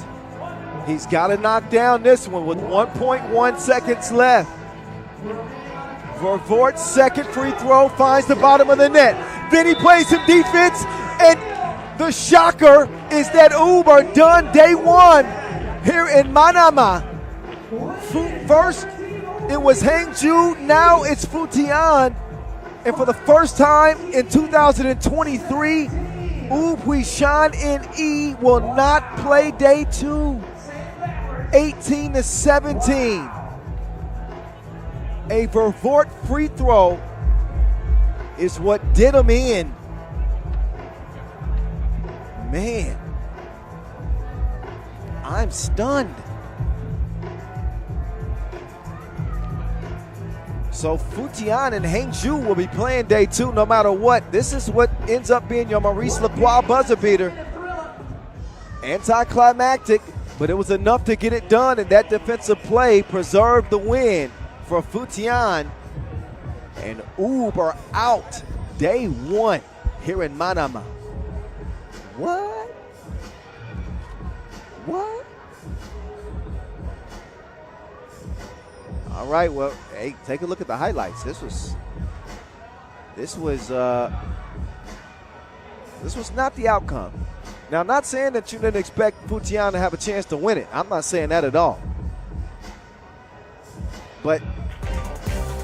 He's got to knock down this one with 1.1 seconds left. Vervoort's second free throw finds the bottom of the net. Then he plays some defense, and the shocker is that Ub are done day one here in Manama. First, it was Hangzhou, now it's Futian. And for the first time in 2023, UbHuishan NE will not play day two. 18-17. A Vervoort free throw is what did him in. Man, I'm stunned. So Futian and Hangzhou will be playing day 2 no matter what. This is what ends up being your Maurice Lacroix buzzer beater. Anticlimactic, but it was enough to get it done, and that defensive play preserved the win for Futian. And UB are out day 1 here in Manama. What? What? All right, well, hey, take a look at the highlights. This was not the outcome. Now, I'm not saying that you didn't expect Futian to have a chance to win it. I'm not saying that at all. But,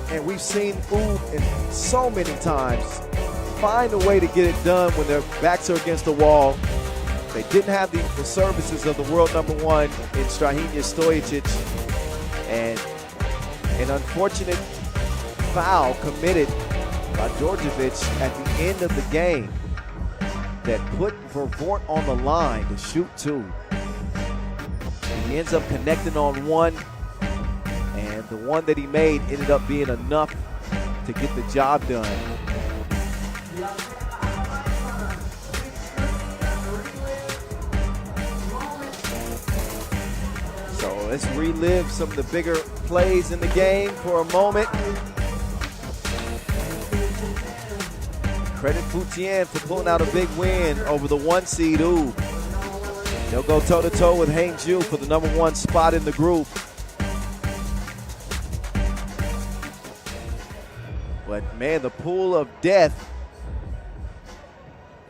and we've seen UB so many times find a way to get it done when their backs are against the wall. They didn't have the services of the world #1 in Strahinja Stojicic, and an unfortunate foul committed by Djordjevic at the end of the game that put Vervoort on the line to shoot 2. He ends up connecting on 1, and the one that he made ended up being enough to get the job done. So let's relive some of the bigger plays in the game for a moment. Credit Futian for pulling out a big win over the 1 seed UB. They'll go toe-to-toe with Hangzhou for the #1 spot in the group. But man, the pool of death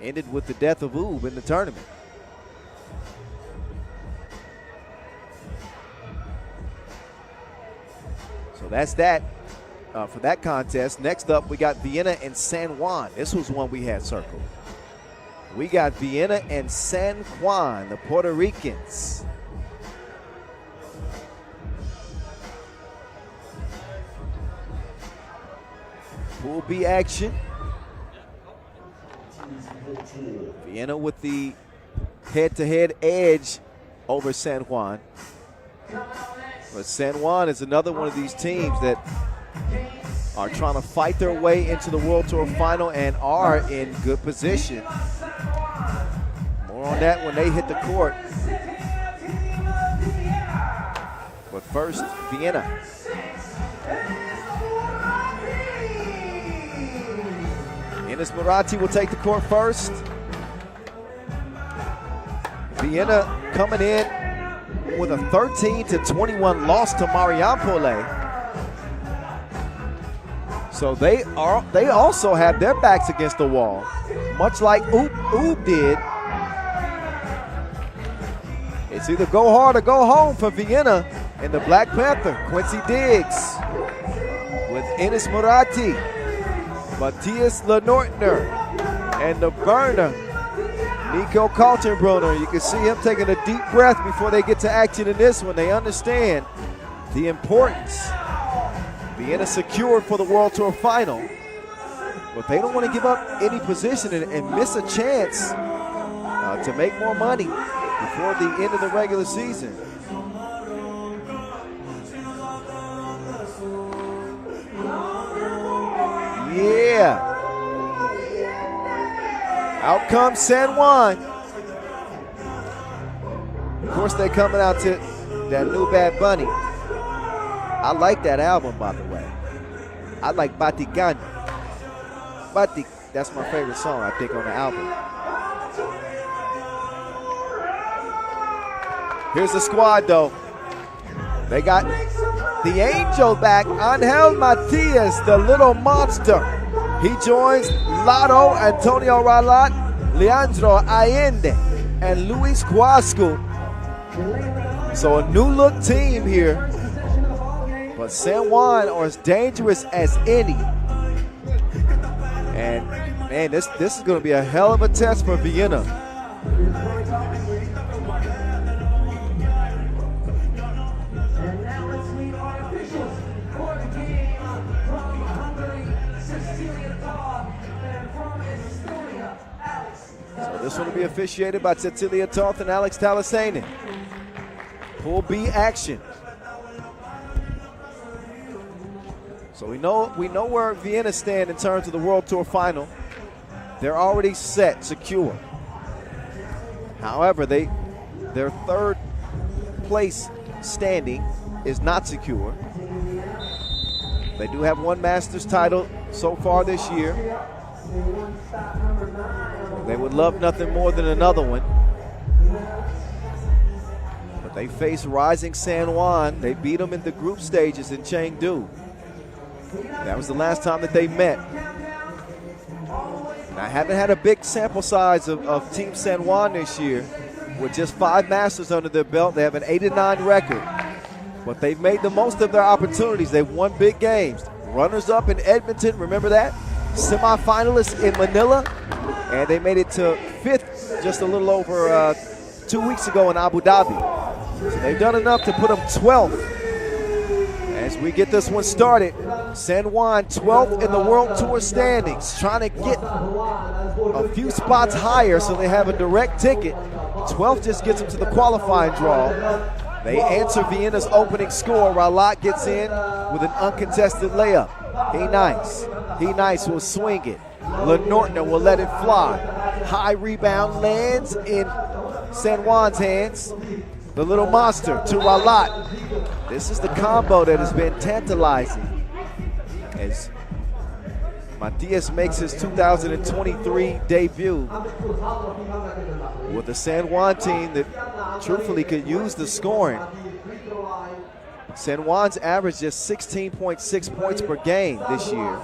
ended with the death of UB in the tournament. So that's that for that contest. Next up, we got Vienna and San Juan. This was one we had circled. We got Vienna and San Juan, the Puerto Ricans. Pool B action. Vienna with the head-to-head edge over San Juan. But San Juan is another one of these teams that are trying to fight their way into the World Tour final and are in good position. More on that when they hit the court. But first, Vienna. Enes Murati will take the court first. Vienna coming in with a 13-21 loss to Marijampole. So they also have their backs against the wall, much like UB did. It's either go hard or go home for Vienna and the Black Panther, Quincy Diggs, with Enes Murati, Matthias Lenortner, and the burner, Nico Kaltenbrunner. You can see him taking a deep breath before they get to action in this one. They understand the importance. Vienna secured for the World Tour final, but they don't want to give up any position and miss a chance to make more money before the end of the regular season. Yeah. Out comes San Juan. Of course, they're coming out to that new Bad Bunny. I like that album, by the way. I like Batigan. Batik, that's my favorite song, I think, on the album. Here's the squad, though. They got the Angel back, Angel Matias, the little monster. He joins Lado, Antonio Ralat, Leandro Allende, and Luis Cuascu. So a new look team here. But San Juan are as dangerous as any. And man, this is going to be a hell of a test for Vienna. And now let's meet our officials for the game from Hungary, Cecilia Toth, and from Estonia, Alex. So this one will be officiated by Cecilia Toth and Alex Talasainen. Pool B action. So we know where Vienna stand in terms of the World Tour final. They're already set, secure. However, their third place standing is not secure. They do have one Masters title so far this year. They would love nothing more than another one. But they face rising San Juan. They beat them in the group stages in Chengdu. That was the last time that they met. And I haven't had a big sample size of Team San Juan this year. With just 5 Masters under their belt, they have an 8-9 record. But they've made the most of their opportunities. They've won big games. Runners-up in Edmonton, remember that? Semi-finalists in Manila. And they made it to 5th just a little over 2 weeks ago in Abu Dhabi. So they've done enough to put them 12th. As we get this one started, San Juan 12th in the World Tour standings, trying to get a few spots higher so they have a direct ticket. 12th just gets them to the qualifying draw. They answer Vienna's opening score. Ralat gets in with an uncontested layup. He nice will swing it. Lenortner will let it fly. High rebound lands in San Juan's hands. The little monster to Ralat. This is the combo that has been tantalizing as Matias makes his 2023 debut with the San Juan team that truthfully could use the scoring. San Juan's averaged just 16.6 points per game this year.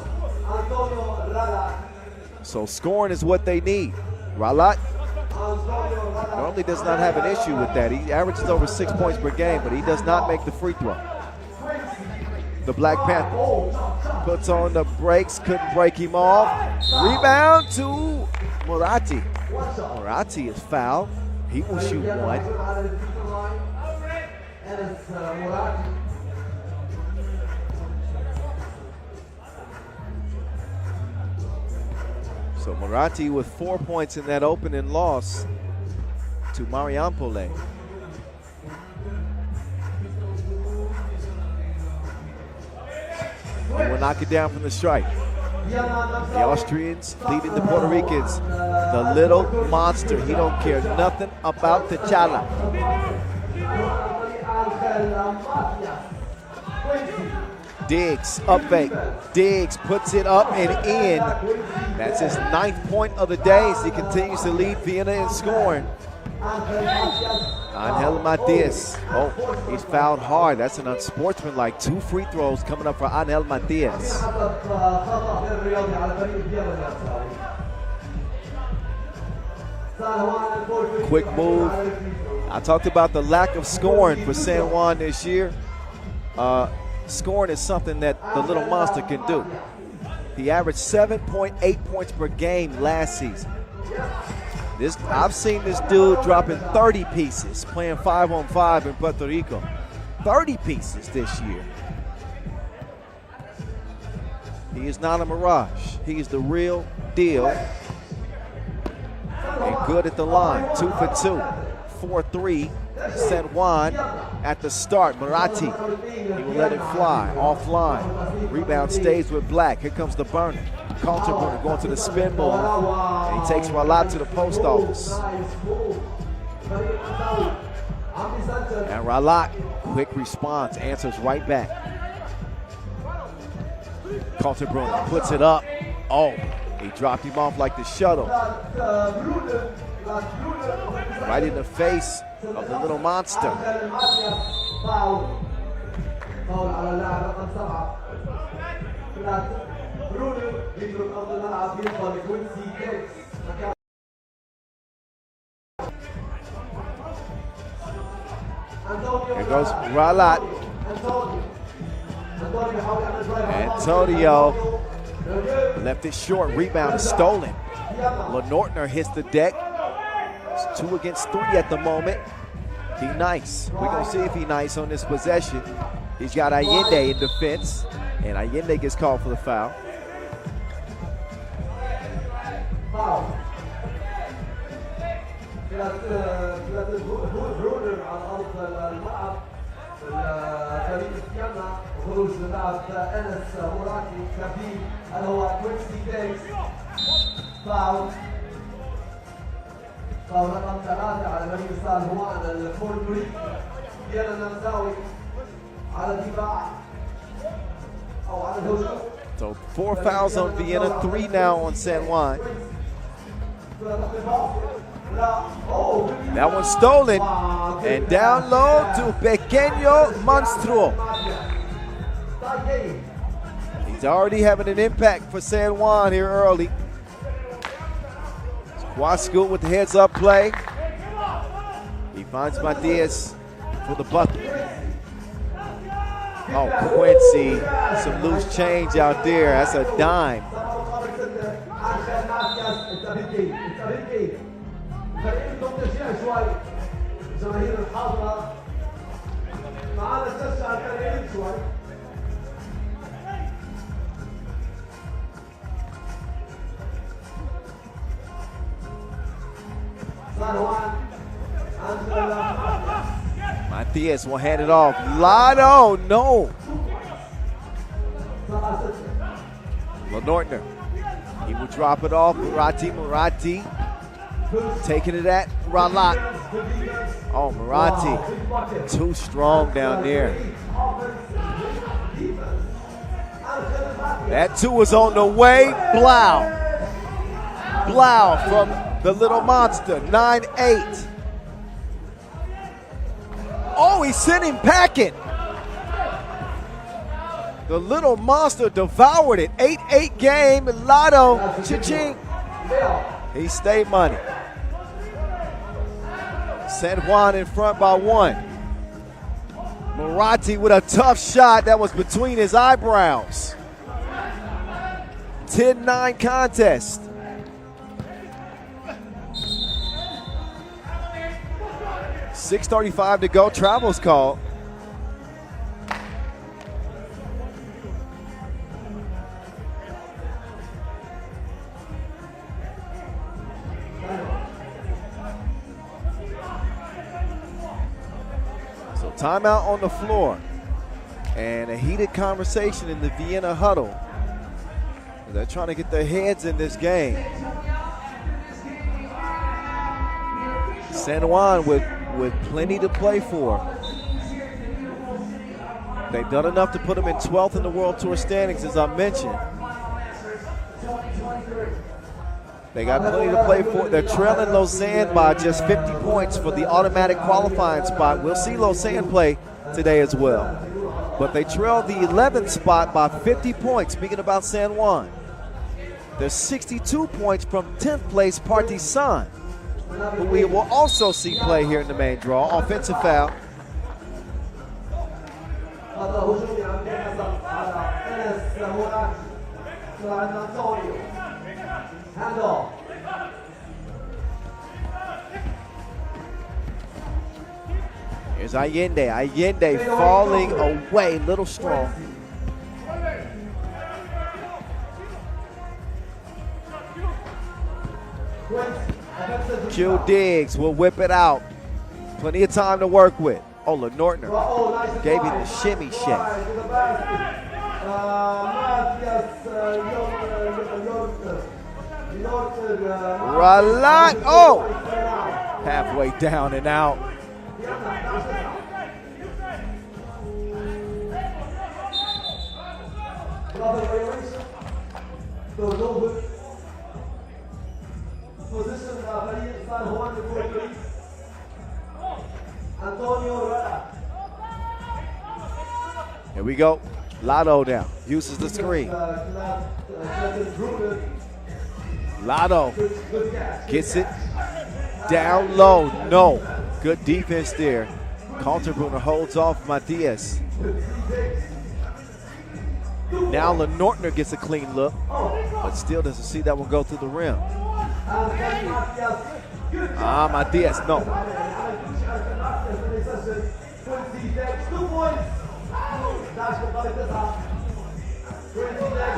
So scoring is what they need. Ralat normally does not have an issue with that. He averages over 6 points per game, but he does not make the free throw. The Black Panther puts on the brakes, couldn't break him off. Rebound to Moratti. Moratti is fouled. He will shoot one. So Moratti with 4 points in that opening loss to Marijampole. He will knock it down from the strike. The Austrians leading the Puerto Ricans. The little monster. He don't care nothing about the chala. Diggs, up fake. Diggs puts it up and in. That's his 9th point of the day as he continues to lead Vienna in scoring. Angel Matias. Oh, he's fouled hard. That's an unsportsmanlike. 2 free throws coming up for Angel Matias. Quick move. I talked about the lack of scoring for San Juan this year. Scoring is something that the little monster can do. He averaged 7.8 points per game last season. I've seen this dude dropping 30 pieces, playing 5-on-5 in Puerto Rico. 30 pieces this year. He is not a mirage. He is the real deal. And good at the line, 2 for 2. 4-3, San Juan at the start. Moratti, he will let it fly, offline. Rebound stays with Black. Here comes the burner. Counter going to the spin move. And he takes Ralat to the post office. And Ralat, quick response, answers right back. Kaltenbrunner puts it up. Oh, he dropped him off like the shuttle. Right in the face of the little monster. Here goes Ralat. Antonio left it short. Rebound is stolen. Lenortner hits the deck. It's 2 against 3 at the moment. He nice. We're going to see if he nice on this possession. He's got Allende in defense, and Allende gets called for the foul. خروج للاعب انس مراتي كبير اللي هو كوينسي ديكس. فاول رقم 3 على اليمين يسار هوان الكوربري. فيانا النمساوي على الدفاع او على الهجوم. So 4 fouls on Vienna, 3 now on San Juan. That one's stolen, and down low to Pequeño Monstruo. He's already having an impact for San Juan here early. Wasco with the heads-up play. He finds Matias for the bucket. Oh, Quincy, some loose change out there. That's a dime. Matias will hand it off. Lotto, no. Lenortner, he will drop it off. Murati, taking it at Ralat. Oh, Murati, too strong down there. That two is on the way. Blau from the little monster, 9-8. Oh, he sent him packing. The little monster devoured it. 8-8 game. Lotto, cha-ching. He stayed money. San Juan in front by 1. Murati with a tough shot that was between his eyebrows. 10-9 contest. .635 to go. Travel's called. So timeout on the floor. And a heated conversation in the Vienna huddle. They're trying to get their heads in this game. San Juan with plenty to play for. They've done enough to put them in 12th in the World Tour standings, as I mentioned. They got plenty to play for. They're trailing Lausanne by just 50 points for the automatic qualifying spot. We'll see Lausanne play today as well. But they trail the 11th spot by 50 points, speaking about San Juan. There's 62 points from 10th place Partizan, who we will also see play here in the main draw. Offensive foul. Here's Allende. Allende falling away, little strong. Q Diggs will whip it out. Plenty of time to work with. Oh, Lenortner gave him the shimmy shake. Ralat, oh! Halfway down and out. Here we go. Lotto down. Uses the screen. Lotto gets it down low. No. Good defense there. Kaltenbrunner holds off Matias. Now Lenortner gets a clean look, but still doesn't see that one go through the rim. Matias, no.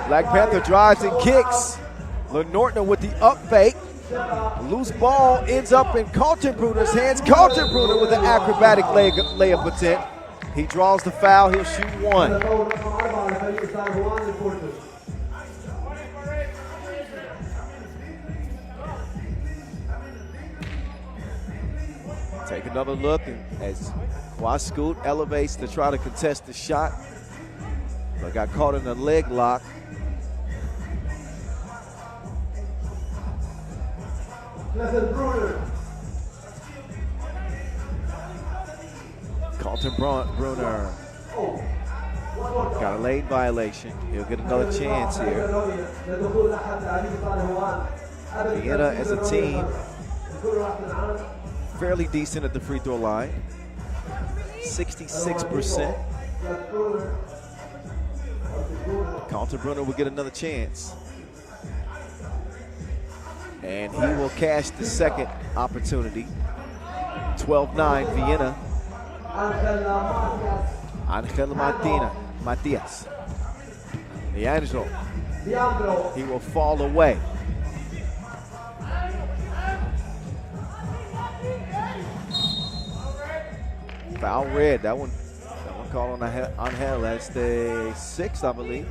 Black Panther drives and kicks. Lenortner with the up fake. Loose ball ends up in Kaltenbrunner's hands. Kaltenbrunner with an acrobatic layup attempt. He draws the foul. He'll shoot one. الفاول رقم 4 على فريق سان خوان البورتو. Take another look as Scoot elevates to try to contest the shot, but got caught in a leg lock. Carlton Brunner got a late violation. He'll get another chance here. Vienna as a team, fairly decent at the free throw line, 66%. Carlton Brunner will get another chance. And he will cash the second opportunity. 12-9 Vienna. Angel Matias. Leandro. He will fall away. Foul red. That one called on Angel. That's the 6th, I believe.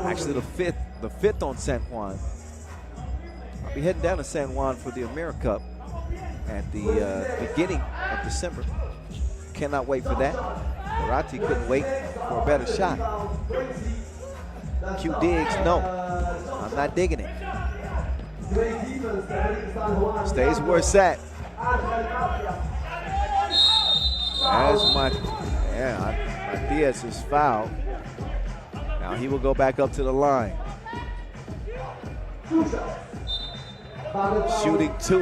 Actually, the fifth on San Juan. I'll be heading down to San Juan for the America Cup at the beginning of December. Cannot wait for that. Barati couldn't wait for a better shot. Q Diggs, no, I'm not digging it. Stays where it's at. As Matias is fouled. Now he will go back up to the line. Shooting 2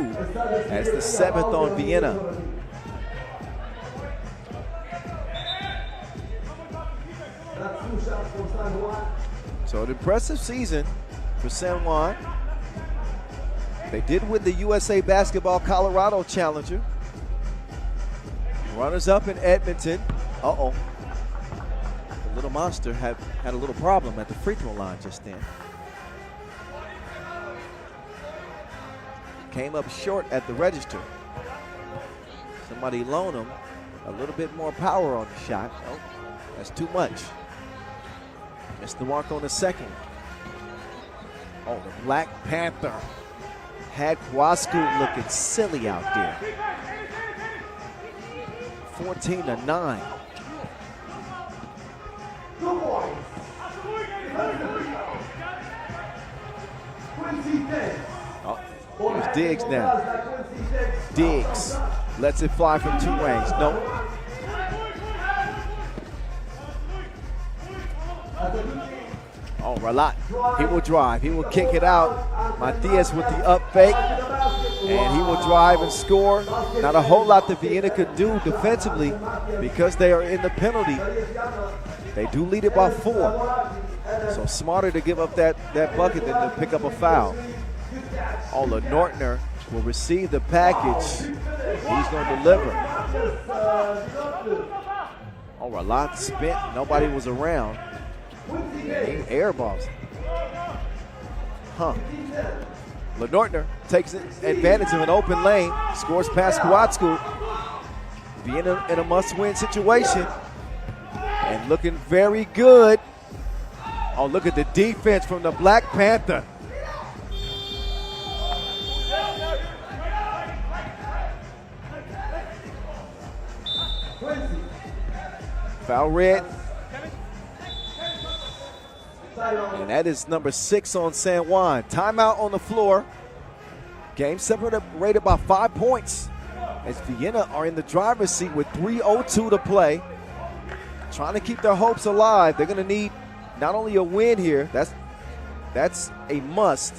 as the 7th on Vienna. So an impressive season for San Juan. They did win the USA Basketball Colorado Challenger. Runners up in Edmonton. Uh-oh. The little monster had a little problem at the free throw line just then. Came up short at the register. Somebody loaned him a little bit more power on the shot. Oh, that's too much. Missed the mark on the second. Oh, the Black Panther had Scoot looking silly out there. 14-9. Oh, here's Diggs now. Diggs lets it fly from 2 range. No. Oh, Ralat. He will drive. He will kick it out. Matias with the up fake. And he will drive and score. Not a whole lot that Vienna could do defensively because they are in the penalty. They do lead it by 4. So smarter to give up that bucket than to pick up a foul. Oh, Nortner will receive the package. He's going to deliver. Oh, Ralat spent. Nobody was around. And he airballs. Huh. Nortner takes advantage of an open lane, scores past Scoot. Vienna in a must-win situation. And looking very good. Oh, look at the defense from the Black Panther. Foul red. And that is number 6 on San Juan. Timeout on the floor. Game separated by 5 points as Vienna are in the driver's seat with 3:02 to play. Trying to keep their hopes alive. They're going to need not only a win here, that's a must,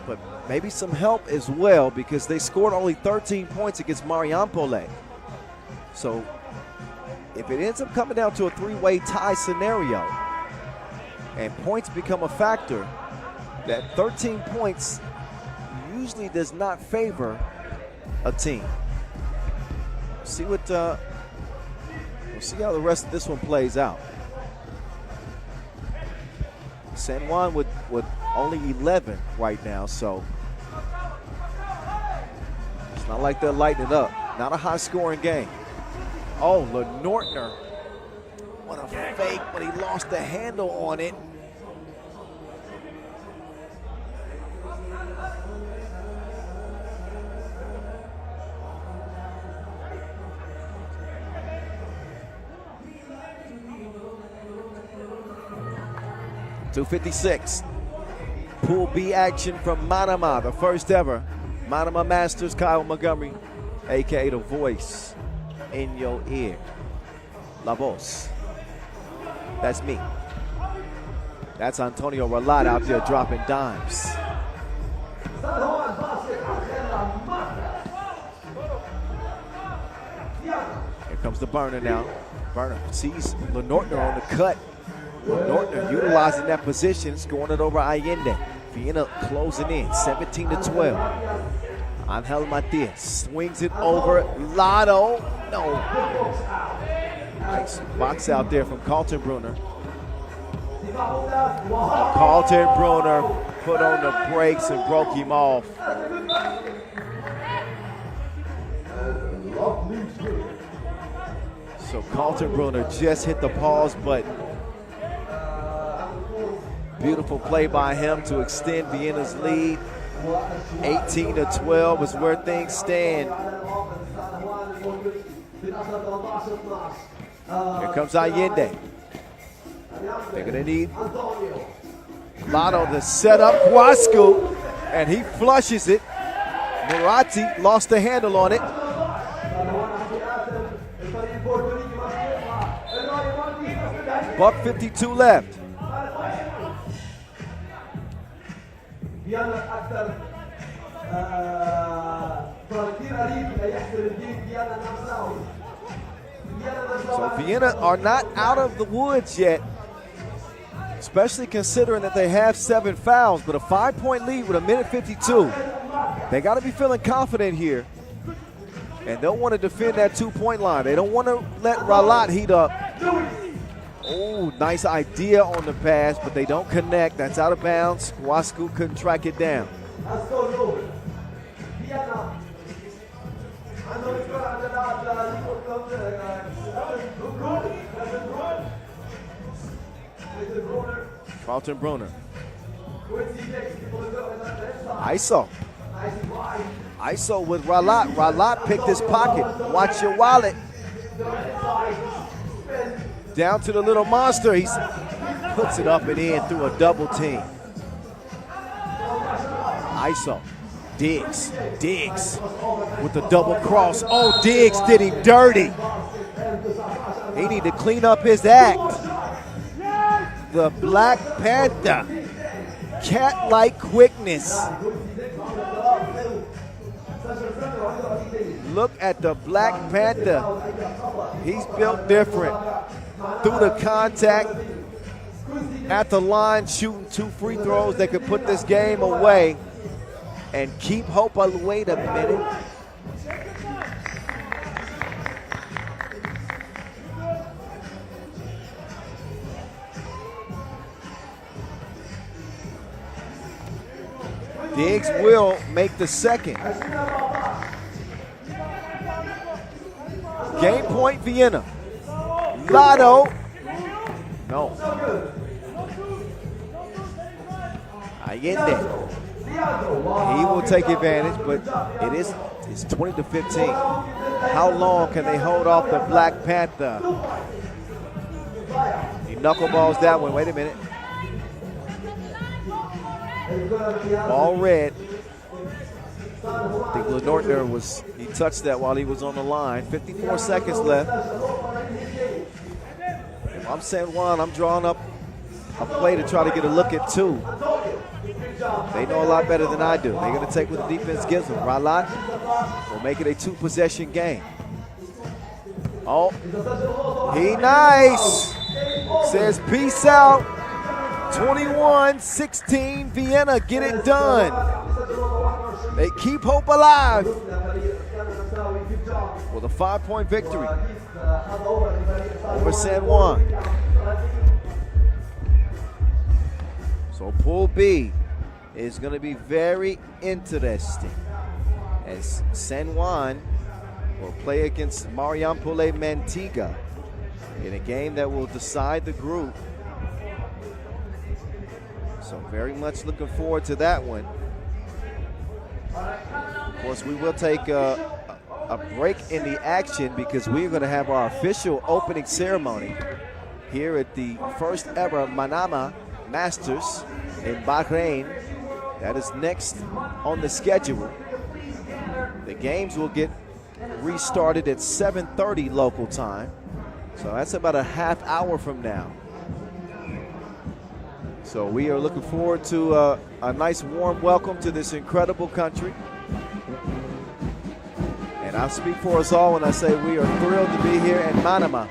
but maybe some help as well because they scored only 13 points against Marijampole. So if it ends up coming down to a 3-way tie scenario and points become a factor, that 13 points usually does not favor a team. We'll see how the rest of this one plays out. San Juan with only 11 right now, so It's not like they're lighting it up. Not a high-scoring game. Oh, Lenortner. What a fake, but he lost the handle on it. .256. Pool B action from Manama, the first ever Manama Masters. Kyle Montgomery, a.k.a. the voice in your ear. La Voz. That's me. That's Antonio Ralat out there dropping dimes. Here comes the burner now. Burner sees Lenortner on the cut. Lenortner utilizing that position, scoring it over Allende. Vienna closing in, 17-12. Angel Matias swings it over Lotto. No. Nice box out there from Kaltenbrunner. Kaltenbrunner put on the brakes and broke him off. So Kaltenbrunner just hit the pause button. Beautiful play by him to extend Vienna's lead. 18-12 is where things stand. Here comes Allende. They're gonna need Lotto to set up Guascu, and he flushes it. Moratti lost the handle on it. $1:52 left. So Vienna are not out of the woods yet, especially considering that they have 7 fouls, but a 5-point lead with 1:52. They got to be feeling confident here, and they'll want to defend that 2-point line. They don't want to let Ralat heat up. Oh, nice idea on the pass, but they don't connect. That's out of bounds. Guascu couldn't track it down. Kaltenbrunner. ISO. ISO with Ralat. Ralat picked his pocket. Watch your wallet. Down to the little monster. He puts it up and in through a double team. ISO. Diggs with the double cross. Oh, Diggs did him dirty. He need to clean up his act. The Black Panther. Cat-like quickness. Look at the Black Panther. He's built different. Through the contact, at the line, shooting 2 free throws that could put this game away and keep hope. Wait a minute. Diggs will make the second. Game point, Vienna. Lotto. No. Allende. He will take advantage, but it's 20-15. How long can they hold off the Black Panther? He knuckleballs that one. Wait a minute. Ball red. I think Lenortner he touched that while he was on the line. 54 seconds left. If I'm San Juan, I'm drawing up a play to try to get a look at 2. They know a lot better than I do. They're going to take what the defense gives them. Ralat will make it a 2-possession game. Oh, he nice. Says peace out. 21-16, Vienna, get it done. They keep hope alive with a 5-point victory over San Juan. So Pool B is going to be very interesting. as San Juan will play against Marijampole Mantinga in a game that will decide the group. So very much looking forward to that one. Of course, we will take a break in the action because we're going to have our official opening ceremony here at the first ever Manama Masters in Bahrain. That is next on the schedule. The games will get restarted at 7:30 local time. So that's about a half hour from now. So we are looking forward to a nice warm welcome to this incredible country. And I speak for us all when I say we are thrilled to be here in Manama.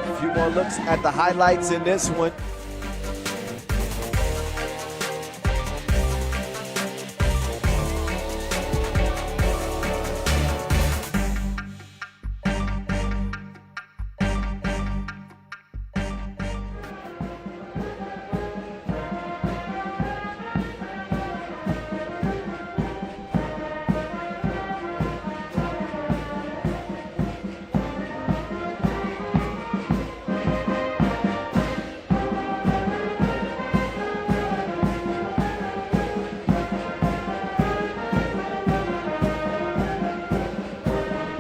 A few more looks at the highlights in this one.